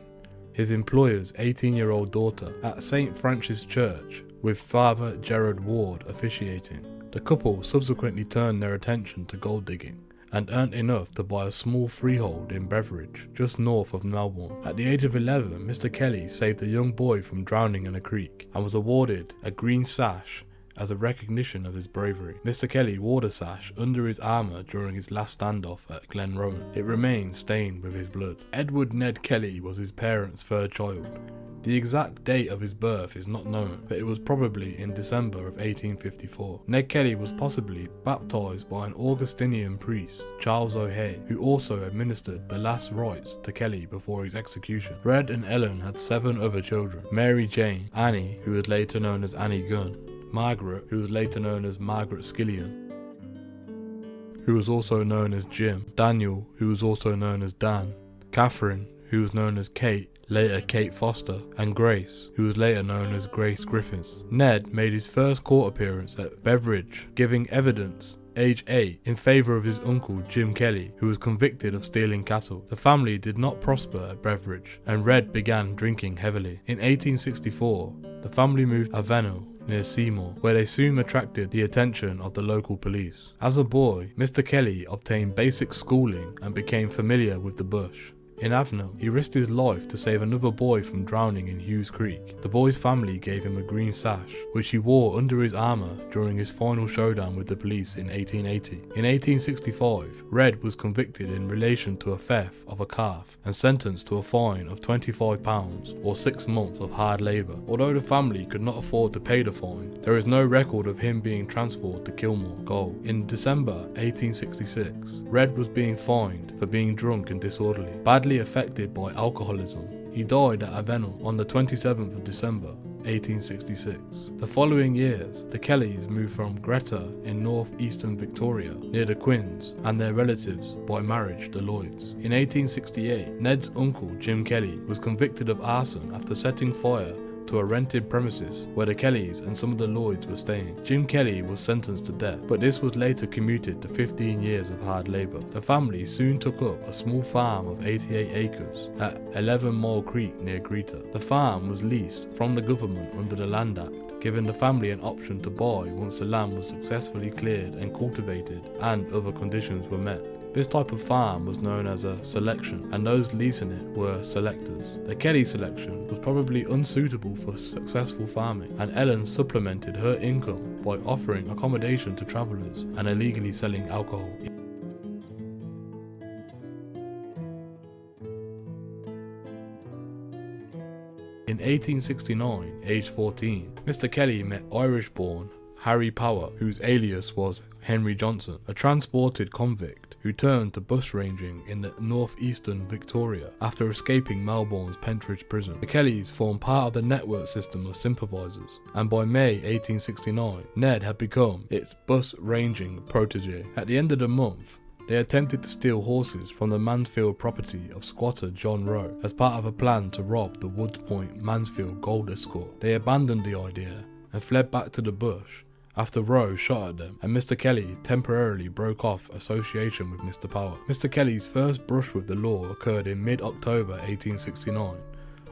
his employer's 18-year-old daughter, at St. Francis Church, with Father Gerard Ward officiating. The couple subsequently turned their attention to gold digging and earned enough to buy a small freehold in Beveridge, just north of Melbourne. At the age of 11, Mr. Kelly saved a young boy from drowning in a creek and was awarded a green sash as a recognition of his bravery. Mr. Kelly wore the sash under his armour during his last standoff at Glenrowan. It remains stained with his blood. Edward Ned Kelly was his parents' 3rd child. The exact date of his birth is not known, but it was probably in December of 1854. Ned Kelly was possibly baptised by an Augustinian priest, Charles O'Hay, who also administered the last rites to Kelly before his execution. Red and Ellen had 7 other children: Mary Jane, Annie, who was later known as Annie Gunn, Margaret, who was later known as Margaret Skillion, who was also known as Jim, Daniel, who was also known as Dan, Catherine, who was known as Kate, later Kate Foster, and Grace, who was later known as Grace Griffiths. Ned made his first court appearance at Beveridge, giving evidence, age 8, in favour of his uncle Jim Kelly, who was convicted of stealing cattle. The family did not prosper at Beveridge, and Red began drinking heavily. In 1864, the family moved to Avenel, near Seymour, where they soon attracted the attention of the local police. As a boy, Mr. Kelly obtained basic schooling and became familiar with the bush. In Avenel, he risked his life to save another boy from drowning in Hughes Creek. The boy's family gave him a green sash, which he wore under his armour during his final showdown with the police in 1880. In 1865, Red was convicted in relation to a theft of a calf and sentenced to a fine of £25 or 6 months of hard labour. Although the family could not afford to pay the fine, there is no record of him being transferred to Kilmore, Gaol. In December 1866, Red was being fined for being drunk and disorderly, badly affected by alcoholism. He died at Avenel on the 27th of December 1866. The following years, the Kellys moved from Greta in north-eastern Victoria, near the Quinns, and their relatives by marriage, the Lloyds. In 1868, Ned's uncle Jim Kelly was convicted of arson after setting fire to a rented premises where the Kellys and some of the Lloyds were staying. Jim Kelly was sentenced to death, but this was later commuted to 15 years of hard labour. The family soon took up a small farm of 88 acres at 11 Mile Creek near Greta. The farm was leased from the government under the Land Act, giving the family an option to buy once the land was successfully cleared and cultivated and other conditions were met. This type of farm was known as a selection, and those leasing it were selectors. The Kelly selection was probably unsuitable for successful farming, and Ellen supplemented her income by offering accommodation to travellers and illegally selling alcohol. In 1869, aged 14, Mr. Kelly met Irish-born Harry Power, whose alias was Henry Johnson, a transported convict who turned to bushranging in the northeastern Victoria after escaping Melbourne's Pentridge prison. The Kellys formed part of the network system of sympathisers, and by May 1869, Ned had become its bushranging protege. At the end of the month, they attempted to steal horses from the Mansfield property of squatter John Rowe as part of a plan to rob the Woods Point Mansfield Gold Escort. They abandoned the idea and fled back to the bush after Rowe shot at them, and Mr. Kelly temporarily broke off association with Mr. Power. Mr. Kelly's first brush with the law occurred in mid-October 1869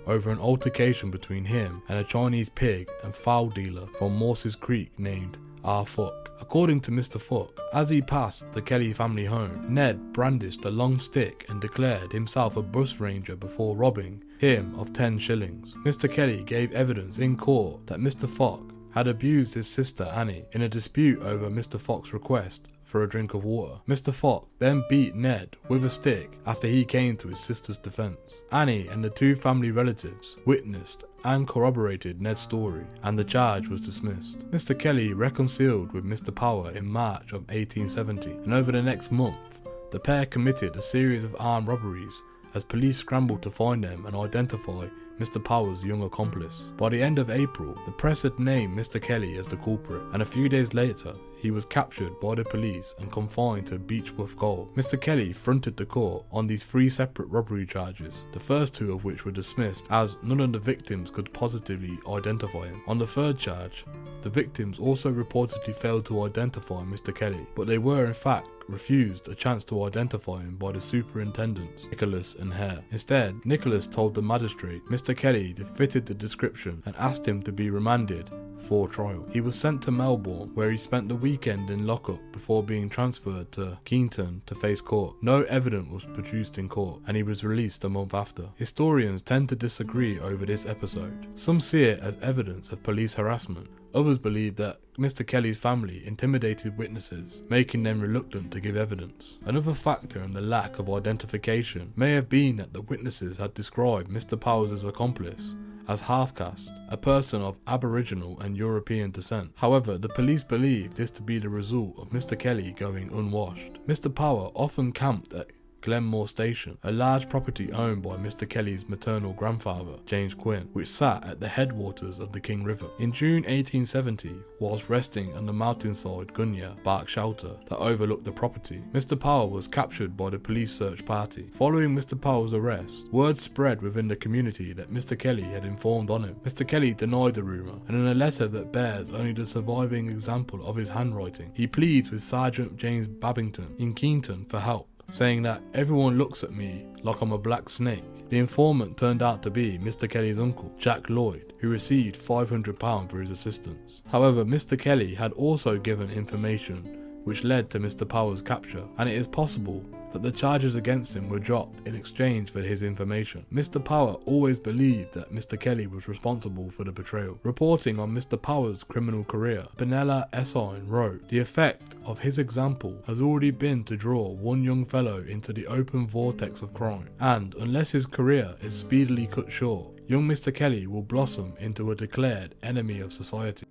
over an altercation between him and a Chinese pig and fowl dealer from Morse's Creek named R. Fuck. According to Mr. Fuck, as he passed the Kelly family home, Ned brandished a long stick and declared himself a bushranger before robbing him of 10 shillings. Mr. Kelly gave evidence in court that Mr. Fuck had abused his sister Annie in a dispute over Mr. Fox's request for a drink of water. Mr. Fox then beat Ned with a stick after he came to his sister's defence. Annie and the two family relatives witnessed and corroborated Ned's story, and the charge was dismissed. Mr. Kelly reconciled with Mr. Power in March of 1870, and over the next month, the pair committed a series of armed robberies as police scrambled to find them and identify Mr. Power's young accomplice. By the end of April, the press had named Mr. Kelly as the culprit, and a few days later, he was captured by the police and confined to Beechworth Gaol. Mr. Kelly fronted the court on these 3 separate robbery charges, the first 2 of which were dismissed as none of the victims could positively identify him. On the 3rd charge, the victims also reportedly failed to identify Mr. Kelly, but they were in fact refused a chance to identify him by the superintendents, Nicholas and Hare. Instead, Nicholas told the magistrate Mr. Kelly fitted the description and asked him to be remanded for trial. He was sent to Melbourne, where he spent the weekend in lockup before being transferred to Keynton to face court. No evidence was produced in court, and he was released a month after. Historians tend to disagree over this episode. Some see it as evidence of police harassment. Others believe that Mr. Kelly's family intimidated witnesses, making them reluctant to give evidence. Another factor in the lack of identification may have been that the witnesses had described Mr. Powers' accomplice as half-caste, a person of Aboriginal and European descent. However, the police believed this to be the result of Mr. Kelly going unwashed. Mr. Power often camped at Glenmore Station, a large property owned by Mr. Kelly's maternal grandfather, James Quinn, which sat at the headwaters of the King River. In June 1870, whilst resting on the mountainside gunya bark shelter that overlooked the property, Mr. Power was captured by the police search party. Following Mr. Power's arrest, word spread within the community that Mr. Kelly had informed on him. Mr. Kelly denied the rumour, and in a letter that bears only the surviving example of his handwriting, he pleads with Sergeant James Babington in Keynton for help, saying that everyone looks at me like I'm a black snake. The informant turned out to be Mr. Kelly's uncle, Jack Lloyd, who received £500 for his assistance. However, Mr. Kelly had also given information which led to Mr. Power's capture, and it is possible that the charges against him were dropped in exchange for his information. Mr. Power always believed that Mr. Kelly was responsible for the betrayal. Reporting on Mr. Power's criminal career, Benella Essine wrote, "The effect of his example has already been to draw one young fellow into the open vortex of crime, and unless his career is speedily cut short, young Mr. Kelly will blossom into a declared enemy of society."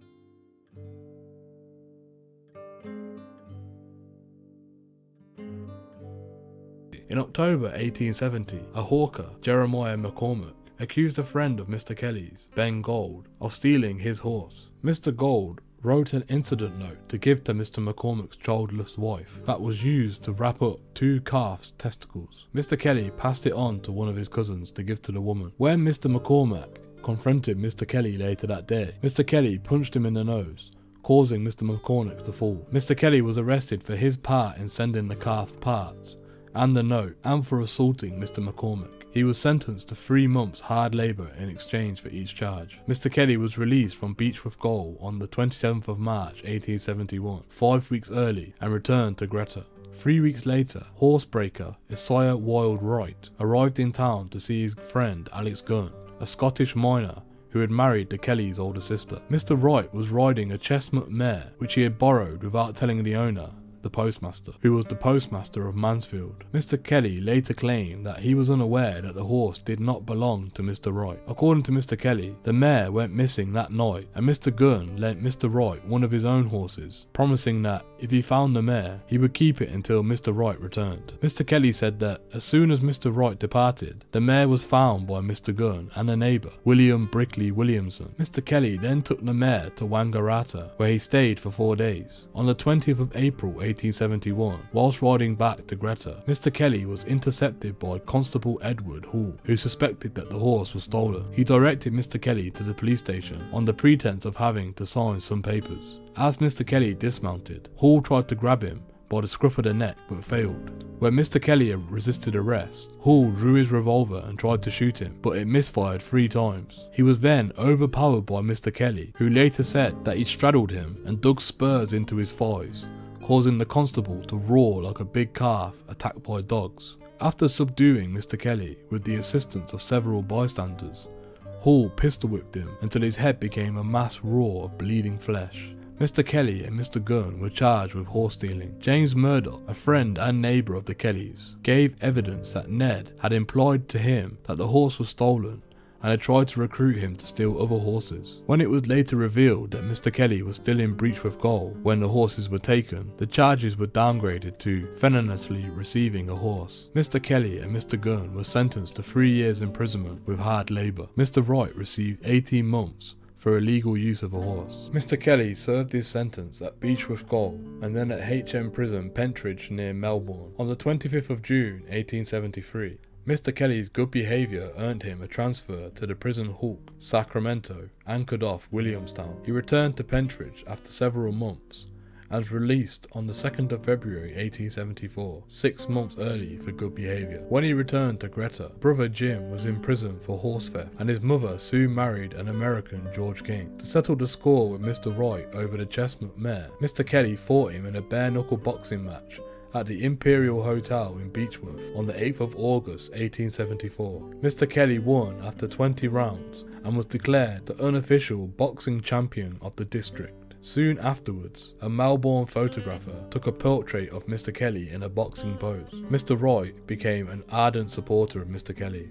In October 1870, a hawker, Jeremiah McCormack, accused a friend of Mr. Kelly's, Ben Gold, of stealing his horse. Mr. Gold wrote an incident note to give to Mr. McCormack's childless wife that was used to wrap up 2 calves' testicles. Mr. Kelly passed it on to one of his cousins to give to the woman. When Mr. McCormack confronted Mr. Kelly later that day. Mr. Kelly punched him in the nose, causing Mr. McCormick to fall. Mr. Kelly was arrested for his part in sending the calf's parts and the note, and for assaulting Mr. McCormick. He was sentenced to 3 months hard labour in exchange for each charge. Mr. Kelly was released from Beechworth Gaol on the 27th of March 1871, 5 weeks early, and returned to Greta. 3 weeks later, horsebreaker Isaiah Wilde Wright arrived in town to see his friend Alex Gunn, a Scottish miner who had married the Kellys' older sister. Mr. Wright was riding a chestnut mare which he had borrowed without telling the owner, the postmaster, who was the postmaster of Mansfield. Mr. Kelly later claimed that he was unaware that the horse did not belong to Mr. Wright. According to Mr. Kelly, the mare went missing that night, and Mr. Gunn lent Mr. Wright one of his own horses, promising that if he found the mare, he would keep it until Mr. Wright returned. Mr. Kelly said that as soon as Mr. Wright departed, the mare was found by Mr. Gunn and a neighbour, William Brickley Williamson. Mr. Kelly then took the mare to Wangaratta, where he stayed for 4 days. On the 20th of April 1871, whilst riding back to Greta, Mr. Kelly was intercepted by Constable Edward Hall, who suspected that the horse was stolen. He directed Mr. Kelly to the police station on the pretense of having to sign some papers. As Mr. Kelly dismounted, Hall tried to grab him by the scruff of the neck but failed. When Mr. Kelly resisted arrest, Hall drew his revolver and tried to shoot him, but it misfired 3 times. He was then overpowered by Mr. Kelly, who later said that he straddled him and dug spurs into his thighs, causing the constable to roar like a big calf attacked by dogs. After subduing Mr. Kelly with the assistance of several bystanders, Hall pistol whipped him until his head became a mass roar of bleeding flesh. Mr. Kelly and Mr. Gunn were charged with horse stealing. James Murdoch, a friend and neighbour of the Kellys, gave evidence that Ned had implied to him that the horse was stolen and had tried to recruit him to steal other horses. When it was later revealed that Mr. Kelly was still in Beechworth Gaol when the horses were taken, the charges were downgraded to feloniously receiving a horse. Mr. Kelly and Mr. Gunn were sentenced to 3 years imprisonment with hard labour. Mr. Wright received 18 months for illegal use of a horse. Mr. Kelly served his sentence at Beechworth Gaol and then at HM Prison, Pentridge near Melbourne. On the 25th of June 1873, Mr. Kelly's good behaviour earned him a transfer to the prison hulk Sacramento, anchored off Williamstown. He returned to Pentridge after several months and was released on the 2nd of February 1874, 6 months early for good behaviour. When he returned to Greta, brother Jim was in prison for horse theft, and his mother soon married an American, George King. To settle the score with Mr. Wright over the chestnut mare, Mr. Kelly fought him in a bare-knuckle boxing match at the Imperial Hotel in Beechworth on the 8th of August 1874. Mr. Kelly won after 20 rounds and was declared the unofficial boxing champion of the district. Soon afterwards, a Melbourne photographer took a portrait of Mr. Kelly in a boxing pose. Mr. Wright became an ardent supporter of Mr. Kelly.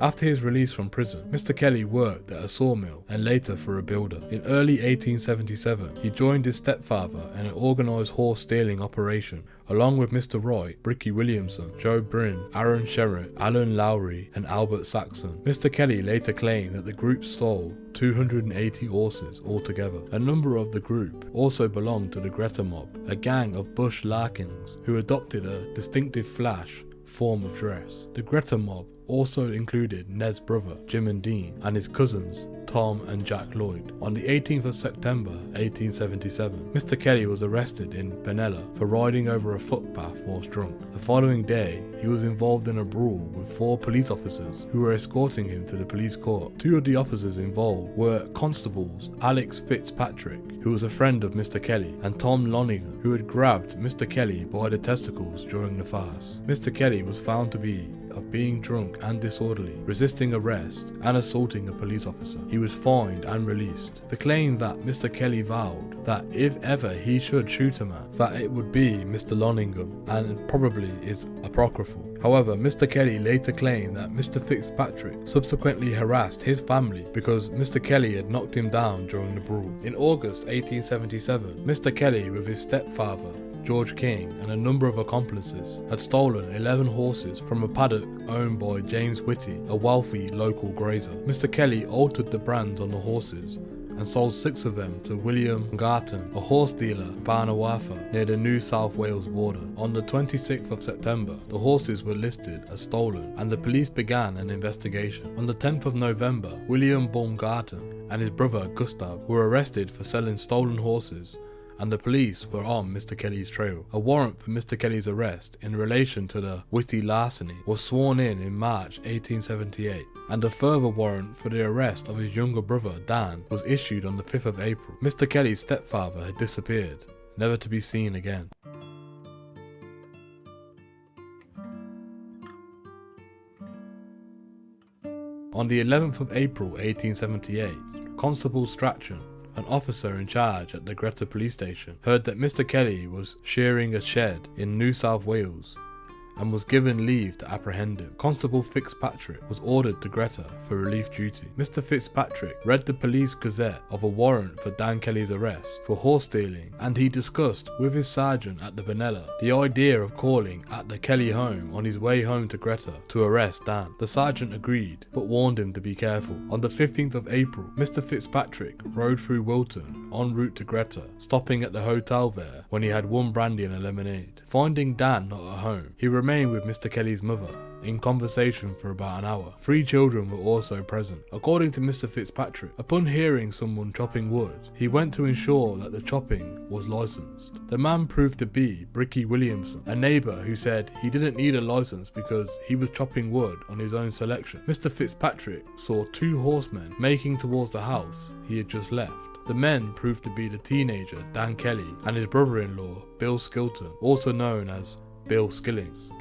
After his release from prison, Mr. Kelly worked at a sawmill and later for a builder. In early 1877, he joined his stepfather in an organised horse stealing operation, along with Mr. Wright, Bricky Williamson, Joe Bryn, Aaron Sherritt, Alan Lowry and Albert Saxon. Mr. Kelly later claimed that the group stole 280 horses altogether. A number of the group also belonged to the Greta mob, a gang of bush larkins who adopted a distinctive flash form of dress. The Greta mob also included Ned's brother, Jim and Dean, and his cousins, Tom and Jack Lloyd. On the 18th of September 1877, Mr. Kelly was arrested in Benalla for riding over a footpath whilst drunk. The following day, he was involved in a brawl with 4 police officers who were escorting him to the police court. 2 of the officers involved were constables Alex Fitzpatrick, who was a friend of Mr. Kelly, and Tom Lonigan, who had grabbed Mr. Kelly by the testicles during the farce. Mr. Kelly was found to be of being drunk and disorderly, resisting arrest and assaulting a police officer. He was fined and released. The claim that Mr. Kelly vowed that if ever he should shoot a man, that it would be Mr. Loningham, and probably is apocryphal. However, Mr. Kelly later claimed that Mr. Fitzpatrick subsequently harassed his family because Mr. Kelly had knocked him down during the brawl. In August 1877, Mr. Kelly, with his stepfather, George King, and a number of accomplices, had stolen 11 horses from a paddock owned by James Whitty, a wealthy local grazer. Mr. Kelly altered the brands on the horses and sold 6 of them to William Garton, a horse dealer in Barnawartha near the New South Wales border. On the 26th of September, the horses were listed as stolen and the police began an investigation. On the 10th of November, William Baumgarten and his brother Gustav were arrested for selling stolen horses, and the police were on Mr. Kelly's trail. A warrant for Mr. Kelly's arrest in relation to the witty larceny was sworn in March 1878, and a further warrant for the arrest of his younger brother Dan was issued on the 5th of April. Mr. Kelly's stepfather had disappeared, never to be seen again. On the 11th of April 1878, Constable Strachan, an officer in charge at the Greta police station, heard that Mr. Kelly was shearing a shed in New South Wales and was given leave to apprehend him. Constable Fitzpatrick was ordered to Greta for relief duty. Mr. Fitzpatrick read the police gazette of a warrant for Dan Kelly's arrest for horse stealing, and he discussed with his sergeant at the Benella the idea of calling at the Kelly home on his way home to Greta to arrest Dan. The sergeant agreed, but warned him to be careful. On the 15th of April, Mr. Fitzpatrick rode through Wilton en route to Greta, stopping at the hotel there when he had 1 brandy and a lemonade. Finding Dan not at home, he remained with Mr. Kelly's mother in conversation for about an hour. 3 children were also present. According to Mr. Fitzpatrick, upon hearing someone chopping wood, he went to ensure that the chopping was licensed. The man proved to be Bricky Williamson, a neighbour who said he didn't need a license because he was chopping wood on his own selection. Mr. Fitzpatrick saw 2 horsemen making towards the house he had just left. The men proved to be the teenager Dan Kelly and his brother-in-law Bill Skilton, also known as Bill Skillings.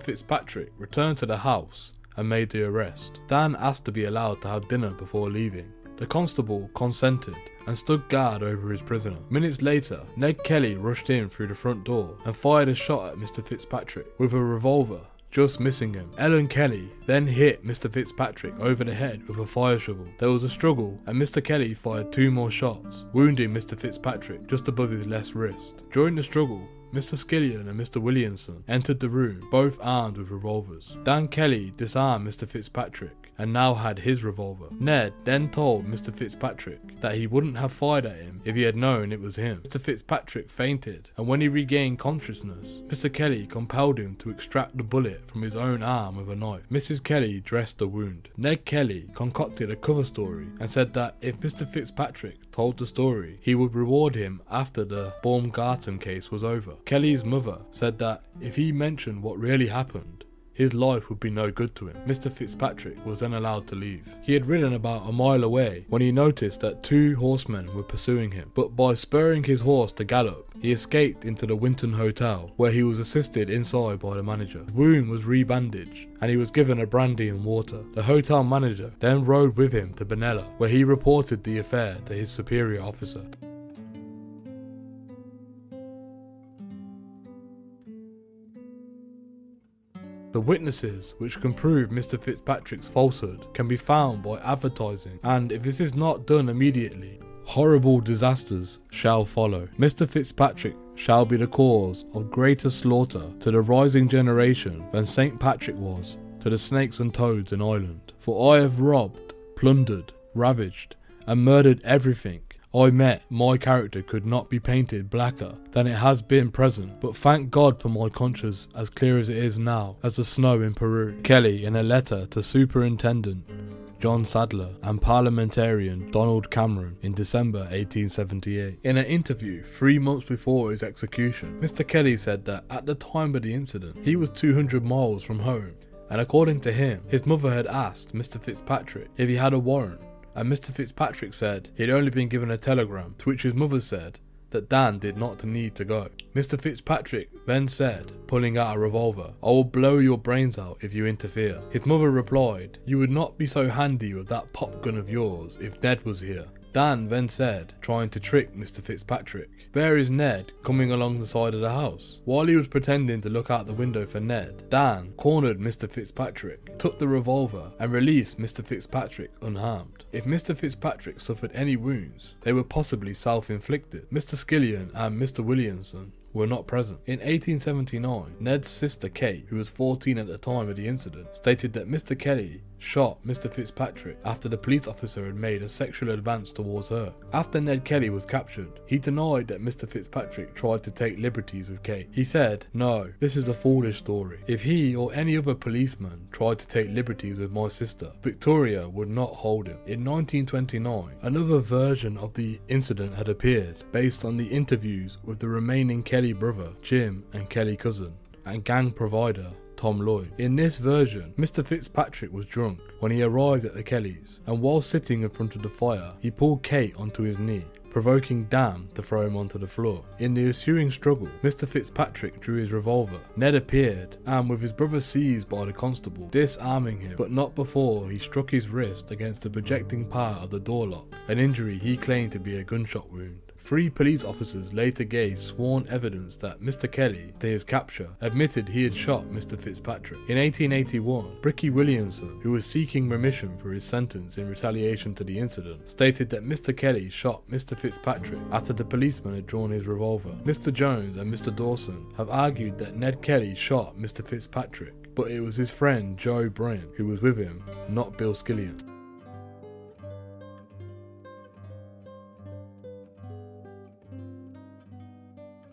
Fitzpatrick returned to the house and made the arrest. Dan asked to be allowed to have dinner before leaving. The constable consented and stood guard over his prisoner. Minutes later, Ned Kelly rushed in through the front door and fired a shot at Mr. Fitzpatrick with a revolver, just missing him. Ellen Kelly then hit Mr. Fitzpatrick over the head with a fire shovel. There was a struggle and Mr. Kelly fired 2 more shots, wounding Mr. Fitzpatrick just above his left wrist. During the struggle, Mr. Skillion and Mr. Williamson entered the room, both armed with revolvers. Dan Kelly disarmed Mr. Fitzpatrick and now had his revolver. Ned then told Mr. Fitzpatrick that he wouldn't have fired at him if he had known it was him. Mr. Fitzpatrick fainted, and when he regained consciousness, Mr. Kelly compelled him to extract the bullet from his own arm with a knife. Mrs. Kelly dressed the wound. Ned Kelly concocted a cover story and said that if Mr. Fitzpatrick told the story, he would reward him after the Baumgarten case was over. Kelly's mother said that if he mentioned what really happened, his life would be no good to him. Mr. Fitzpatrick was then allowed to leave. He had ridden about a mile away when he noticed that 2 horsemen were pursuing him, but by spurring his horse to gallop, he escaped into the Winton Hotel, where he was assisted inside by the manager. His wound was rebandaged and he was given a brandy and water. The hotel manager then rode with him to Benella, where he reported the affair to his superior officer. The witnesses which can prove Mr. Fitzpatrick's falsehood can be found by advertising, and if this is not done immediately, horrible disasters shall follow. Mr. Fitzpatrick shall be the cause of greater slaughter to the rising generation than St. Patrick was to the snakes and toads in Ireland. For I have robbed, plundered, ravaged, and murdered everything I met. My character could not be painted blacker than it has been present, but thank God for my conscience as clear as it is now as the snow in Peru. Kelly, in a letter to Superintendent John Sadler and Parliamentarian Donald Cameron in December 1878. In an interview 3 months before his execution, Mr. Kelly said that at the time of the incident, he was 200 miles from home, and according to him, his mother had asked Mr. Fitzpatrick if he had a warrant, and Mr. Fitzpatrick said he had only been given a telegram, to which his mother said that Dan did not need to go. Mr. Fitzpatrick then said, pulling out a revolver, "I will blow your brains out if you interfere." His mother replied, "You would not be so handy with that pop gun of yours if Ned was here." Dan then said, trying to trick Mr. Fitzpatrick, "Where is Ned coming along the side of the house?" While he was pretending to look out the window for Ned, Dan cornered Mr. Fitzpatrick, took the revolver and released Mr. Fitzpatrick unharmed. If Mr. Fitzpatrick suffered any wounds, they were possibly self-inflicted. Mr. Skillion and Mr. Williamson were not present. In 1879, Ned's sister Kate, who was 14 at the time of the incident, stated that Mr. Kelly shot Mr. Fitzpatrick after the police officer had made a sexual advance towards her. After Ned Kelly was captured, he denied that Mr. Fitzpatrick tried to take liberties with Kate. He said, "No, this is a foolish story. If he or any other policeman tried to take liberties with my sister, Victoria would not hold him." In 1929, another version of the incident had appeared, based on the interviews with the remaining Kelly brother, Jim, and Kelly cousin, and gang provider, Tom Lloyd. In this version, Mr. Fitzpatrick was drunk when he arrived at the Kellys, and while sitting in front of the fire, he pulled Kate onto his knee, provoking Dan to throw him onto the floor. In the ensuing struggle, Mr. Fitzpatrick drew his revolver. Ned appeared, and with his brother seized by the constable, disarming him, but not before he struck his wrist against the projecting part of the door lock, an injury he claimed to be a gunshot wound. 3 police officers later gave sworn evidence that Mr. Kelly, after his capture, admitted he had shot Mr. Fitzpatrick. In 1881, Bricky Williamson, who was seeking remission for his sentence in retaliation to the incident, stated that Mr. Kelly shot Mr. Fitzpatrick after the policeman had drawn his revolver. Mr. Jones and Mr. Dawson have argued that Ned Kelly shot Mr. Fitzpatrick, but it was his friend Joe Bryan who was with him, not Bill Skillion.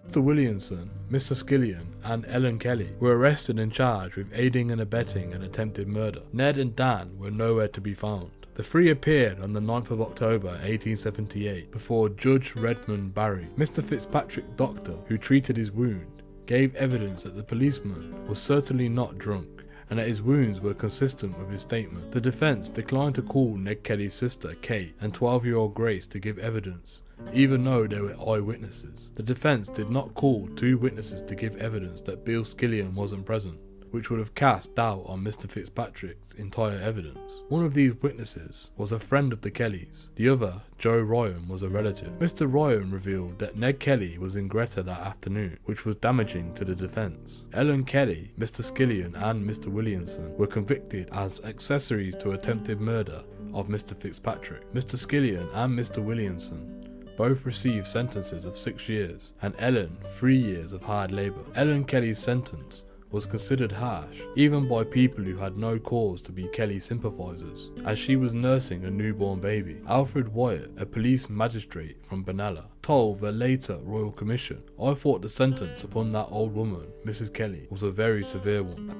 Mr. Williamson, Mr. Skillion, and Ellen Kelly were arrested and charged with aiding and abetting an attempted murder. Ned and Dan were nowhere to be found. The 3 appeared on the 9th of October 1878 before Judge Redmond Barry. Mr. Fitzpatrick's doctor, who treated his wound, gave evidence that the policeman was certainly not drunk, and that his wounds were consistent with his statement. The defence declined to call Ned Kelly's sister Kate and 12-year-old Grace to give evidence, even though they were eyewitnesses. The defence did not call 2 witnesses to give evidence that Bill Skillion wasn't present, which would have cast doubt on Mr. Fitzpatrick's entire evidence. One of these witnesses was a friend of the Kellys. The other, Joe Ryan, was a relative. Mr. Ryan revealed that Ned Kelly was in Greta that afternoon, which was damaging to the defence. Ellen Kelly, Mr. Skillion, and Mr. Williamson were convicted as accessories to attempted murder of Mr. Fitzpatrick. Mr. Skillion and Mr. Williamson both received sentences of 6 years, and Ellen 3 years of hard labour. Ellen Kelly's sentence was considered harsh, even by people who had no cause to be Kelly sympathisers, as she was nursing a newborn baby. Alfred Wyatt, a police magistrate from Benalla, told the later Royal Commission, "I thought the sentence upon that old woman, Mrs. Kelly, was a very severe one."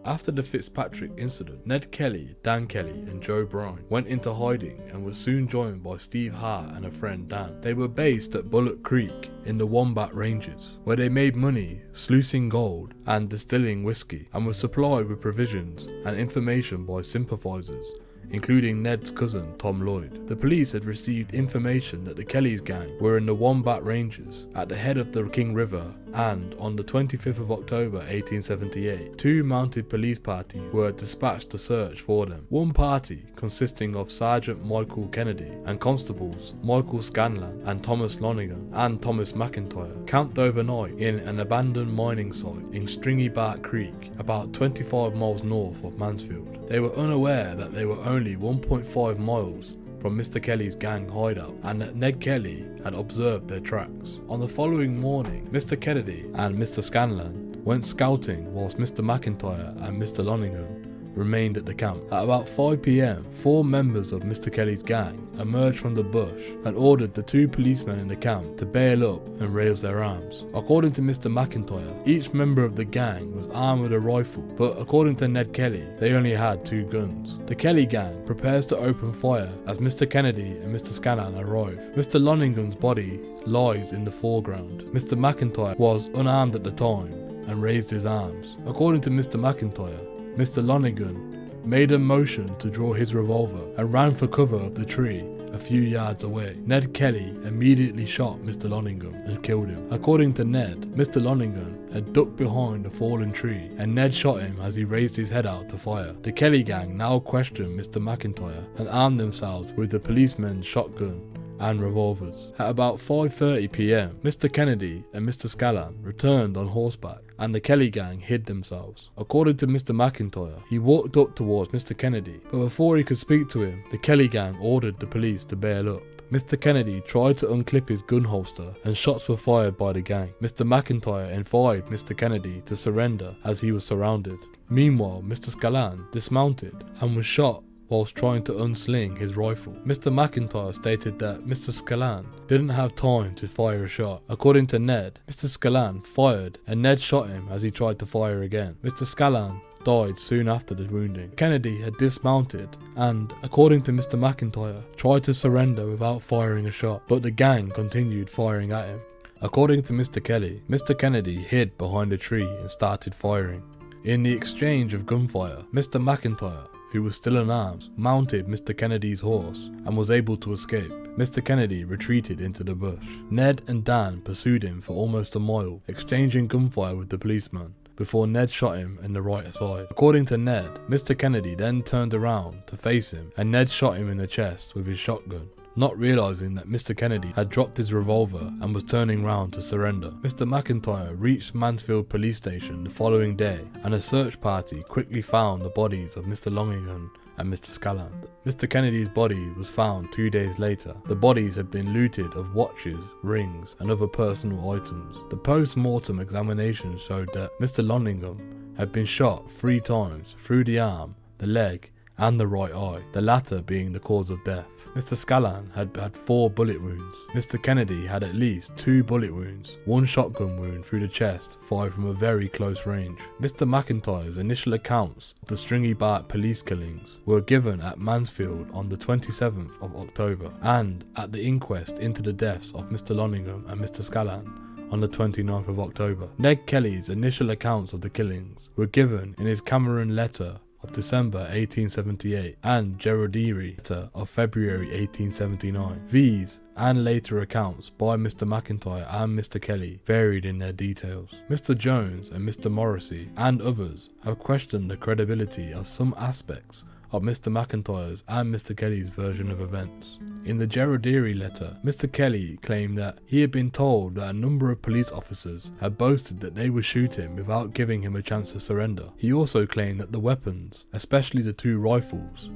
After the Fitzpatrick incident, Ned Kelly, Dan Kelly, and Joe Bryan went into hiding and were soon joined by Steve Hart and a friend Dan. They were based at Bullock Creek in the Wombat Ranges, where they made money sluicing gold and distilling whiskey, and were supplied with provisions and information by sympathisers, including Ned's cousin Tom Lloyd. The police had received information that the Kellys gang were in the Wombat Ranges at the head of the King River, and on the 25th of October 1878, 2 mounted police parties were dispatched to search for them. One party, consisting of Sergeant Michael Kennedy and constables Michael Scanlan and Thomas Lonigan and Thomas McIntyre, camped overnight in an abandoned mining site in Stringy Bark Creek, about 25 miles north of Mansfield. They were unaware that they were only 1.5 miles from Mr. Kelly's gang hideout, and that Ned Kelly had observed their tracks. On the following morning, Mr. Kennedy and Mr. Scanlan went scouting whilst Mr. McIntyre and Mr. Lonigan remained at the camp. At about 5 PM, 4 members of Mr. Kelly's gang emerged from the bush and ordered the 2 policemen in the camp to bail up and raise their arms. According to Mr. McIntyre, each member of the gang was armed with a rifle, but according to Ned Kelly, they only had 2 guns. The Kelly gang prepares to open fire as Mr. Kennedy and Mr. Scanlan arrive. Mr. Lonigan's body lies in the foreground. Mr. McIntyre was unarmed at the time and raised his arms. According to Mr. McIntyre, Mr. Lonigan made a motion to draw his revolver and ran for cover of the tree a few yards away. Ned Kelly immediately shot Mr. Lonigan and killed him. According to Ned, Mr. Lonigan had ducked behind a fallen tree, and Ned shot him as he raised his head out to fire. The Kelly gang now questioned Mr. McIntyre and armed themselves with the policeman's shotgun and revolvers. At about 5:30 PM, Mr. Kennedy and Mr. Scanlan returned on horseback, and the Kelly gang hid themselves. According to Mr. McIntyre, he walked up towards Mr. Kennedy, but before he could speak to him, the Kelly gang ordered the police to bail up. Mr. Kennedy tried to unclip his gun holster and shots were fired by the gang. Mr. McIntyre advised Mr. Kennedy to surrender as he was surrounded. Meanwhile, Mr. Scallan dismounted and was shot whilst trying to unsling his rifle. Mr. McIntyre stated that Mr. Scallan didn't have time to fire a shot. According to Ned, Mr. Scallan fired and Ned shot him as he tried to fire again. Mr. Scallan died soon after the wounding. Kennedy had dismounted and, according to Mr. McIntyre, tried to surrender without firing a shot, but the gang continued firing at him. According to Mr. Kelly, Mr. Kennedy hid behind a tree and started firing. In the exchange of gunfire, Mr. McIntyre, who was still unarmed, mounted Mr. Kennedy's horse and was able to escape. Mr. Kennedy retreated into the bush. Ned and Dan pursued him for almost a mile, exchanging gunfire with the policeman, before Ned shot him in the right side. According to Ned, Mr. Kennedy then turned around to face him and Ned shot him in the chest with his shotgun, not realising that Mr. Kennedy had dropped his revolver and was turning round to surrender. Mr. McIntyre reached Mansfield police station the following day and a search party quickly found the bodies of Mr. Longingham and Mr. Scallan. Mr. Kennedy's body was found 2 days later. The bodies had been looted of watches, rings and other personal items. The post-mortem examination showed that Mr. Longingham had been shot 3 times through the arm, the leg and the right eye, the latter being the cause of death. Mr. Scallan had had 4 bullet wounds. Mr. Kennedy had at least 2 bullet wounds, 1 shotgun wound through the chest fired from a very close range. Mr. McIntyre's initial accounts of the Stringy Bart police killings were given at Mansfield on the 27th of October and at the inquest into the deaths of Mr. Longingham and Mr. Scallan on the 29th of October. Ned Kelly's initial accounts of the killings were given in his Cameron letter of December 1878 and Gerard Erie letter of February 1879. These and later accounts by Mr. McIntyre and Mr. Kelly varied in their details. Mr. Jones and Mr. Morrissey and others have questioned the credibility of some aspects of Mr. McIntyre's and Mr. Kelly's version of events. In the Gerard Erie letter, Mr. Kelly claimed that he had been told that a number of police officers had boasted that they would shoot him without giving him a chance to surrender. He also claimed that the weapons, especially the 2 rifles,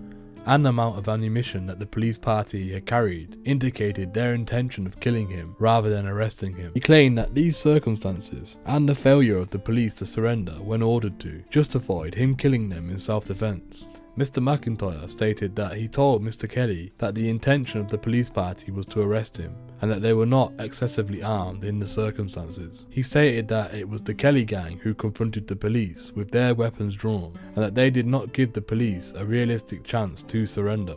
and the amount of ammunition that the police party had carried indicated their intention of killing him rather than arresting him. He claimed that these circumstances and the failure of the police to surrender when ordered to justified him killing them in self-defense. Mr. McIntyre stated that he told Mr. Kelly that the intention of the police party was to arrest him and that they were not excessively armed in the circumstances. He stated that it was the Kelly gang who confronted the police with their weapons drawn and that they did not give the police a realistic chance to surrender.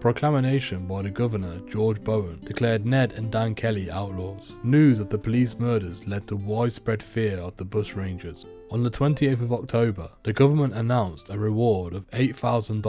Proclamation by the Governor, George Bowen, declared Ned and Dan Kelly outlaws. News of the police murders led to widespread fear of the bushrangers. On the 28th of October, the government announced a reward of $8,000,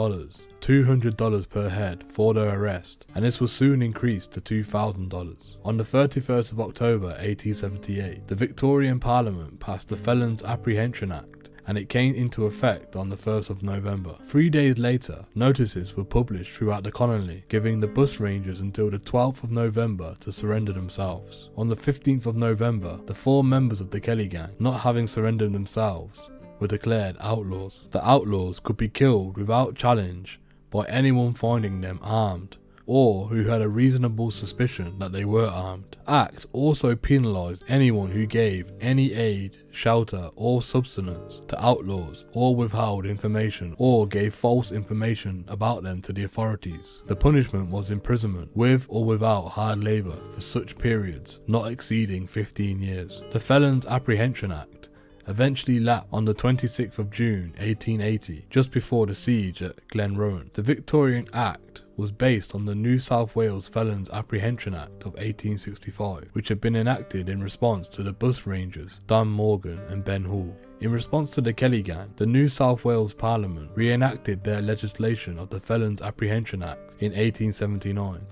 $200 per head for their arrest, and this was soon increased to $2,000. On the 31st of October 1878, the Victorian Parliament passed the Felons Apprehension Act, and it came into effect on the 1st of November. 3 days later, notices were published throughout the colony, giving the bushrangers until the 12th of November to surrender themselves. On the 15th of November, the 4 members of the Kelly gang, not having surrendered themselves, were declared outlaws. The outlaws could be killed without challenge by anyone finding them armed, or who had a reasonable suspicion that they were armed. The Act also penalised anyone who gave any aid, shelter or sustenance to outlaws, or withheld information or gave false information about them to the authorities. The punishment was imprisonment with or without hard labour for such periods not exceeding 15 years. The Felons Apprehension Act eventually lapsed on the 26th of June 1880, just before the siege at Glenrowan. The Victorian Act was based on the New South Wales Felons Apprehension Act of 1865, which had been enacted in response to the bushrangers Dan Morgan and Ben Hall. In response to the Kelly gang, the New South Wales Parliament reenacted their legislation of the Felons Apprehension Act in 1879.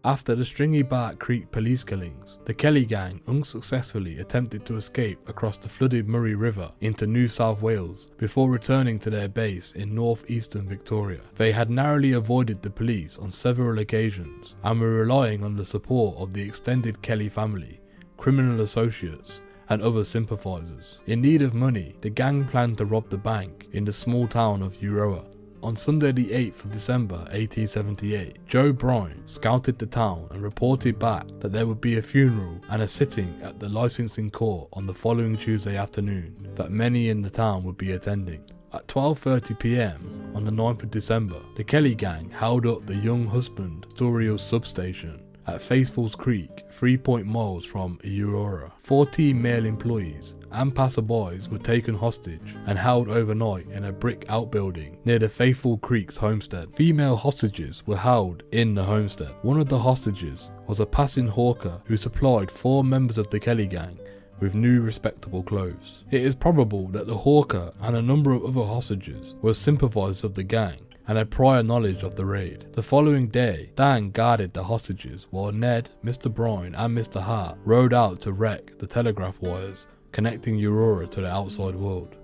After the Stringy Bark Creek police killings, the Kelly gang unsuccessfully attempted to escape across the flooded Murray River into New South Wales before returning to their base in northeastern Victoria. They had narrowly avoided the police on several occasions and were relying on the support of the extended Kelly family, criminal associates, and other sympathisers. In need of money, the gang planned to rob the bank in the small town of Euroa. On Sunday the 8th of December 1878, Joe Bryan scouted the town and reported back that there would be a funeral and a sitting at the licensing court on the following Tuesday afternoon that many in the town would be attending. At 12:30 PM on the 9th of December, the Kelly gang held up the young husband Storial substation at Faithfuls Creek, 3 miles from Aurora. 14 male employees and passerbys were taken hostage and held overnight in a brick outbuilding near the Faithful Creek's homestead. Female hostages were held in the homestead. One of the hostages was a passing hawker who supplied 4 members of the Kelly gang with new respectable clothes. It is probable that the hawker and a number of other hostages were sympathisers of the gang and had prior knowledge of the raid. The following day, Dan guarded the hostages while Ned, Mr. Bryan and Mr. Hart rode out to wreck the telegraph wires connecting Aurora to the outside world.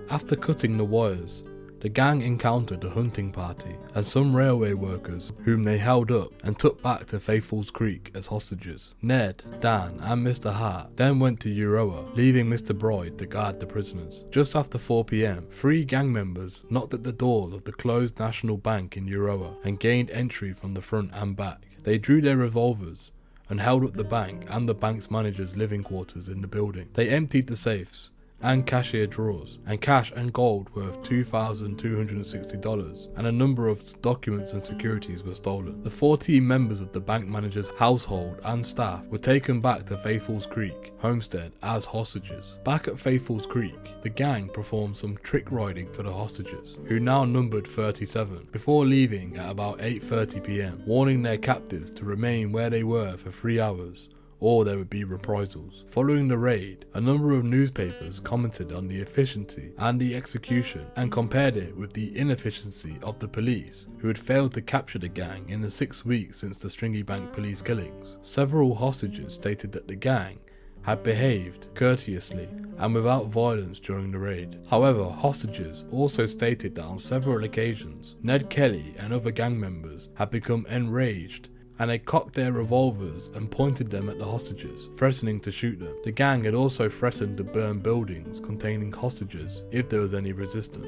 After cutting the wires, the gang encountered a hunting party and some railway workers whom they held up and took back to Faithfuls Creek as hostages. Ned, Dan and Mr. Hart then went to Euroa, leaving Mr. Bride to guard the prisoners. Just after 4 PM, 3 gang members knocked at the doors of the closed National Bank in Euroa and gained entry from the front and back. They drew their revolvers and held up the bank and the bank's manager's living quarters in the building. They emptied the safes and cashier drawers, and cash and gold worth $2,260, and a number of documents and securities were stolen. The 14 members of the bank manager's household and staff were taken back to Faithfuls Creek homestead as hostages. Back at Faithfuls Creek, the gang performed some trick riding for the hostages, who now numbered 37, before leaving at about 8:30 PM, warning their captives to remain where they were for 3 hours, or there would be reprisals. Following the raid, a number of newspapers commented on the efficiency and the execution and compared it with the inefficiency of the police, who had failed to capture the gang in the 6 weeks since the Stringy Bank police killings. Several hostages stated that the gang had behaved courteously and without violence during the raid. However, hostages also stated that on several occasions, Ned Kelly and other gang members had become enraged and they cocked their revolvers and pointed them at the hostages, threatening to shoot them. The gang had also threatened to burn buildings containing hostages if there was any resistance.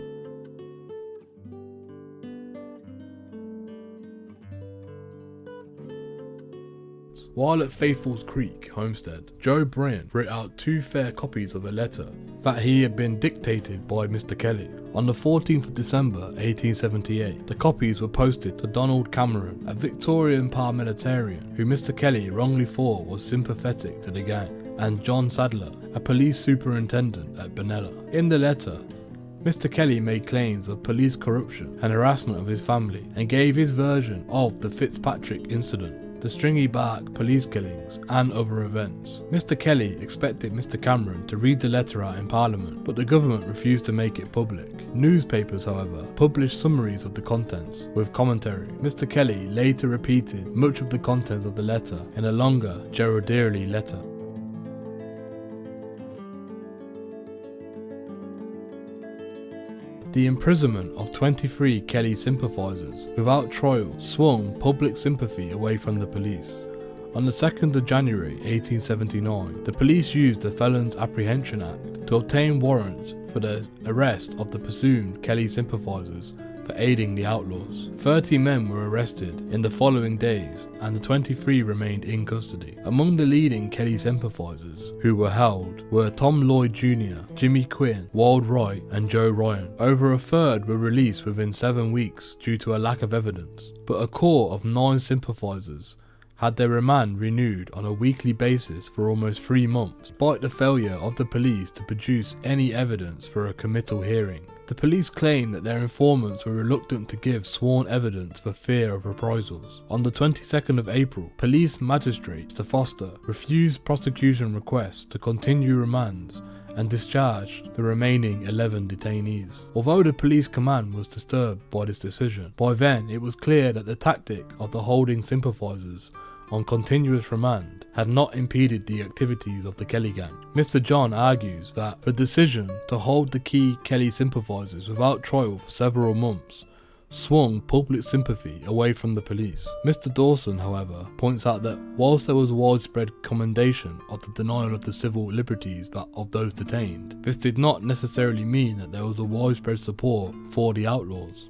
While at Faithfuls Creek homestead, Joe Bryan wrote out 2 fair copies of a letter that he had been dictated by Mr. Kelly. On the 14th of December 1878, the copies were posted to Donald Cameron, a Victorian paramilitarian who Mr. Kelly wrongly thought was sympathetic to the gang, and John Sadler, a police superintendent at Benalla. In the letter, Mr. Kelly made claims of police corruption and harassment of his family and gave his version of the Fitzpatrick incident, the Stringy Bark police killings and other events. Mr. Kelly expected Mr. Cameron to read the letter out in Parliament, but the government refused to make it public. Newspapers, however, published summaries of the contents with commentary. Mr. Kelly later repeated much of the contents of the letter in a longer Gerardieri letter. The imprisonment of 23 Kelly sympathisers without trial swung public sympathy away from the police. On the 2nd of January 1879, the police used the Felons Apprehension Act to obtain warrants for the arrest of the presumed Kelly sympathisers for aiding the outlaws. 30 men were arrested in the following days and the 23 remained in custody. Among the leading Kelly sympathisers who were held were Tom Lloyd Jr., Jimmy Quinn, Wild Wright and Joe Ryan. Over a third were released within 7 weeks due to a lack of evidence, but a core of 9 sympathisers had their remand renewed on a weekly basis for almost 3 months, despite the failure of the police to produce any evidence for a committal hearing. The police claimed that their informants were reluctant to give sworn evidence for fear of reprisals. On the 22nd of April, police magistrate Mr. Foster refused prosecution requests to continue remands and discharged the remaining 11 detainees. Although the police command was disturbed by this decision, by then it was clear that the tactic of the holding sympathisers on continuous remand had not impeded the activities of the Kelly gang. Mr. John argues that the decision to hold the key Kelly sympathisers without trial for several months swung public sympathy away from the police. Mr. Dawson, however, points out that whilst there was widespread commendation of the denial of the civil liberties of those detained, this did not necessarily mean that there was a widespread support for the outlaws.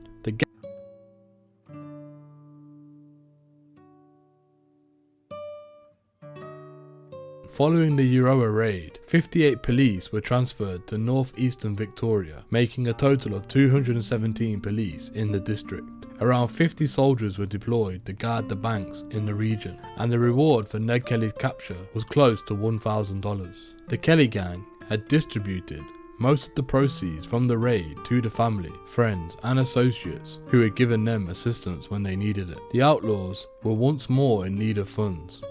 Following the Euroa raid, 58 police were transferred to northeastern Victoria, making a total of 217 police in the district. Around 50 soldiers were deployed to guard the banks in the region, and the reward for Ned Kelly's capture was close to $1,000. The Kelly gang had distributed most of the proceeds from the raid to the family, friends and associates who had given them assistance when they needed it. The outlaws were once more in need of funds,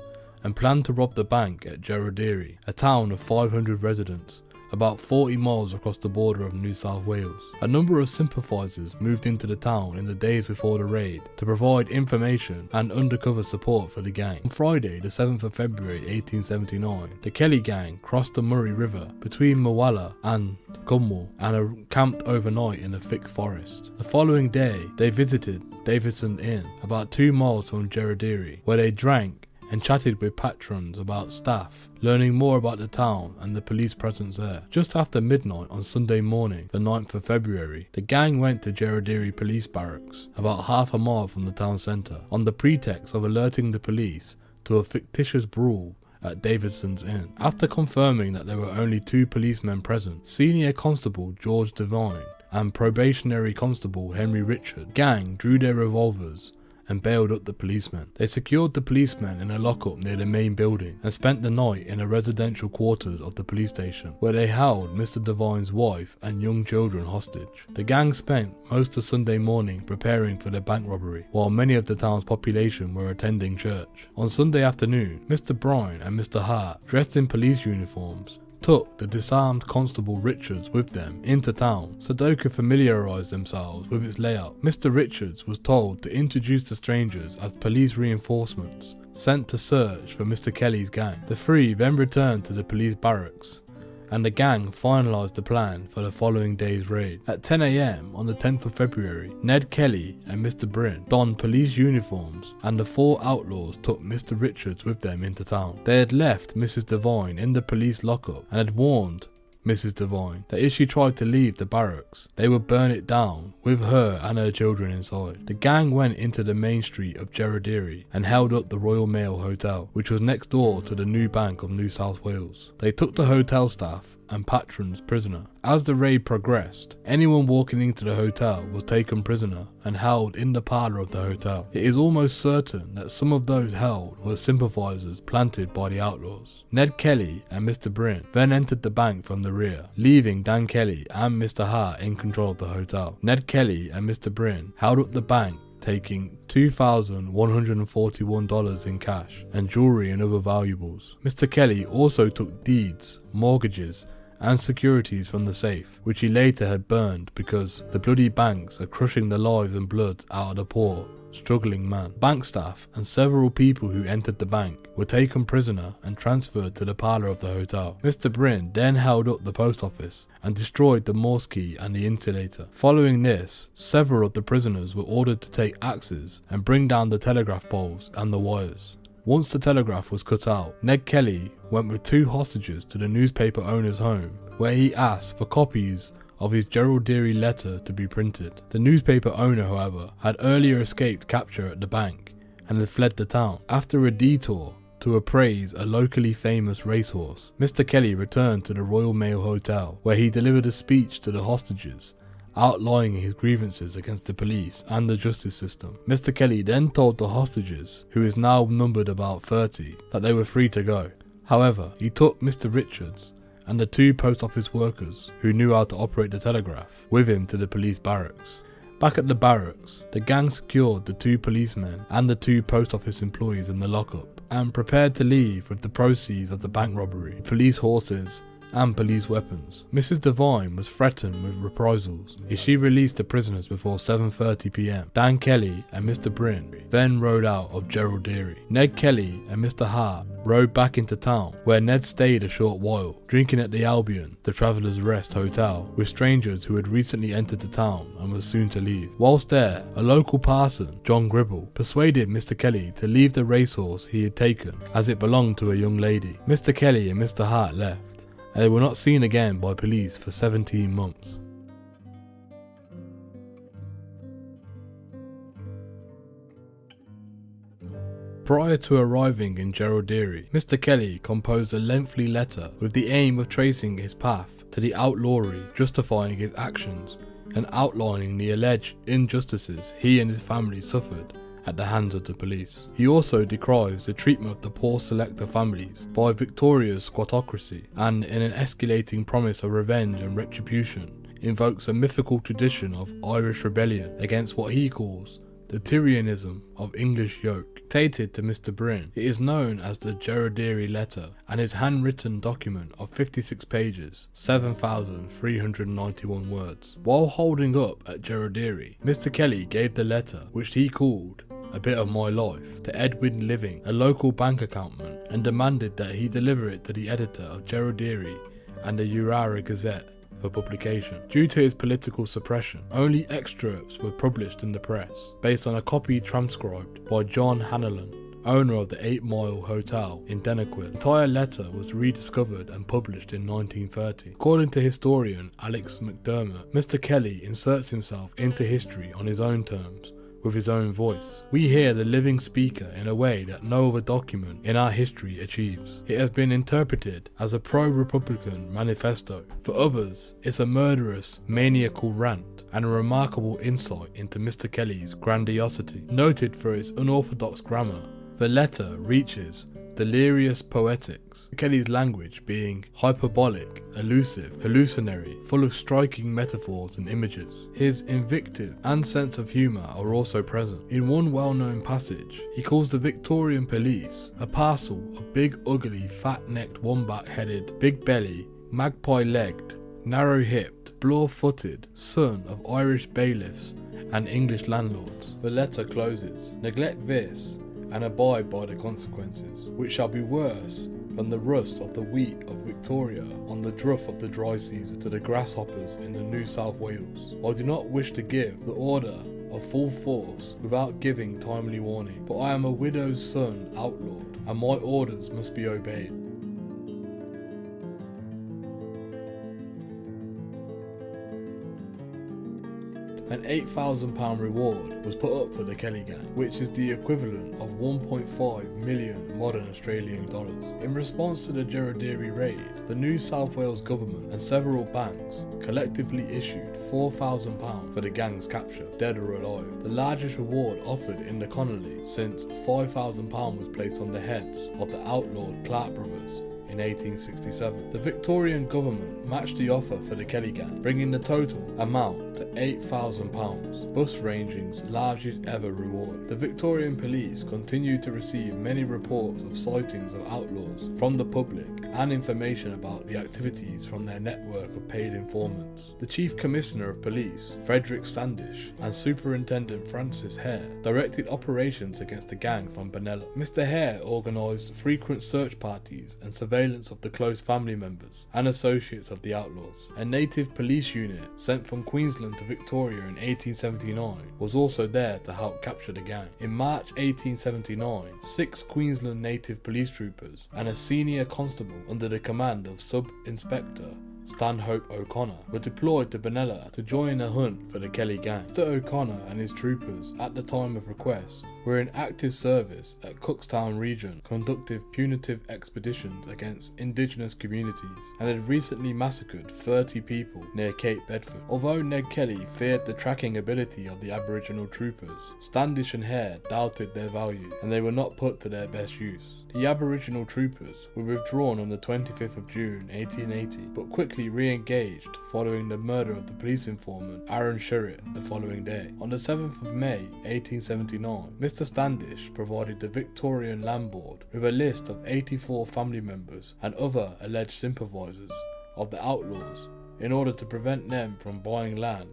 and planned to rob the bank at Geralderi, a town of 500 residents, about 40 miles across the border of New South Wales. A number of sympathisers moved into the town in the days before the raid to provide information and undercover support for the gang. On Friday, the 7th of February 1879, the Kelly gang crossed the Murray River between Moala and Cumwell and camped overnight in a thick forest. The following day, they visited Davidson Inn, about 2 miles from Geralderi, where they drank and chatted with patrons about staff, learning more about the town and the police presence there. Just after midnight on Sunday morning, the 9th of February, the gang went to Geralderi Police Barracks, about half a mile from the town centre, on the pretext of alerting the police to a fictitious brawl at Davidson's Inn. After confirming that there were only 2 policemen present, Senior Constable George Devine and Probationary Constable Henry Richard, gang drew their revolvers and bailed up the policemen. They secured the policemen in a lockup near the main building and spent the night in a residential quarters of the police station, where they held Mr. Devine's wife and young children hostage. The gang spent most of Sunday morning preparing for the bank robbery, while many of the town's population were attending church. On Sunday afternoon, Mr. Bryan and Mr. Hart, dressed in police uniforms, took the disarmed Constable Richards with them into town so they could familiarise themselves with its layout. Mr. Richards was told to introduce the strangers as police reinforcements sent to search for Mr. Kelly's gang. The three then returned to the police barracks, and the gang finalised the plan for the following day's raid. At 10 AM on the 10th of February, Ned Kelly and Mr. Bryn donned police uniforms, and the 4 outlaws took Mr. Richards with them into town. They had left Mrs. Devine in the police lockup and had warned Mrs. Devine that if she tried to leave the barracks, they would burn it down with her and her children inside. The gang went into the main street of Geralderi and held up the Royal Mail Hotel, which was next door to the new Bank of New South Wales. They took the hotel staff and patrons prisoner. As the raid progressed, anyone walking into the hotel was taken prisoner and held in the parlour of the hotel. It is almost certain that some of those held were sympathisers planted by the outlaws. Ned Kelly and Mr. Bryn then entered the bank from the rear, leaving Dan Kelly and Mr. Hart in control of the hotel. Ned Kelly and Mr. Bryn held up the bank, taking $2,141 in cash and jewellery and other valuables. Mr. Kelly also took deeds, mortgages and securities from the safe, which he later had burned because the bloody banks are crushing the lives and blood out of the poor, struggling man. Bank staff and several people who entered the bank were taken prisoner and transferred to the parlour of the hotel. Mr. Bryn then held up the post office and destroyed the Morse key and the insulator. Following this, several of the prisoners were ordered to take axes and bring down the telegraph poles and the wires. Once the telegraph was cut out, Ned Kelly went with 2 hostages to the newspaper owner's home, where he asked for copies of his Geralderi letter to be printed. The newspaper owner, however, had earlier escaped capture at the bank and had fled the town. After a detour to appraise a locally famous racehorse, Mr. Kelly returned to the Royal Mail Hotel, where he delivered a speech to the hostages, outlining his grievances against the police and the justice system. Mr. Kelly then told the hostages, who is now numbered about 30, that they were free to go. However, he took Mr. Richards and the 2 post office workers, who knew how to operate the telegraph, with him to the police barracks. Back at the barracks, the gang secured the 2 policemen and the 2 post office employees in the lockup and prepared to leave with the proceeds of the bank robbery, police horses and police weapons. Mrs. Devine was threatened with reprisals if she released the prisoners before 7:30 p.m. Dan Kelly and Mr. Bryn then rode out of Gerald Deary. Ned Kelly and Mr. Hart rode back into town, where Ned stayed a short while, drinking at the Albion, the Traveller's Rest Hotel, with strangers who had recently entered the town and was soon to leave. Whilst there, a local parson, John Gribble, persuaded Mr. Kelly to leave the racehorse he had taken, as it belonged to a young lady. Mr. Kelly and Mr. Hart left, and they were not seen again by police for 17 months. Prior to arriving in Gerald Deary, Mr. Kelly composed a lengthy letter with the aim of tracing his path to the outlawry, justifying his actions, and outlining the alleged injustices he and his family suffered at the hands of the police. He also decries the treatment of the poor selector families by Victoria's squattocracy, and in an escalating promise of revenge and retribution, invokes a mythical tradition of Irish rebellion against what he calls the tyrannism of English yoke. Dictated to Mr. Bryn, it is known as the Gerald Deary letter, and is handwritten document of 56 pages, 7,391 words. While holding up at Gerald Deary, Mr. Kelly gave the letter, which he called A Bit of My Life, to Edwin Living, a local bank accountant, and demanded that he deliver it to the editor of Gerald Deary and the Urara Gazette for publication. Due to his political suppression, only excerpts were published in the press, based on a copy transcribed by John Hanlon, owner of the 8 Mile Hotel in Dennequil. The entire letter was rediscovered and published in 1930. According to historian Alex McDermott, Mr. Kelly inserts himself into history on his own terms, with his own voice. We hear the living speaker in a way that no other document in our history achieves. It has been interpreted as a pro-Republican manifesto. For others, it's a murderous, maniacal rant and a remarkable insight into Mr. Kelly's grandiosity. Noted for its unorthodox grammar, the letter reaches delirious poetics, Kelly's language being hyperbolic, elusive, hallucinatory, full of striking metaphors and images. His invective and sense of humour are also present. In one well-known passage, he calls the Victorian police a parcel of big ugly fat-necked wombat-headed, big-belly, magpie-legged, narrow-hipped, blore-footed son of Irish bailiffs and English landlords. The letter closes, "Neglect this, and abide by the consequences, which shall be worse than the rust of the wheat of Victoria on the drought of the dry season to the grasshoppers in the New South Wales. I do not wish to give the order of full force without giving timely warning, but I am a widow's son outlawed, and my orders must be obeyed." An £8,000 reward was put up for the Kelly gang, which is the equivalent of 1.5 million modern Australian dollars. In response to the Gerald Deary raid, the New South Wales government and several banks collectively issued £4,000 for the gang's capture, dead or alive, the largest reward offered in the colony since £5,000 was placed on the heads of the outlawed Clark brothers in 1867. The Victorian government matched the offer for the Kelly gang, bringing the total amount to £8,000, bushrangers' largest ever reward. The Victorian police continued to receive many reports of sightings of outlaws from the public and information about the activities from their network of paid informants. The Chief Commissioner of Police, Frederick Standish, and Superintendent Francis Hare directed operations against the gang from Benalla. Mr. Hare organised frequent search parties and surveillance of the close family members and associates of the outlaws. A native police unit sent from Queensland to Victoria in 1879 was also there to help capture the gang. In March 1879, 6 Queensland native police troopers and a senior constable under the command of Sub-Inspector Stanhope O'Connor were deployed to Benalla to join a hunt for the Kelly gang. Mr. O'Connor and his troopers, at the time of request, were in active service at Cookstown region, conducted punitive expeditions against indigenous communities, and had recently massacred 30 people near Cape Bedford. Although Ned Kelly feared the tracking ability of the Aboriginal troopers, Standish and Hare doubted their value, and they were not put to their best use. The Aboriginal troopers were withdrawn on the 25th of June 1880, but quickly re-engaged following the murder of the police informant Aaron Sherritt the following day. On the 7th of May 1879, Mr. Standish provided the Victorian Land Board with a list of 84 family members and other alleged sympathisers of the outlaws in order to prevent them from buying land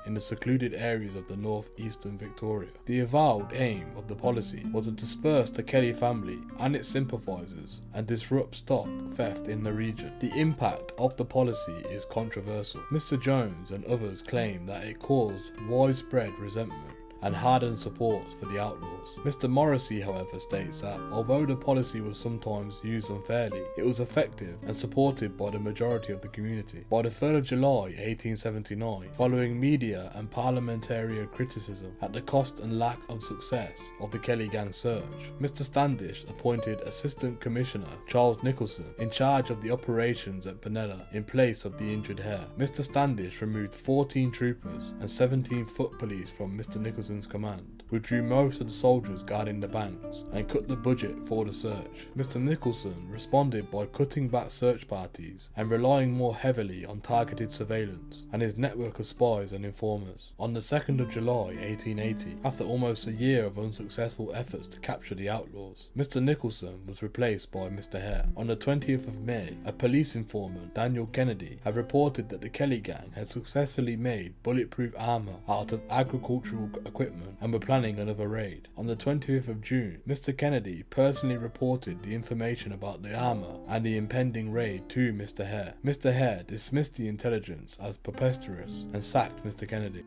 in the secluded areas of the northeastern Victoria. The avowed aim of the policy was to disperse the Kelly family and its sympathisers and disrupt stock theft in the region. The impact of the policy is controversial. Mr. Jones and others claim that it caused widespread resentment and hardened support for the outlaws. Mr. Morrissey, however, states that although the policy was sometimes used unfairly, it was effective and supported by the majority of the community. By the 3rd of July 1879, following media and parliamentary criticism at the cost and lack of success of the Kelly gang search, Mr. Standish appointed Assistant Commissioner Charles Nicholson in charge of the operations at Benalla in place of the injured hare. Mr. Standish removed 14 troopers and 17 foot police from Mr. Nicholson's command, withdrew most of the soldiers guarding the banks, and cut the budget for the search. Mr. Nicholson responded by cutting back search parties and relying more heavily on targeted surveillance and his network of spies and informers. On the 2nd of July 1880, after almost a year of unsuccessful efforts to capture the outlaws, Mr. Nicholson was replaced by Mr. Hare. On the 20th of May, a police informant, Daniel Kennedy, had reported that the Kelly gang had successfully made bulletproof armour out of agricultural equipment and were planning another raid. On the 20th of June, Mr. Kennedy personally reported the information about the armour and the impending raid to Mr. Hare. Mr. Hare dismissed the intelligence as preposterous and sacked Mr. Kennedy.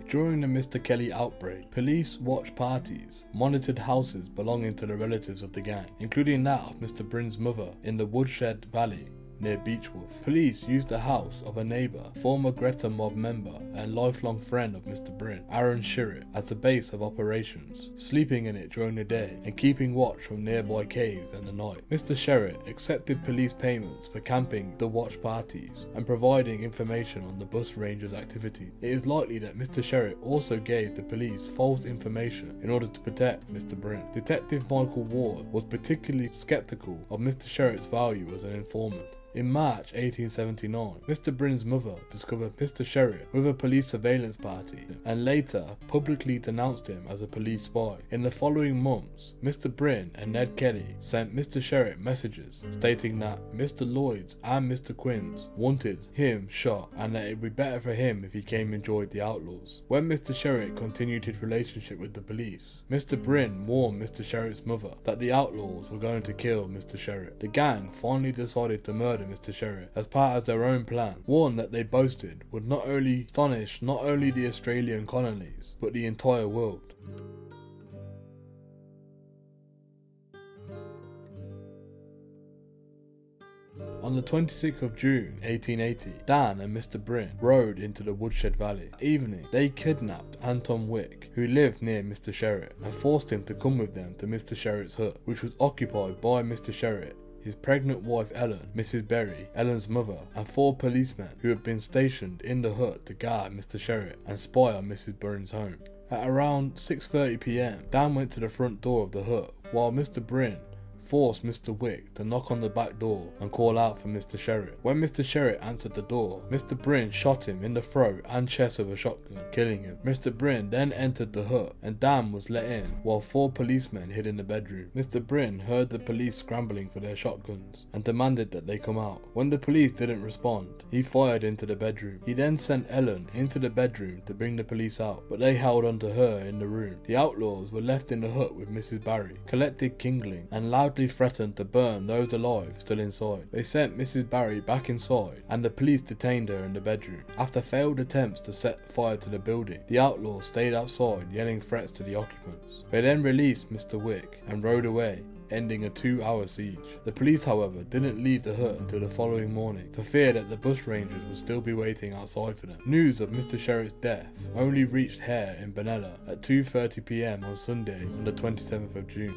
During the Mr. Kelly outbreak, police watch parties monitored houses belonging to the relatives of the gang, including that of Mr. Brin's mother in the Woodshed Valley near Beechwolf. Police used the house of a neighbour, former Greta Mob member and lifelong friend of Mr. Brin, Aaron Shirrett, as the base of operations, sleeping in it during the day and keeping watch from nearby caves in the night. Mr. Shirrett accepted police payments for camping the watch parties and providing information on the bushrangers' activity. It is likely that Mr. Shirrett also gave the police false information in order to protect Mr. Brin. Detective Michael Ward was particularly sceptical of Mr. Shirrett's value as an informant. In March 1879, Mr. Brin's mother discovered Mr. Shirrett with a police surveillance party and later publicly denounced him as a police spy. In the following months, Mr. Brin and Ned Kelly sent Mr. Shirrett messages stating that Mr. Lloyd's and Mr. Quinn's wanted him shot and that it would be better for him if he came and joined the outlaws. When Mr. Shirrett continued his relationship with the police, Mr. Brin warned Mr. Shirrett's mother that the outlaws were going to kill Mr. Shirrett. The gang finally decided to murder Mr. Shirrett as part of their own plan, one that they boasted would not only astonish not only the Australian colonies, but the entire world. On the 26th of June 1880, Dan and Mr. Brin rode into the Woodshed Valley. That evening, they kidnapped Anton Wick, who lived near Mr. Shirrett, and forced him to come with them to Mr. Shirrett's hut, which was occupied by Mr. Shirrett, his pregnant wife Ellen, Mrs. Berry, Ellen's mother, and 4 policemen who had been stationed in the hut to guard Mr. Shirrett and spy on Mrs. Brin's home. At around 6:30 p.m, Dan went to the front door of the hut, while Mr. Brin forced Mr. Wick to knock on the back door and call out for Mr. Shirrett. When Mr. Shirrett answered the door, Mr. Brin shot him in the throat and chest with a shotgun, killing him. Mr. Brin then entered the hut and Dan was let in while 4 policemen hid in the bedroom. Mr. Brin heard the police scrambling for their shotguns and demanded that they come out. When the police didn't respond, he fired into the bedroom. He then sent Ellen into the bedroom to bring the police out, but they held onto her in the room. The outlaws were left in the hut with Mrs. Barry, collected kindling and loudly threatened to burn those alive still inside. They sent Mrs. Barry back inside and the police detained her in the bedroom. After failed attempts to set fire to the building, the outlaws stayed outside yelling threats to the occupants. They then released Mr. Wick and rode away, ending a 2-hour siege. The police, however, didn't leave the hut until the following morning for fear that the bushrangers would still be waiting outside for them. News of Mr. Shirrett's death only reached Hare in Benalla at 2:30 p.m. on Sunday on the 27th of June.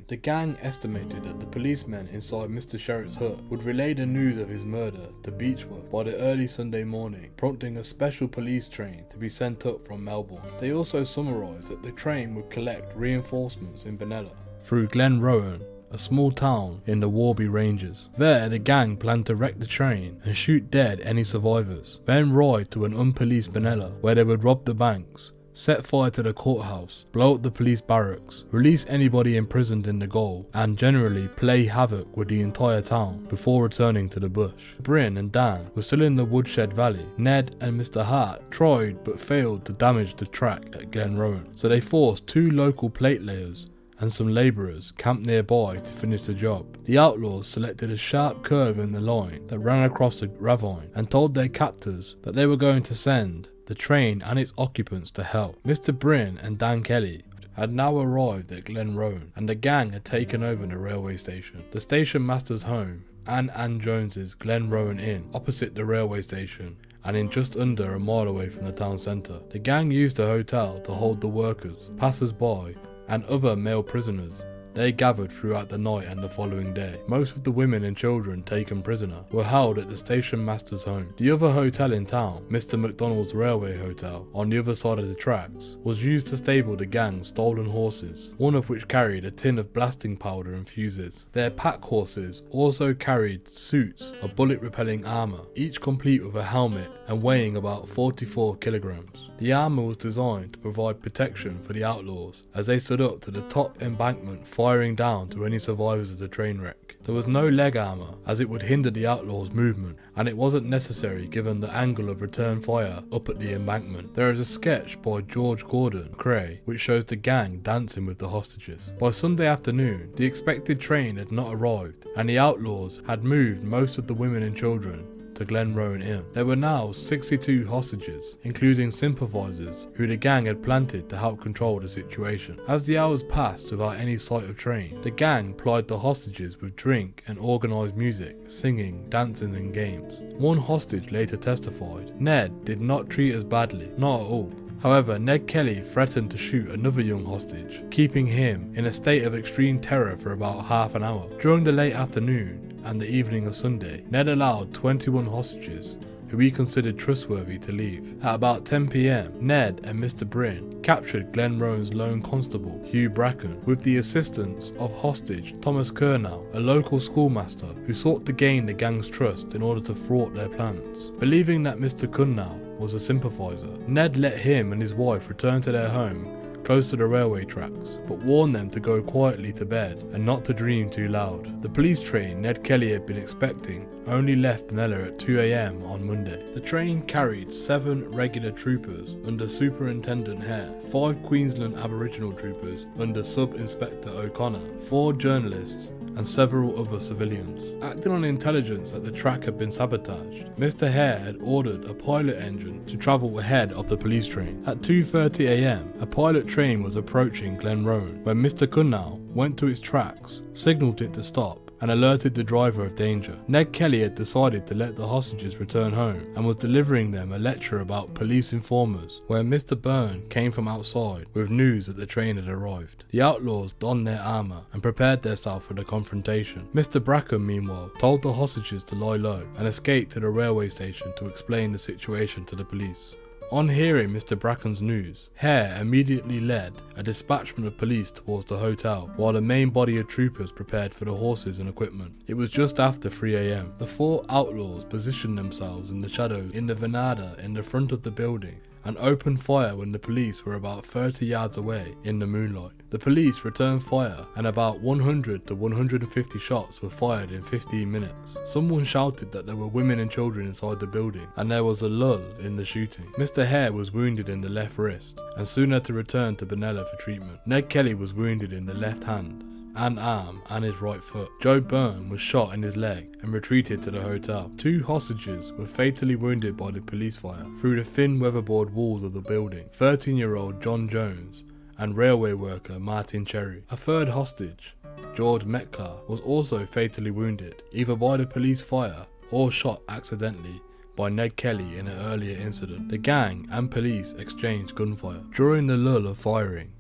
The gang estimated that the policemen inside Mr. Shirrett's hut would relay the news of his murder to Beechworth by the early Sunday morning, prompting a special police train to be sent up from Melbourne. They also summarised that the train would collect reinforcements in Benalla through Glen Rowan a small town in the Warby Ranges. There, the gang planned to wreck the train and shoot dead any survivors, then ride to an unpoliced Benalla where they would rob the banks, set fire to the courthouse, blow up the police barracks, release anybody imprisoned in the goal, and generally play havoc with the entire town before returning to the bush. Bryn and Dan were still in the Woodshed Valley. Ned and Mr. Hart tried but failed to damage the track at Glenrowan, so they forced 2 local plate layers and some labourers camped nearby to finish the job. The outlaws selected a sharp curve in the line that ran across the ravine and told their captors that they were going to send the train and its occupants to hell. Mr. Bryn and Dan Kelly had now arrived at Glenrowan and the gang had taken over the railway station. The station master's home and Ann Jones's Glenrowan Inn opposite the railway station and in just under a mile away from the town centre. The gang used the hotel to hold the workers, passers-by and other male prisoners. They gathered throughout the night and the following day. Most of the women and children taken prisoner were held at the station master's home. The other hotel in town, Mr. McDonald's Railway Hotel, on the other side of the tracks, was used to stable the gang's stolen horses, one of which carried a tin of blasting powder and fuses. Their pack horses also carried suits of bullet-repelling armour, each complete with a helmet and weighing about 44 kilograms. The armour was designed to provide protection for the outlaws as they stood up to the top embankment firing down to any survivors of the train wreck. There was no leg armour as it would hinder the outlaws' movement, and it wasn't necessary given the angle of return fire up at the embankment. There is a sketch by George Gordon Cray which shows the gang dancing with the hostages. By Sunday afternoon, the expected train had not arrived and the outlaws had moved most of the women and children to Glenrowan Inn. There were now 62 hostages, including sympathisers who the gang had planted to help control the situation. As the hours passed without any sight of train, the gang plied the hostages with drink and organised music, singing, dancing and games. One hostage later testified, "Ned did not treat us badly, not at all." However, Ned Kelly threatened to shoot another young hostage, keeping him in a state of extreme terror for about half an hour. During the late afternoon and the evening of Sunday, Ned allowed 21 hostages who he considered trustworthy to leave. At about 10 PM, Ned and Mr. Bryn captured Glenrowan's lone constable, Hugh Bracken, with the assistance of hostage Thomas Kernow, a local schoolmaster who sought to gain the gang's trust in order to thwart their plans. Believing that Mr. Kernow was a sympathiser, Ned let him and his wife return to their home close to the railway tracks, but warned them to go quietly to bed and not to dream too loud. The police train Ned Kelly had been expecting only left Benalla at 2 AM on Monday. The train carried 7 regular troopers under Superintendent Hare, 5 Queensland Aboriginal troopers under Sub-Inspector O'Connor, 4 journalists and several other civilians. Acting on intelligence that the track had been sabotaged, Mr. Hare had ordered a pilot engine to travel ahead of the police train. At 2:30 AM, a pilot train was approaching Glenrowan when Mr. Kernow went to its tracks, signalled it to stop, and alerted the driver of danger. Ned Kelly had decided to let the hostages return home and was delivering them a lecture about police informers when Mr. Byrne came from outside with news that the train had arrived. The outlaws donned their armour and prepared themselves for the confrontation. Mr. Bracken, meanwhile, told the hostages to lie low and escape to the railway station to explain the situation to the police. On hearing Mr. Bracken's news, Hare immediately led a dispatchment of police towards the hotel while the main body of troopers prepared for the horses and equipment. It was just after 3 AM. The 4 outlaws positioned themselves in the shadows in the veranda in the front of the building and opened fire when the police were about 30 yards away in the moonlight. The police returned fire and about 100 to 150 shots were fired in 15 minutes. Someone shouted that there were women and children inside the building and there was a lull in the shooting. Mr. Hare was wounded in the left wrist and soon had to return to Benalla for treatment. Ned Kelly was wounded in the left hand and arm and his right foot. Joe Byrne was shot in his leg and retreated to the hotel. 2 hostages were fatally wounded by the police fire through the thin weatherboard walls of the building. 13-year-old John Jones and railway worker Martin Cherry. A 3rd hostage, George Metcalf, was also fatally wounded, either by the police fire or shot accidentally by Ned Kelly in an earlier incident. The gang and police exchanged gunfire. During the lull of firing,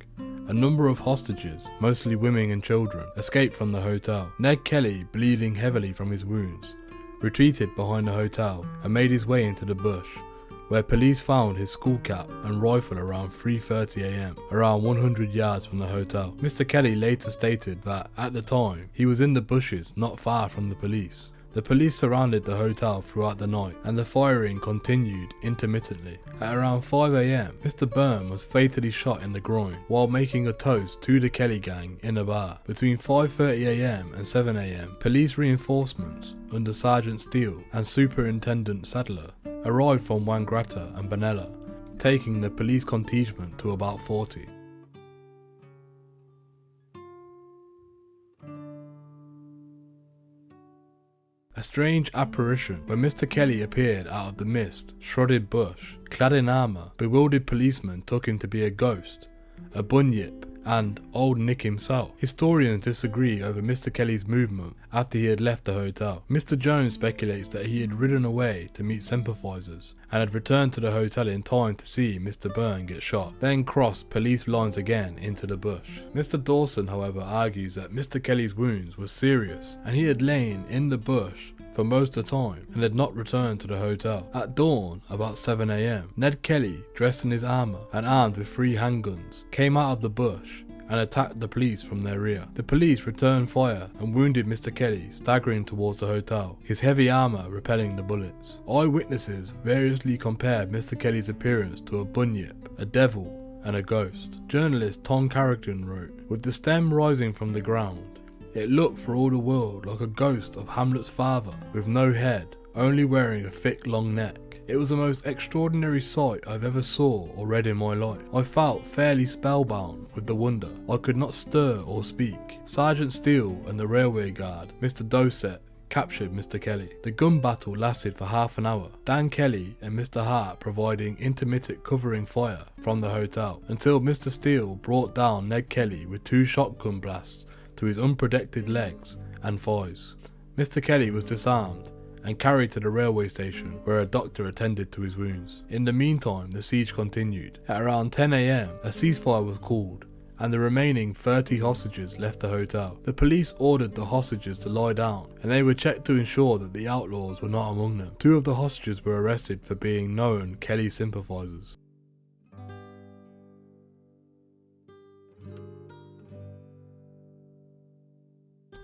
a number of hostages, mostly women and children, escaped from the hotel. Ned Kelly, bleeding heavily from his wounds, retreated behind the hotel and made his way into the bush, where police found his skull cap and rifle around 3:30 am, around 100 yards from the hotel. Mr. Kelly later stated that, at the time, he was in the bushes not far from the police. The police surrounded the hotel throughout the night, and the firing continued intermittently. At around 5 am, Mr. Byrne was fatally shot in the groin while making a toast to the Kelly gang in a bar. Between 5:30 am and 7 am, police reinforcements under Sergeant Steele and Superintendent Sadler arrived from Wangaratta and Benalla, taking the police contingent to about 40. A strange apparition when Mr. Kelly appeared out of the mist, shrouded bush, clad in armour. Bewildered policemen took him to be a ghost, a bunyip, and Old Nick himself. Historians disagree over Mr. Kelly's movement after he had left the hotel. Mr. Jones speculates that he had ridden away to meet sympathisers and had returned to the hotel in time to see Mr. Byrne get shot, then crossed police lines again into the bush. Mr. Dawson, however, argues that Mr. Kelly's wounds were serious and he had lain in the bush for most of the time and had not returned to the hotel. At dawn, about 7 am, Ned Kelly, dressed in his armour and armed with 3 handguns, came out of the bush and attacked the police from their rear. The police returned fire and wounded Mr. Kelly, staggering towards the hotel, his heavy armour repelling the bullets. Eyewitnesses variously compared Mr. Kelly's appearance to a bunyip, a devil, and a ghost. Journalist Tom Carrington wrote, "With the stem rising from the ground, it looked for all the world like a ghost of Hamlet's father, with no head, only wearing a thick long neck. It was the most extraordinary sight I've ever saw or read in my life. I felt fairly spellbound with the wonder. I could not stir or speak." Sergeant Steele and the railway guard, Mr. Dosset, captured Mr. Kelly. The gun battle lasted for half an hour, Dan Kelly and Mr. Hart providing intermittent covering fire from the hotel, until Mr. Steele brought down Ned Kelly with 2 shotgun blasts to his unprotected legs and thighs. Mr. Kelly was disarmed and carried to the railway station, where a doctor attended to his wounds. In the meantime, the siege continued. At around 10 am, a ceasefire was called, and the remaining 30 hostages left the hotel. The police ordered the hostages to lie down, and they were checked to ensure that the outlaws were not among them. 2 of the hostages were arrested for being known Kelly sympathisers.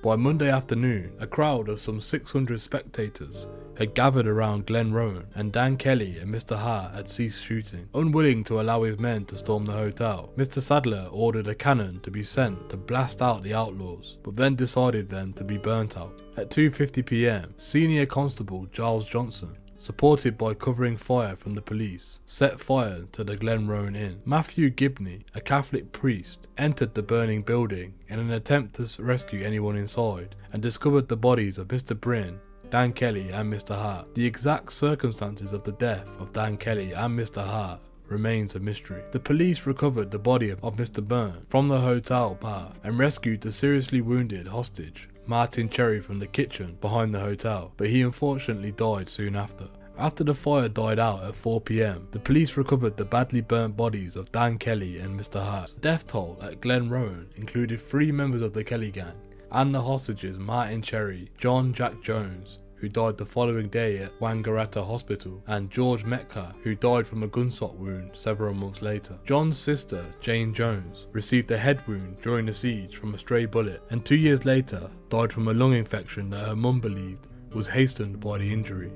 By Monday afternoon, a crowd of some 600 spectators had gathered around Glen Rowan, and Dan Kelly and Mr. Hart had ceased shooting. Unwilling to allow his men to storm the hotel, Mr. Sadler ordered a cannon to be sent to blast out the outlaws, but then decided them to be burnt out. At 2:50 p.m, Senior Constable Giles Johnson, supported by covering fire from the police, set fire to the Glen Rowan Inn. Matthew Gibney, a Catholic priest, entered the burning building in an attempt to rescue anyone inside and discovered the bodies of Mr. Bryn, Dan Kelly and Mr. Hart. The exact circumstances of the death of Dan Kelly and Mr. Hart remains a mystery. The police recovered the body of Mr. Byrne from the hotel bar and rescued the seriously wounded hostage Martin Cherry from the kitchen behind the hotel, but he unfortunately died soon after. After the fire died out at 4 p.m, the police recovered the badly burnt bodies of Dan Kelly and Mr. Hart. The death toll at Glen Rowan included 3 members of the Kelly gang and the hostages Martin Cherry, John Jack Jones, who died the following day at Wangaratta Hospital, and George Metcalf, who died from a gunshot wound several months later. John's sister, Jane Jones, received a head wound during the siege from a stray bullet, and 2 years later died from a lung infection that her mum believed was hastened by the injury.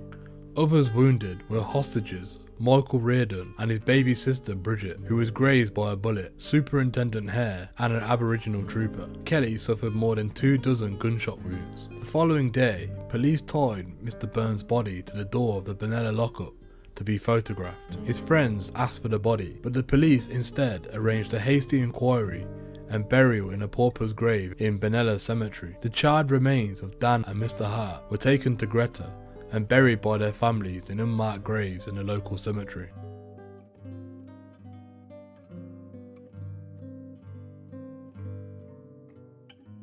Others wounded were hostages Michael Reardon and his baby sister Bridget, who was grazed by a bullet, Superintendent Hare, and an Aboriginal trooper. Kelly suffered more than 24 gunshot wounds. The following day, police tied Mr. Byrne's body to the door of the Benalla lockup to be photographed. His friends asked for the body, but the police instead arranged a hasty inquiry and burial in a pauper's grave in Benalla Cemetery. The charred remains of Dan and Mr. Hart were taken to Greta and buried by their families in unmarked graves in the local cemetery.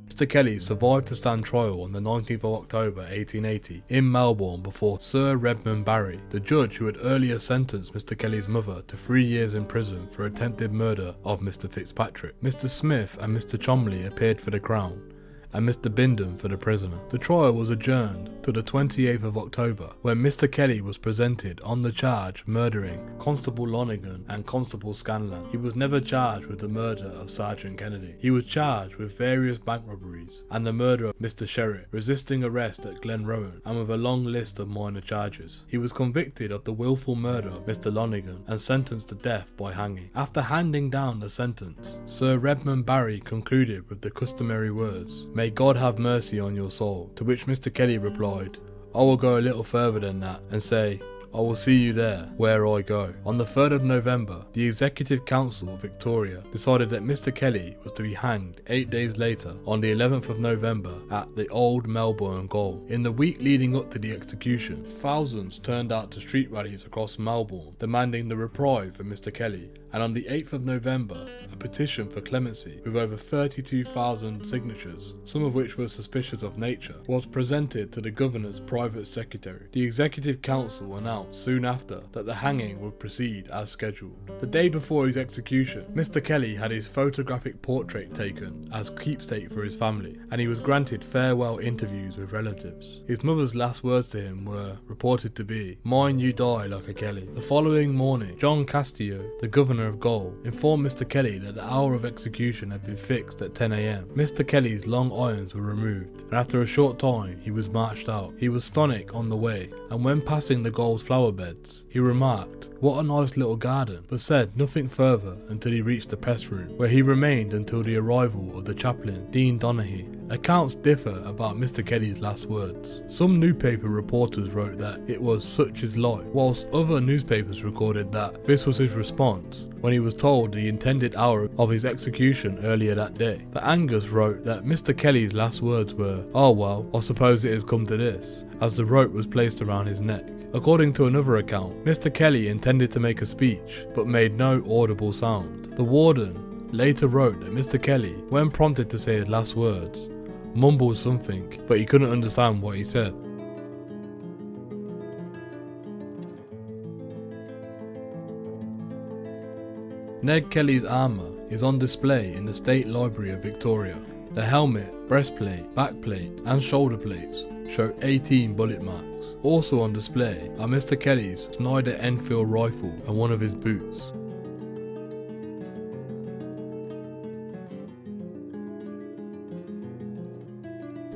Mr. Kelly survived to stand trial on the 19th of October 1880 in Melbourne before Sir Redmond Barry, the judge who had earlier sentenced Mr. Kelly's mother to 3 years in prison for attempted murder of Mr. Fitzpatrick. Mr. Smith and Mr. Cholmondeley appeared for the Crown, and Mr. Bindon for the prisoner. The trial was adjourned to the 28th of October, when Mr. Kelly was presented on the charge murdering Constable Lonigan and Constable Scanlan. He was never charged with the murder of Sergeant Kennedy. He was charged with various bank robberies and the murder of Mr. Sherritt, resisting arrest at Glen Rowan, and with a long list of minor charges. He was convicted of the willful murder of Mr. Lonigan and sentenced to death by hanging. After handing down the sentence, Sir Redmond Barry concluded with the customary words, "May God have mercy on your soul," to which Mr. Kelly replied, "I will go a little further than that and say, I will see you there, where I go." On the 3rd of November, the Executive Council of Victoria decided that Mr. Kelly was to be hanged 8 days later, on the 11th of November, at the Old Melbourne Gaol. In the week leading up to the execution, thousands turned out to street rallies across Melbourne, demanding the reprieve for Mr. Kelly, and on the 8th of November, a petition for clemency with over 32,000 signatures, some of which were suspicious of nature, was presented to the Governor's private secretary. The Executive Council announced soon after that the hanging would proceed as scheduled. The day before his execution, Mr. Kelly had his photographic portrait taken as keepsake for his family, and he was granted farewell interviews with relatives. His mother's last words to him were reported to be, "Mind you die like a Kelly." The following morning, John Castillo, the Governor of Gaol, informed Mr. Kelly that the hour of execution had been fixed at 10 a.m. Mr. Kelly's long irons were removed, and after a short time he was marched out. He was stonic on the way, and when passing the Gaol's flower beds, he remarked, "What a nice little garden," but said nothing further until he reached the press room, where he remained until the arrival of the chaplain, Dean Donaghy. Accounts differ about Mr. Kelly's last words. Some newspaper reporters wrote that it was "such is life," whilst other newspapers recorded that this was his response when he was told the intended hour of his execution earlier that day. The Angus wrote that Mr. Kelly's last words were, "Oh well, I suppose it has come to this," as the rope was placed around his neck. According to another account, Mr. Kelly intended to make a speech, but made no audible sound. The warden later wrote that Mr. Kelly, when prompted to say his last words, mumbled something, but he couldn't understand what he said. Ned Kelly's armour is on display in the State Library of Victoria. The helmet, breastplate, backplate and shoulder plates show 18 bullet marks. Also on display are Mr. Kelly's Snyder Enfield rifle and one of his boots.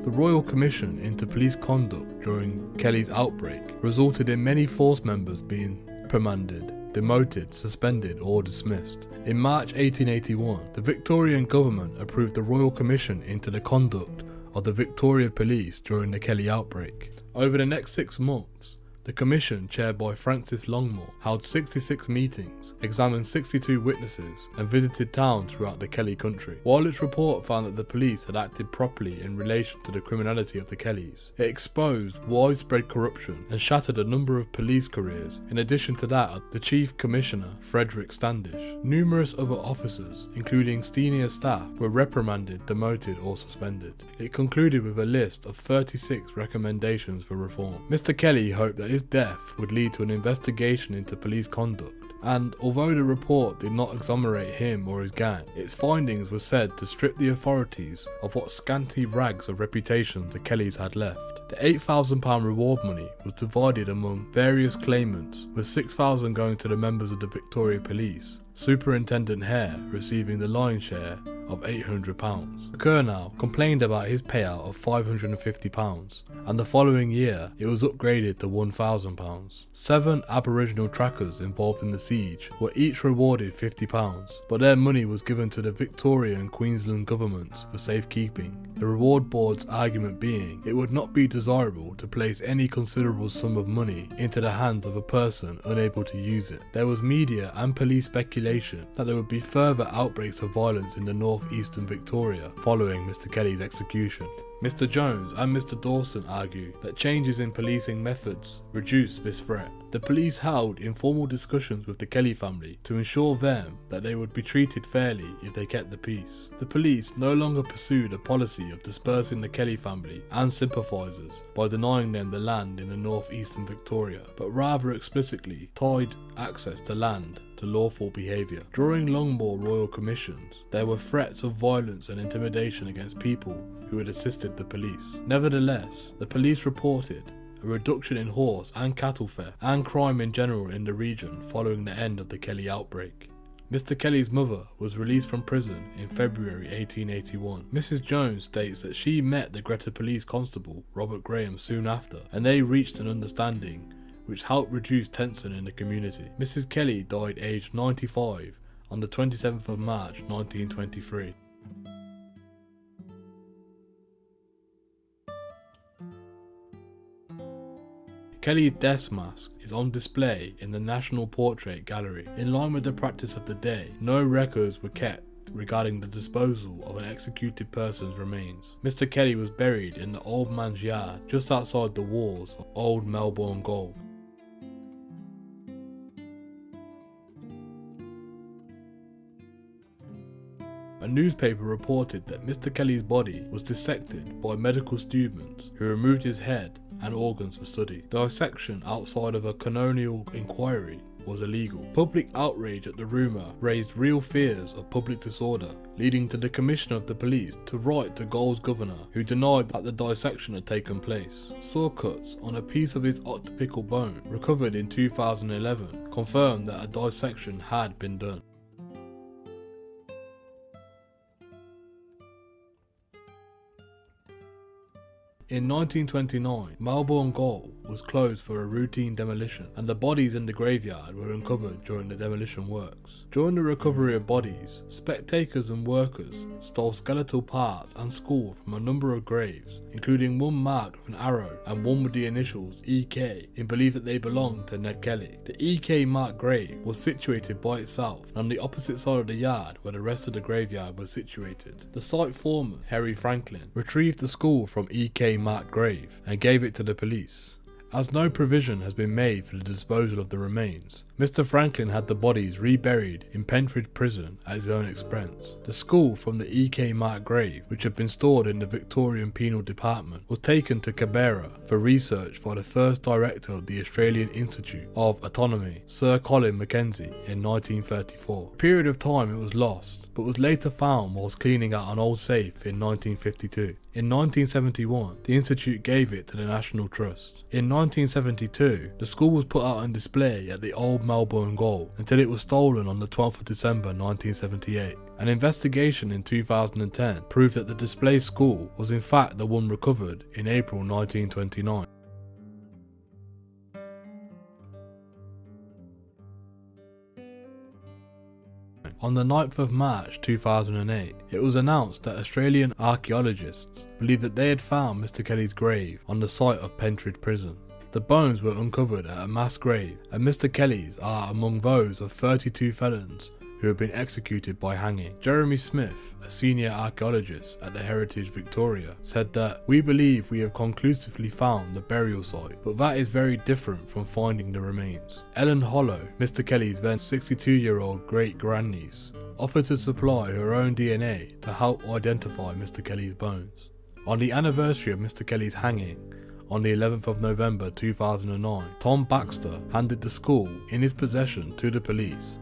The Royal Commission into Police Conduct during Kelly's outbreak resulted in many force members being reprimanded, demoted, suspended or dismissed. In March 1881, the Victorian government approved the Royal Commission into the conduct of the Victoria Police during the Kelly outbreak. Over the next 6 months, the commission, chaired by Francis Longmore, held 66 meetings, examined 62 witnesses and visited towns throughout the Kelly country. While its report found that the police had acted properly in relation to the criminality of the Kellys, it exposed widespread corruption and shattered a number of police careers. In addition to that, the Chief Commissioner, Frederick Standish, numerous other officers, including senior staff, were reprimanded, demoted or suspended. It concluded with a list of 36 recommendations for reform. Mr. Kelly hoped that his death would lead to an investigation into police conduct, and although the report did not exonerate him or his gang, its findings were said to strip the authorities of what scanty rags of reputation the Kellys had left. The £8,000 reward money was divided among various claimants, with £6,000 going to the members of the Victoria Police, Superintendent Hare receiving the lion's share of £800. The Colonel complained about his payout of £550, and the following year it was upgraded to £1,000. 7 Aboriginal trackers involved in the siege were each rewarded £50, but their money was given to the Victoria and Queensland governments for safekeeping. The reward board's argument being it would not be desirable to place any considerable sum of money into the hands of a person unable to use it. There was media and police speculation that there would be further outbreaks of violence in the northeastern Victoria following Mr. Kelly's execution. Mr. Jones and Mr. Dawson argue that changes in policing methods reduce this threat. The police held informal discussions with the Kelly family to ensure them that they would be treated fairly if they kept the peace. The police no longer pursued a policy of dispersing the Kelly family and sympathisers by denying them the land in the northeastern Victoria, but rather explicitly tied access to land to lawful behaviour. During Longmore Royal Commissions, there were threats of violence and intimidation against people who had assisted the police. Nevertheless, the police reported a reduction in horse and cattle theft and crime in general in the region following the end of the Kelly outbreak. Mr. Kelly's mother was released from prison in February 1881. Mrs. Jones states that she met the Greta police constable, Robert Graham, soon after, and they reached an understanding which helped reduce tension in the community. Mrs. Kelly died aged 95 on the 27th of March 1923. Kelly's death mask is on display in the National Portrait Gallery. In line with the practice of the day, no records were kept regarding the disposal of an executed person's remains. Mr. Kelly was buried in the Old Man's Yard just outside the walls of Old Melbourne Gaol. A newspaper reported that Mr. Kelly's body was dissected by medical students who removed his head and organs for study. Dissection outside of a canonical inquiry was illegal. Public outrage at the rumour raised real fears of public disorder, leading to the Commissioner of the Police to write to Gaol's governor, who denied that the dissection had taken place. Saw cuts on a piece of his occipital bone, recovered in 2011, confirmed that a dissection had been done. In 1929, Melbourne Gaol was closed for a routine demolition, and the bodies in the graveyard were uncovered during the demolition works. During the recovery of bodies, spectators and workers stole skeletal parts and skull from a number of graves, including one marked with an arrow and one with the initials EK, in belief that they belonged to Ned Kelly. The EK marked grave was situated by itself and on the opposite side of the yard where the rest of the graveyard was situated. The site foreman, Harry Franklin, retrieved the skull from EK marked grave and gave it to the police. As no provision has been made for the disposal of the remains, Mr. Franklin had the bodies reburied in Pentridge Prison at his own expense. The skull from the EK marked grave, which had been stored in the Victorian Penal Department, was taken to Canberra for research by the first director of the Australian Institute of Autonomy, Sir Colin Mackenzie, in 1934. A period of time it was lost, but was later found whilst cleaning out an old safe in 1952. In 1971, the Institute gave it to the National Trust. In 1972, the skull was put out on display at the Old Melbourne Gaol until it was stolen on the 12th of December 1978. An investigation in 2010 proved that the display skull was in fact the one recovered in April 1929. On the 9th of March 2008, it was announced that Australian archaeologists believed that they had found Mr. Kelly's grave on the site of Pentridge Prison. The bones were uncovered at a mass grave, and Mr. Kelly's are among those of 32 felons who have been executed by hanging. Jeremy Smith, a senior archaeologist at the Heritage Victoria, said that, "We believe we have conclusively found the burial site, but that is very different from finding the remains." Ellen Hollow, Mr. Kelly's then 62-year-old great-grandniece, offered to supply her own DNA to help identify Mr. Kelly's bones. On the anniversary of Mr. Kelly's hanging, on the 11th of November 2009, Tom Baxter handed the skull in his possession to the police,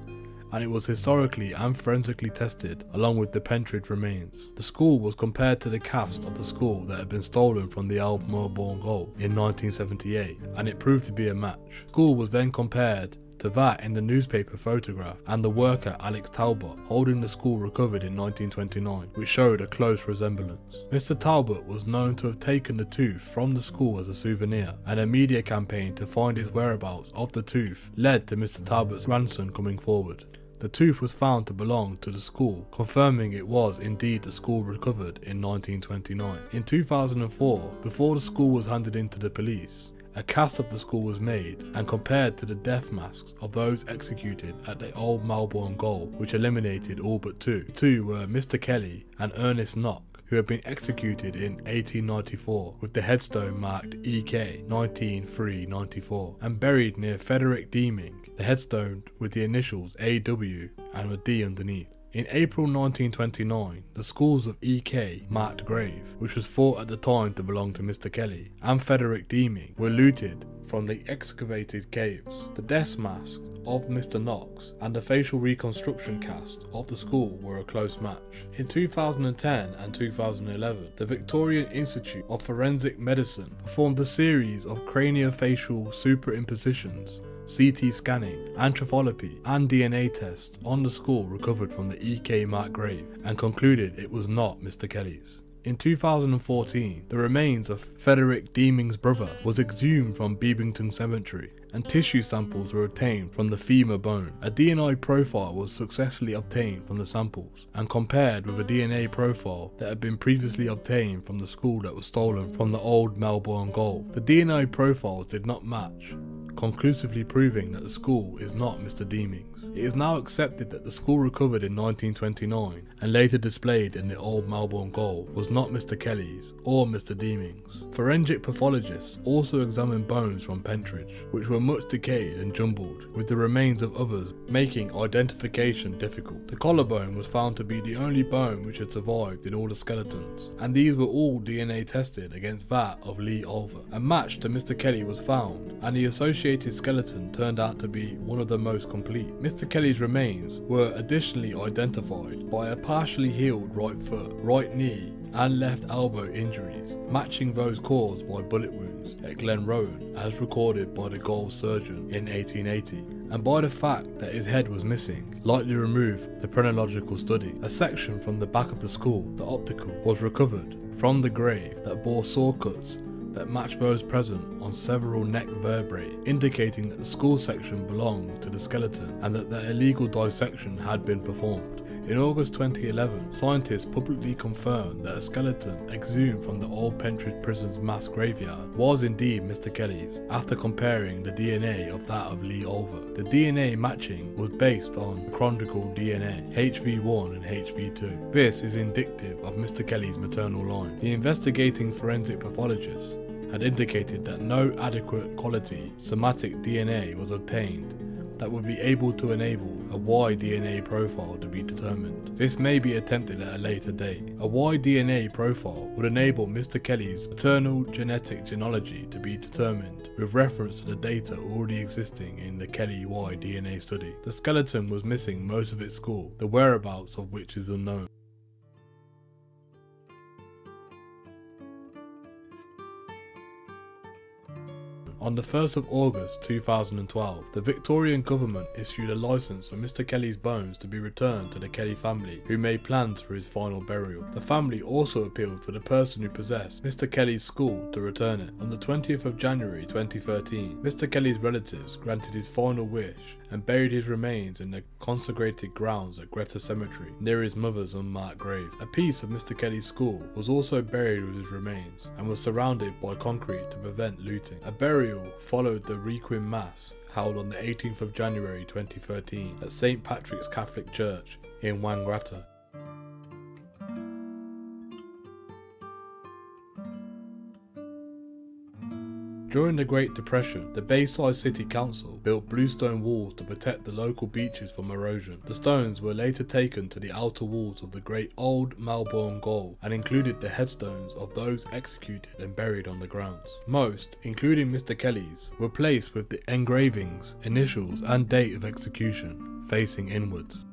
and it was historically and forensically tested along with the Pentridge remains. The skull was compared to the cast of the skull that had been stolen from the Old Melbourne Gaol in 1978, and it proved to be a match. The skull was then compared to that in the newspaper photograph and the worker Alex Talbot holding the skull recovered in 1929, which showed a close resemblance. Mr. Talbot was known to have taken the tooth from the skull as a souvenir, and a media campaign to find his whereabouts of the tooth led to Mr. Talbot's grandson coming forward. The tooth was found to belong to the skull, confirming it was indeed the skull recovered in 1929. In 2004, before the skull was handed in to the police, a cast of the skull was made and compared to the death masks of those executed at the Old Melbourne Gaol, which eliminated all but two. The two were Mr. Kelly and Ernest Knock, who had been executed in 1894 with the headstone marked EK 19-3-94 and buried near Frederick Deeming, the headstone with the initials AW and a D underneath. In April 1929, the skulls of EK marked grave, which was thought at the time to belong to Mr. Kelly, and Frederick Deeming were looted from the excavated caves. The death mask of Mr. Knox and the facial reconstruction cast of the school were a close match. In 2010 and 2011, the Victorian Institute of Forensic Medicine performed a series of craniofacial superimpositions, CT scanning, anthropology and DNA tests on the skull recovered from the EK marked grave and concluded it was not Mr. Kelly's. In 2014, the remains of Frederick Deeming's brother was exhumed from Beebington Cemetery and tissue samples were obtained from the femur bone. A DNA profile was successfully obtained from the samples and compared with a DNA profile that had been previously obtained from the skull that was stolen from the old Melbourne gold. The DNA profiles did not match, conclusively proving that the skull is not Mr. Deeming's. It is now accepted that the skull recovered in 1929 and later displayed in the old Melbourne gold was not Mr. Kelly's or Mr. Deeming's. Forensic pathologists also examined bones from Pentridge, which were much decayed and jumbled, with the remains of others making identification difficult. The collarbone was found to be the only bone which had survived in all the skeletons, and these were all DNA tested against that of Lee Olver. A match to Mr. Kelly was found, and the associated skeleton turned out to be one of the most complete. Mr. Kelly's remains were additionally identified by a partially healed right foot, right knee and left elbow injuries, matching those caused by bullet wounds at Glenrowan as recorded by the gold surgeon in 1880, and by the fact that his head was missing, likely removed the phrenological study. A section from the back of the skull, the optical, was recovered from the grave that bore saw cuts that matched those present on several neck vertebrae, indicating that the skull section belonged to the skeleton and that the illegal dissection had been performed. In August 2011, scientists publicly confirmed that a skeleton exhumed from the old Pentridge Prison's mass graveyard was indeed Mr. Kelly's, after comparing the DNA of that of Lee Olver. The DNA matching was based on chondrical DNA, HV1 and HV2. This is indicative of Mr. Kelly's maternal line. The investigating forensic pathologists had indicated that no adequate quality somatic DNA was obtained that would be able to enable a Y-DNA profile to be determined. This may be attempted at a later date. A Y-DNA profile would enable Mr. Kelly's maternal genetic genealogy to be determined with reference to the data already existing in the Kelly Y-DNA study. The skeleton was missing most of its skull, the whereabouts of which is unknown. On the 1st of August 2012, the Victorian government issued a licence for Mr. Kelly's bones to be returned to the Kelly family, who made plans for his final burial. The family also appealed for the person who possessed Mr. Kelly's skull to return it. On the 20th of January 2013, Mr. Kelly's relatives granted his final wish and buried his remains in the consecrated grounds at Greta Cemetery, near his mother's unmarked grave. A piece of Mr. Kelly's skull was also buried with his remains and was surrounded by concrete to prevent looting. A burial followed the Requiem Mass held on the 18th of January 2013 at St. Patrick's Catholic Church in Wangaratta. During the Great Depression, the Bayside City Council built bluestone walls to protect the local beaches from erosion. The stones were later taken to the outer walls of the great old Melbourne Gaol and included the headstones of those executed and buried on the grounds. Most, including Mr. Kelly's, were placed with the engravings, initials and date of execution facing inwards.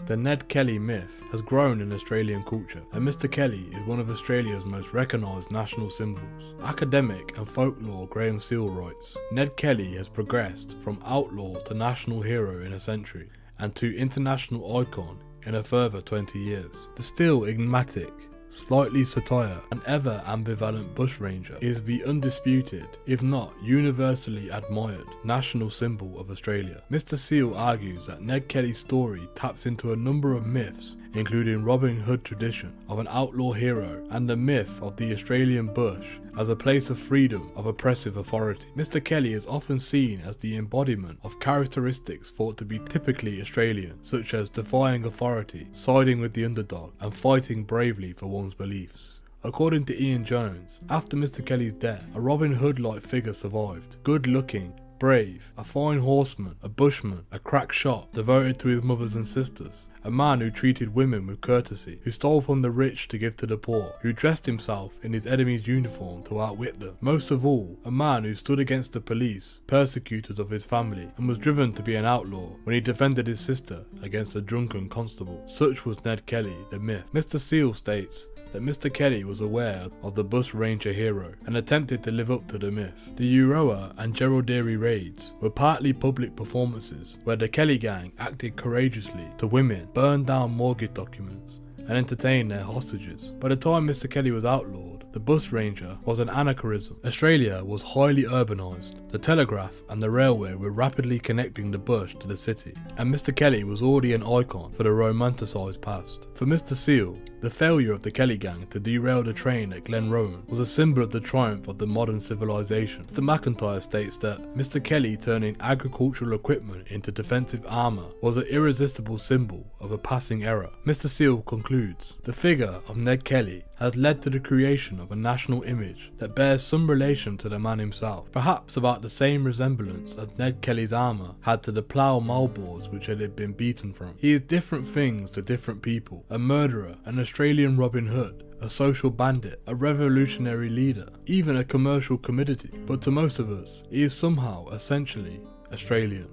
The Ned Kelly myth has grown in Australian culture, and Mr. Kelly is one of Australia's most recognised national symbols. Academic and folklore Graham Seal writes, Ned Kelly has progressed from outlaw to national hero in a century, and to international icon in a further 20 years. The still enigmatic, slightly satire and ever ambivalent bushranger is the undisputed, if not universally admired, national symbol of Australia. Mr. Seal argues that Ned Kelly's story taps into a number of myths, including Robin Hood tradition of an outlaw hero and the myth of the Australian bush as a place of freedom of oppressive authority. Mr. Kelly is often seen as the embodiment of characteristics thought to be typically Australian, such as defying authority, siding with the underdog, and fighting bravely for one's beliefs. According to Ian Jones, after Mr. Kelly's death, a Robin Hood-like figure survived, good-looking, brave, a fine horseman, a bushman, a crack shot, devoted to his mothers and sisters, a man who treated women with courtesy, who stole from the rich to give to the poor, who dressed himself in his enemy's uniform to outwit them. Most of all, a man who stood against the police, persecutors of his family, and was driven to be an outlaw when he defended his sister against a drunken constable. Such was Ned Kelly, the myth. Mr. Seal states that Mr. Kelly was aware of the bushranger hero and attempted to live up to the myth. The Euroa and Geraldary raids were partly public performances where the Kelly gang acted courageously to women, burned down mortgage documents, and entertained their hostages. By the time Mr. Kelly was outlawed, the bushranger was an anachronism. Australia was highly urbanised. The telegraph and the railway were rapidly connecting the bush to the city, and Mr. Kelly was already an icon for the romanticised past. For Mr. Seal, the failure of the Kelly gang to derail the train at Glenrowan was a symbol of the triumph of the modern civilization. Mr. McIntyre states that Mr. Kelly turning agricultural equipment into defensive armour was an irresistible symbol of a passing era. Mr. Seal concludes, the figure of Ned Kelly has led to the creation of a national image that bears some relation to the man himself, perhaps about the same resemblance as Ned Kelly's armour had to the plough moldboards which it had been beaten from. He is different things to different people, a murderer, an Australian Robin Hood, a social bandit, a revolutionary leader, even a commercial commodity, but to most of us, he is somehow essentially Australian.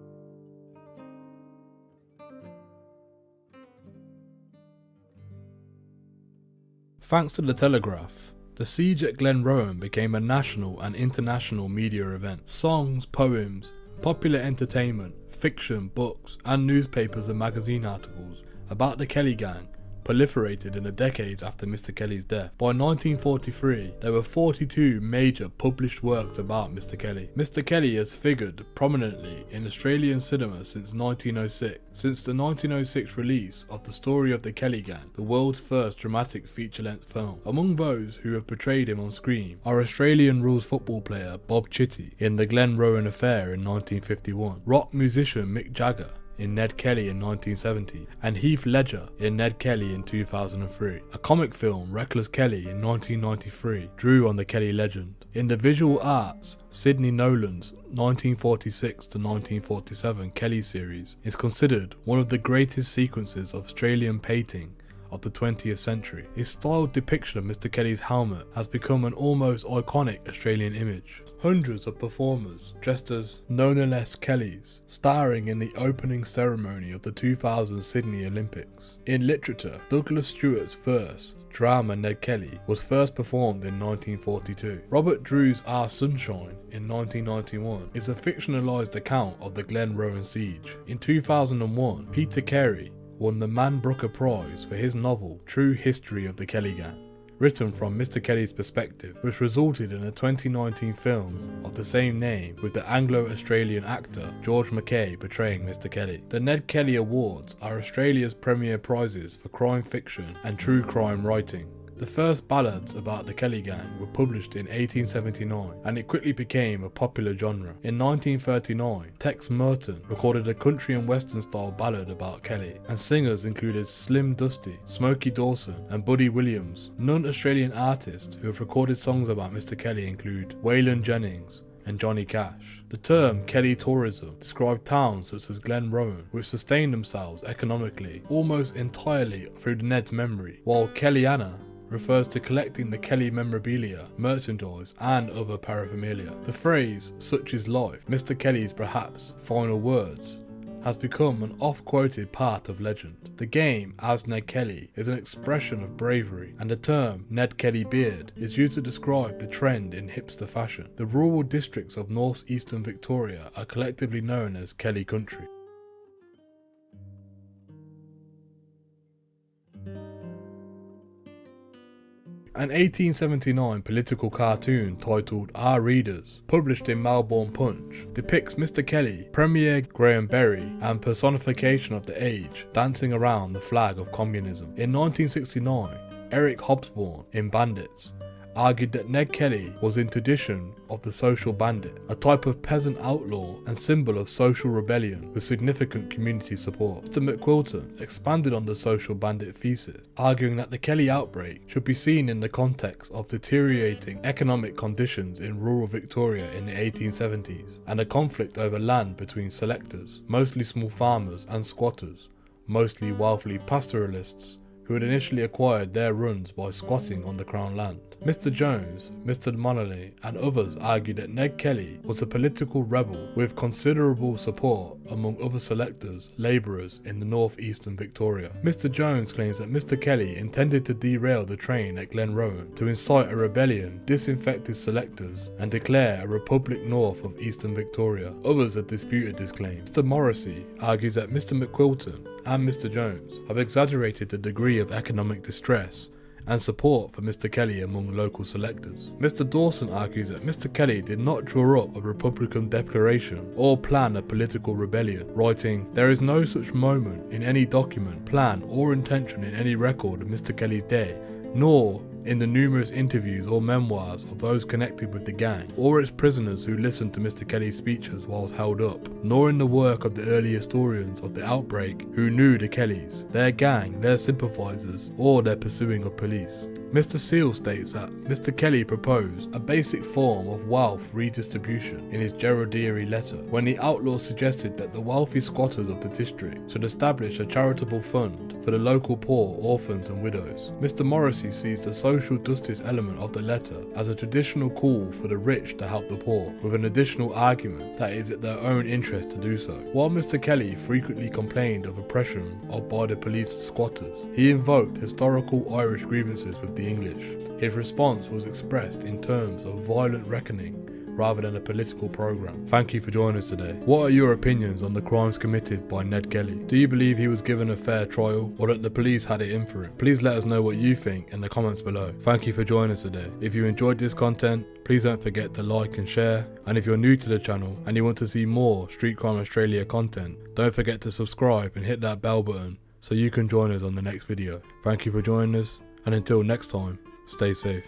Thanks to the Telegraph, the siege at Glenrowan became a national and international media event. Songs, poems, popular entertainment, fiction, books, and newspapers and magazine articles about the Kelly gang proliferated in the decades after Mr. Kelly's death. By 1943, there were 42 major published works about Mr. Kelly. Mr. Kelly has figured prominently in Australian cinema since 1906, since the 1906 release of The Story of the Kelly Gang, the world's first dramatic feature-length film. Among those who have portrayed him on screen are Australian rules football player Bob Chitty in The Glenrowan Affair in 1951, rock musician Mick Jagger in Ned Kelly in 1970, and Heath Ledger in Ned Kelly in 2003. A comic film, Reckless Kelly in 1993, drew on the Kelly legend. In the visual arts, Sydney Nolan's 1946 to 1947 Kelly series is considered one of the greatest sequences of Australian painting of the 20th century. His styled depiction of Mr. Kelly's helmet has become an almost iconic Australian image. Hundreds of performers dressed as nonetheless Kellys, starring in the opening ceremony of the 2000 Sydney Olympics. In literature, Douglas Stewart's verse drama Ned Kelly was first performed in 1942. Robert Drew's Our Sunshine in 1991 is a fictionalised account of the Glenrowan siege. In 2001, Peter Carey won the Man Brooker Prize for his novel True History of the Kelly Gang, written from Mr. Kelly's perspective, which resulted in a 2019 film of the same name with the Anglo-Australian actor George Mackay portraying Mr. Kelly. The Ned Kelly Awards are Australia's premier prizes for crime fiction and true crime writing. The first ballads about the Kelly gang were published in 1879, and it quickly became a popular genre. In 1939, Tex Merton recorded a country and western style ballad about Kelly, and singers included Slim Dusty, Smokey Dawson, and Buddy Williams. Non-Australian artists who have recorded songs about Mr. Kelly include Waylon Jennings and Johnny Cash. The term Kelly tourism described towns such as Glenrowan which sustained themselves economically almost entirely through Ned's memory, while Kellyanna refers to collecting the Kelly memorabilia, merchandise, and other paraphernalia. The phrase, such is life, Mr. Kelly's perhaps final words, has become an oft-quoted part of legend. The game, as Ned Kelly, is an expression of bravery, and the term Ned Kelly beard is used to describe the trend in hipster fashion. The rural districts of north-eastern Victoria are collectively known as Kelly Country. An 1879 political cartoon titled Our Readers, published in Melbourne Punch, depicts Mr. Kelly, Premier Graham Berry, and personification of the age, dancing around the flag of communism. In 1969, Eric Hobsbawm, in Bandits, argued that Ned Kelly was in tradition of the social bandit, a type of peasant outlaw and symbol of social rebellion with significant community support. Mr. McQuilton expanded on the social bandit thesis, arguing that the Kelly outbreak should be seen in the context of deteriorating economic conditions in rural Victoria in the 1870s, and a conflict over land between selectors, mostly small farmers, and squatters, mostly wealthy pastoralists who had initially acquired their runs by squatting on the Crown land. Mr. Jones, Mr. Monolly and others argued that Ned Kelly was a political rebel with considerable support among other selectors, labourers in the north-eastern Victoria. Mr. Jones claims that Mr. Kelly intended to derail the train at Glenrowan to incite a rebellion, disinfect his selectors and declare a republic north of eastern Victoria. Others have disputed this claim. Mr. Morrissey argues that Mr. McQuilton and Mr. Jones have exaggerated the degree of economic distress and support for Mr. Kelly among local selectors. Mr. Dawson argues that Mr. Kelly did not draw up a Republican declaration or plan a political rebellion, writing, "There is no such moment in any document, plan or intention in any record of Mr. Kelly's day, nor in the numerous interviews or memoirs of those connected with the gang, or its prisoners who listened to Mr. Kelly's speeches whilst held up, nor in the work of the early historians of the outbreak who knew the Kellys, their gang, their sympathisers, or their pursuing of police." Mr. Seal states that Mr. Kelly proposed a basic form of wealth redistribution in his Geraldary letter, when the outlaw suggested that the wealthy squatters of the district should establish a charitable fund for the local poor, orphans and widows. Mr. Morrissey sees the social justice element of the letter as a traditional call for the rich to help the poor, with an additional argument that it is at their own interest to do so. While Mr. Kelly frequently complained of oppression by the police squatters, he invoked historical Irish grievances with the English. His response was expressed in terms of violent reckoning rather than a political programme. Thank you for joining us today. What are your opinions on the crimes committed by Ned Kelly? Do you believe he was given a fair trial or that the police had it in for him? Please let us know what you think in the comments below. Thank you for joining us today. If you enjoyed this content, please don't forget to like and share. And if you're new to the channel and you want to see more Street Crime Australia content, don't forget to subscribe and hit that bell button so you can join us on the next video. Thank you for joining us, and until next time, stay safe.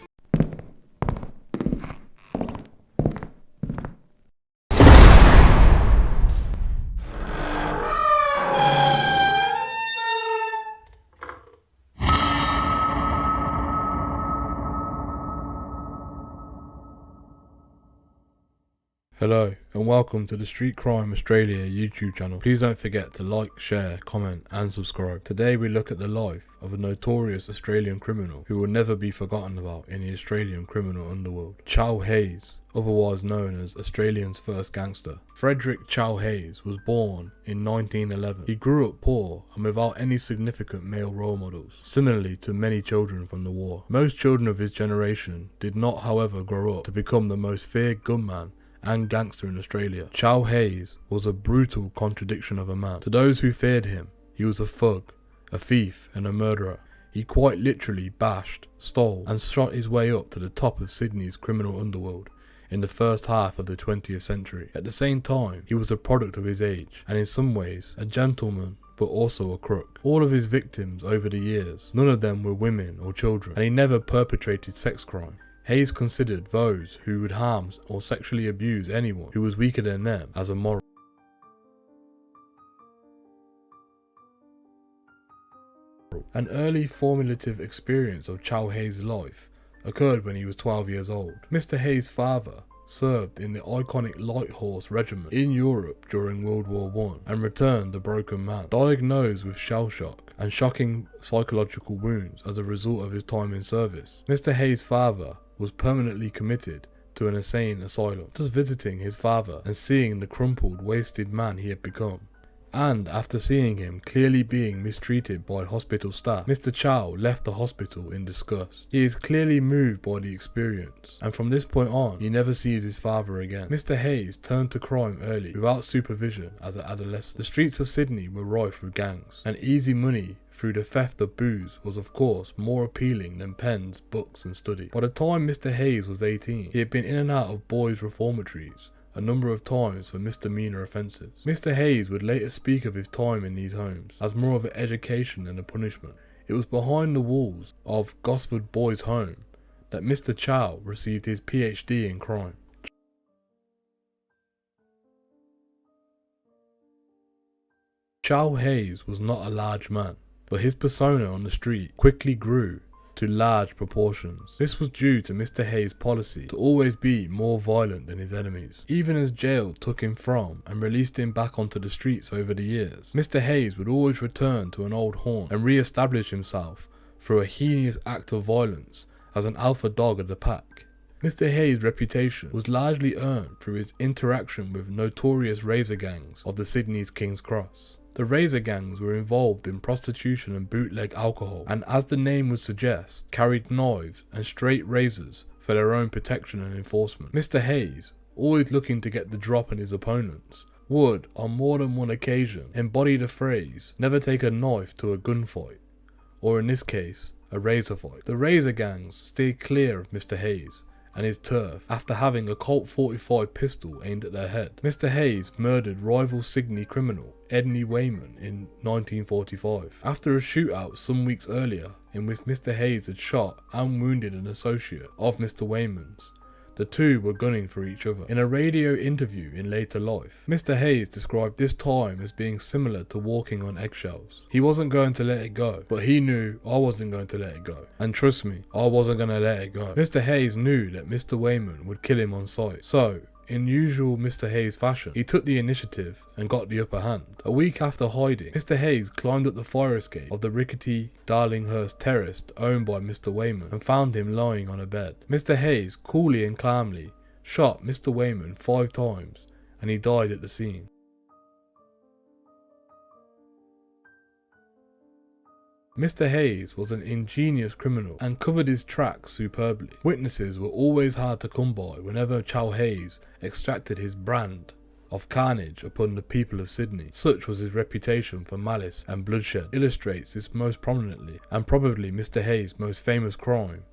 Hello and welcome to the Street Crime Australia YouTube channel. Please don't forget to like, share, comment and subscribe. Today we look at the life of a notorious Australian criminal who will never be forgotten about in the Australian criminal underworld. Chow Hayes, otherwise known as Australia's first gangster. Frederick Chow Hayes was born in 1911. He grew up poor and without any significant male role models, similarly to many children from the war. Most children of his generation did not, however, grow up to become the most feared gunman and gangster in Australia. Chow Hayes was a brutal contradiction of a man. To those who feared him, he was a thug, a thief and a murderer. He quite literally bashed, stole and shot his way up to the top of Sydney's criminal underworld in the first half of the 20th century. At the same time, he was a product of his age and in some ways a gentleman but also a crook. All of his victims over the years, none of them were women or children, and he never perpetrated sex crime. Hayes considered those who would harm or sexually abuse anyone who was weaker than them as immoral. An early formative experience of Chow Hayes' life occurred when he was 12 years old. Mr. Hayes' father served in the iconic Light Horse Regiment in Europe during World War I and returned a broken man, diagnosed with shell shock and shocking psychological wounds as a result of his time in service. Mr. Hayes' father was permanently committed to an insane asylum, just visiting his father and seeing the crumpled, wasted man he had become. And after seeing him clearly being mistreated by hospital staff, Mr. Chow left the hospital in disgust. He is clearly moved by the experience, and from this point on, he never sees his father again. Mr. Hayes turned to crime early, without supervision as an adolescent. The streets of Sydney were rife with gangs, and easy money through the theft of booze was of course more appealing than pens, books and study. By the time Mr. Hayes was 18, he had been in and out of boys' reformatories a number of times for misdemeanor offences. Mr. Hayes would later speak of his time in these homes as more of an education than a punishment. It was behind the walls of Gosford Boys' Home that Mr. Chow received his PhD in crime. Chow Hayes was not a large man, but his persona on the street quickly grew to large proportions. This was due to Mr. Hayes' policy to always be more violent than his enemies. Even as jail took him from and released him back onto the streets over the years, Mr. Hayes would always return to an old haunt and re-establish himself through a heinous act of violence as an alpha dog of the pack. Mr. Hayes' reputation was largely earned through his interaction with notorious razor gangs of the Sydney's King's Cross. The razor gangs were involved in prostitution and bootleg alcohol, and as the name would suggest, carried knives and straight razors for their own protection and enforcement. Mr. Hayes, always looking to get the drop on his opponents, would, on more than one occasion, embody the phrase, "never take a knife to a gunfight," or in this case, a razor fight. The razor gangs steered clear of Mr. Hayes and his turf after having a Colt 45 pistol aimed at their head. Mr. Hayes murdered rival Sydney criminal Edney Wayman in 1945 after a shootout some weeks earlier in which Mr. Hayes had shot and wounded an associate of Mr. Wayman's. The two were gunning for each other. In a radio interview in later life, Mr. Hayes described this time as being similar to walking on eggshells. He wasn't going to let it go, but he knew I wasn't going to let it go. And trust me, I wasn't going to let it go. Mr. Hayes knew that Mr. Wayman would kill him on sight. So, in usual Mr. Hayes fashion, he took the initiative and got the upper hand. A week after hiding, Mr. Hayes climbed up the fire escape of the rickety Darlinghurst terrace owned by Mr. Wayman and found him lying on a bed. Mr. Hayes coolly and calmly shot Mr. Wayman 5 times and he died at the scene. Mr. Hayes was an ingenious criminal and covered his tracks superbly. Witnesses were always hard to come by whenever Chow Hayes extracted his brand of carnage upon the people of Sydney. Such was his reputation for malice and bloodshed. Illustrates this most prominently, and probably Mr. Hayes' most famous crime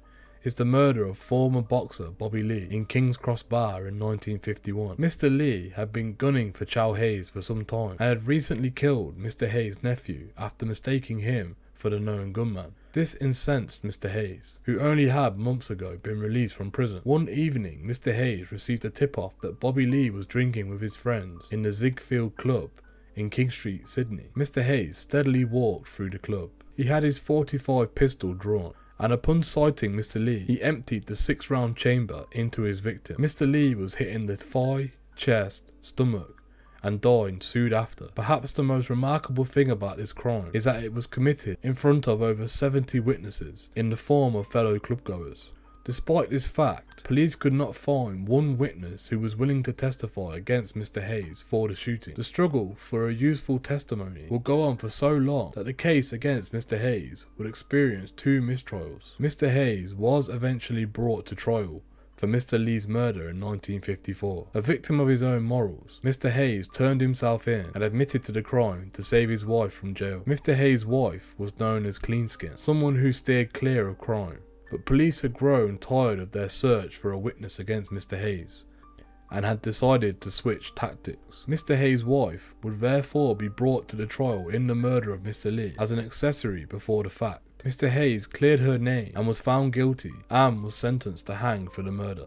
is the murder of former boxer Bobby Lee in King's Cross Bar in 1951. Mr. Lee had been gunning for Chow Hayes for some time and had recently killed Mr. Hayes' nephew after mistaking him for the known gunman. This incensed Mr. Hayes, who only had months ago been released from prison. One evening, Mr. Hayes received a tip-off that Bobby Lee was drinking with his friends in the Ziegfeld Club in King Street, Sydney. Mr. Hayes steadily walked through the club. He had his 45 pistol drawn, and upon sighting Mr. Lee, he emptied the 6-round chamber into his victim. Mr. Lee was hit in the thigh, chest, stomach, and died soon after. Perhaps the most remarkable thing about this crime is that it was committed in front of over 70 witnesses in the form of fellow clubgoers. Despite this fact, police could not find one witness who was willing to testify against Mr. Hayes for the shooting. The struggle for a useful testimony would go on for so long that the case against Mr. Hayes would experience 2 mistrials. Mr. Hayes was eventually brought to trial for Mr. Lee's murder in 1954. A victim of his own morals, Mr. Hayes turned himself in and admitted to the crime to save his wife from jail. Mr. Hayes' wife was known as Cleanskin, someone who steered clear of crime, but police had grown tired of their search for a witness against Mr. Hayes and had decided to switch tactics. Mr. Hayes' wife would therefore be brought to the trial in the murder of Mr. Lee as an accessory before the fact. Mr. Hayes cleared her name and was found guilty and was sentenced to hang for the murder.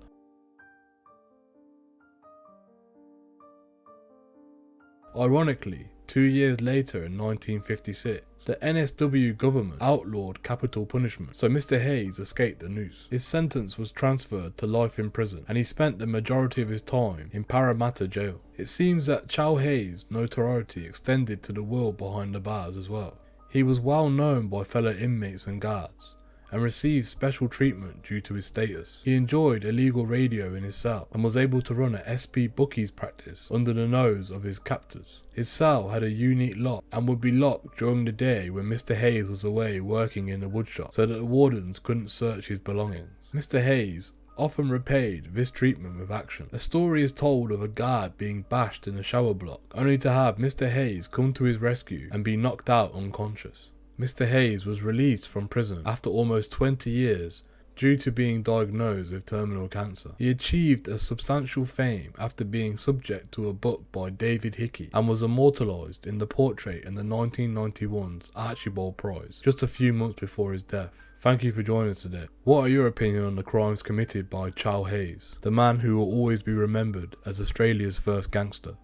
Ironically, 2 years later in 1956, the NSW government outlawed capital punishment, so Mr. Hayes escaped the noose. His sentence was transferred to life in prison, and he spent the majority of his time in Parramatta jail. It seems that Chow Hayes' notoriety extended to the world behind the bars as well. He was well known by fellow inmates and guards, and received special treatment due to his status. He enjoyed illegal radio in his cell, and was able to run a SP bookies practice under the nose of his captors. His cell had a unique lock, and would be locked during the day when Mr. Hayes was away working in the woodshop, so that the wardens couldn't search his belongings. Mr. Hayes often repaid this treatment with action. A story is told of a guard being bashed in a shower block, only to have Mr. Hayes come to his rescue and be knocked out unconscious. Mr. Hayes was released from prison after almost 20 years due to being diagnosed with terminal cancer. He achieved a substantial fame after being subject to a book by David Hickey and was immortalised in the portrait in the 1991's Archibald Prize, just a few months before his death. Thank you for joining us today. What are your opinions on the crimes committed by Chow Hayes, the man who will always be remembered as Australia's first gangster?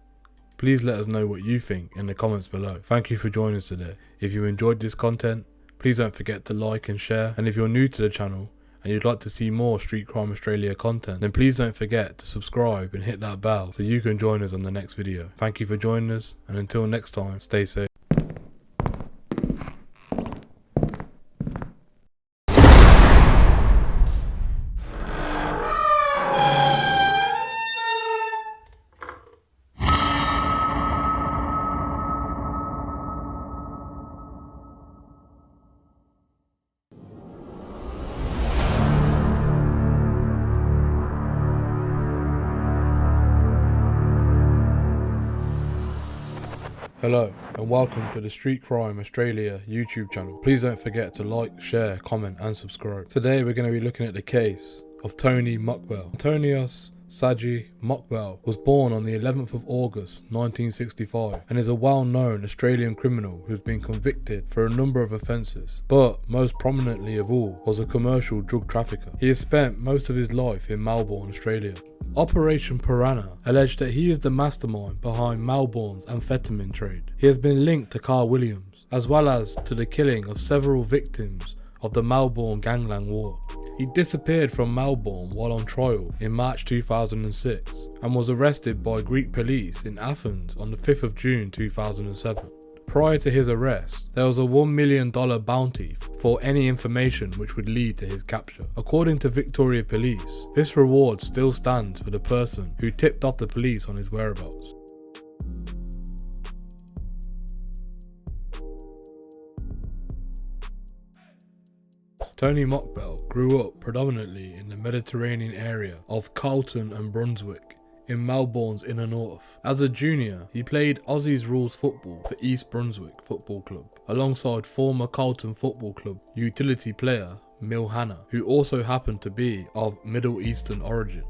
Please let us know what you think in the comments below. Thank you for joining us today. If you enjoyed this content, please don't forget to like and share. And if you're new to the channel and you'd like to see more Street Crime Australia content, then please don't forget to subscribe and hit that bell so you can join us on the next video. Thank you for joining us, and until next time, stay safe. Hello and welcome to the Street Crime Australia YouTube channel. Please don't forget to like, share, comment and subscribe. Today we're going to be looking at the case of Tony Mokbel. Antonios Saji Mokbel was born on the 11th of August 1965 and is a well-known Australian criminal who's been convicted for a number of offences, but most prominently of all was a commercial drug trafficker. He has spent most of his life in Melbourne, Australia. Operation Piranha alleged that he is the mastermind behind Melbourne's amphetamine trade. He has been linked to Carl Williams, as well as to the killing of several victims of the Melbourne Gangland War. He disappeared from Melbourne while on trial in March 2006 and was arrested by Greek police in Athens on the 5th of June 2007. Prior to his arrest, there was a $1 million bounty for any information which would lead to his capture. According to Victoria Police, this reward still stands for the person who tipped off the police on his whereabouts. Tony Mokbel grew up predominantly in the Mediterranean area of Carlton and Brunswick in Melbourne's inner north. As a junior, he played Aussies rules football for East Brunswick Football Club, alongside former Carlton Football Club utility player Mil Hanna, who also happened to be of Middle Eastern origin.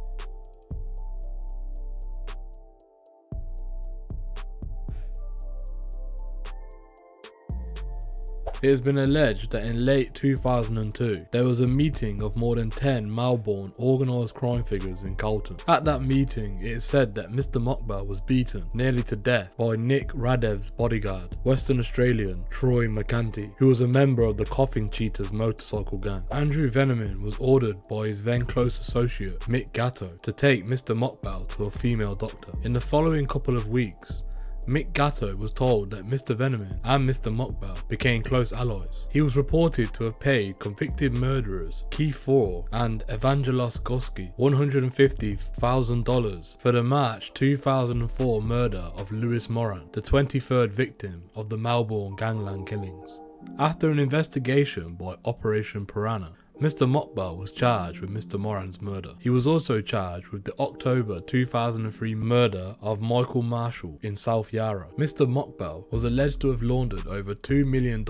It has been alleged that in late 2002, there was a meeting of more than 10 Melbourne organised crime figures in Carlton. At that meeting, it is said that Mr. Mokbel was beaten nearly to death by Nick Radev's bodyguard, Western Australian Troy McCanty, who was a member of the Coughing Cheetahs motorcycle gang. Andrew Veneman was ordered by his then close associate Mick Gatto to take Mr. Mokbel to a female doctor. In the following couple of weeks, Mick Gatto was told that Mr. Veneman and Mr. Mokbel became close allies. He was reported to have paid convicted murderers Keith Ford and Evangelos Goski $150,000 for the March 2004 murder of Lewis Moran, the 23rd victim of the Melbourne Gangland killings. After an investigation by Operation Piranha, Mr. Mokbel was charged with Mr. Moran's murder. He was also charged with the October 2003 murder of Michael Marshall in South Yarra. Mr. Mokbel was alleged to have laundered over $2 million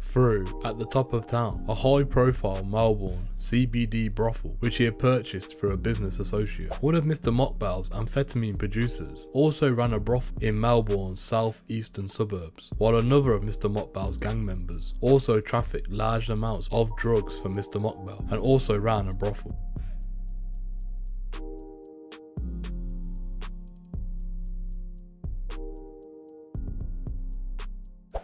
through At the Top of Town, a high-profile Melbourne CBD brothel which he had purchased through a business associate. One of Mr. Mokbel's amphetamine producers also ran a brothel in Melbourne's south-eastern suburbs, while another of Mr. Mokbel's gang members also trafficked large amounts of drugs for Mr. Mokbel and also ran a brothel.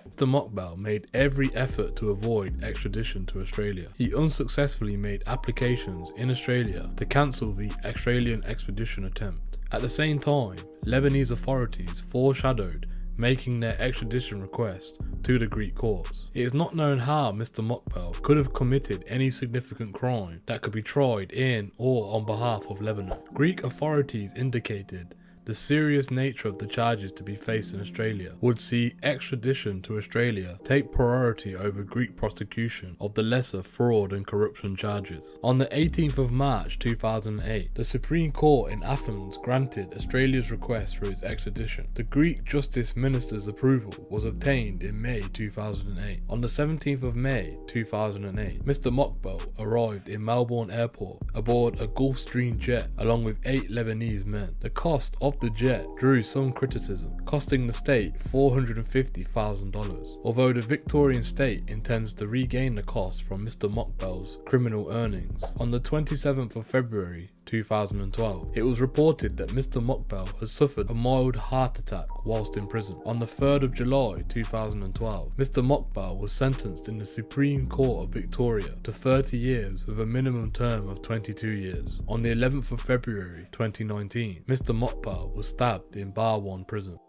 Mr. Mokbel made every effort to avoid extradition to Australia. He unsuccessfully made applications in Australia to cancel the Australian extradition attempt. At the same time, Lebanese authorities foreshadowed making their extradition request to the Greek courts. It is not known how Mr. Mokbel could have committed any significant crime that could be tried in or on behalf of Lebanon. Greek authorities indicated the serious nature of the charges to be faced in Australia would see extradition to Australia take priority over Greek prosecution of the lesser fraud and corruption charges. On the 18th of March 2008, the Supreme Court in Athens granted Australia's request for its extradition. The Greek Justice Minister's approval was obtained in May 2008. On the 17th of May 2008, Mr. Mokbel arrived in Melbourne Airport aboard a Gulfstream jet along with 8 Lebanese men. The cost of the jet drew some criticism, costing the state $450,000, although the Victorian state intends to regain the cost from Mr. Mokbel's criminal earnings. On the 27th of February 2012. It was reported that Mr. Mokbel has suffered a mild heart attack whilst in prison. On the 3rd of July 2012, Mr. Mokbel was sentenced in the Supreme Court of Victoria to 30 years with a minimum term of 22 years. On the 11th of February 2019, Mr. Mokbel was stabbed in Barwon prison.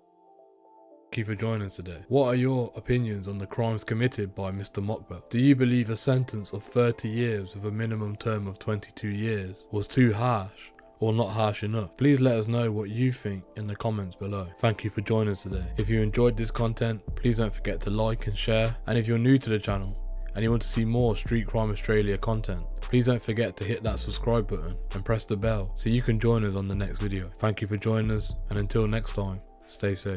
Thank you for joining us today. What are your opinions on the crimes committed by Mr. Mokbel? Do you believe a sentence of 30 years with a minimum term of 22 years was too harsh or not harsh enough? Please let us know what you think in the comments below. Thank you for joining us today. If you enjoyed this content, please don't forget to like and share. And if you're new to the channel and you want to see more Street Crime Australia content, please don't forget to hit that subscribe button and press the bell so you can join us on the next video. Thank you for joining us, and until next time, stay safe.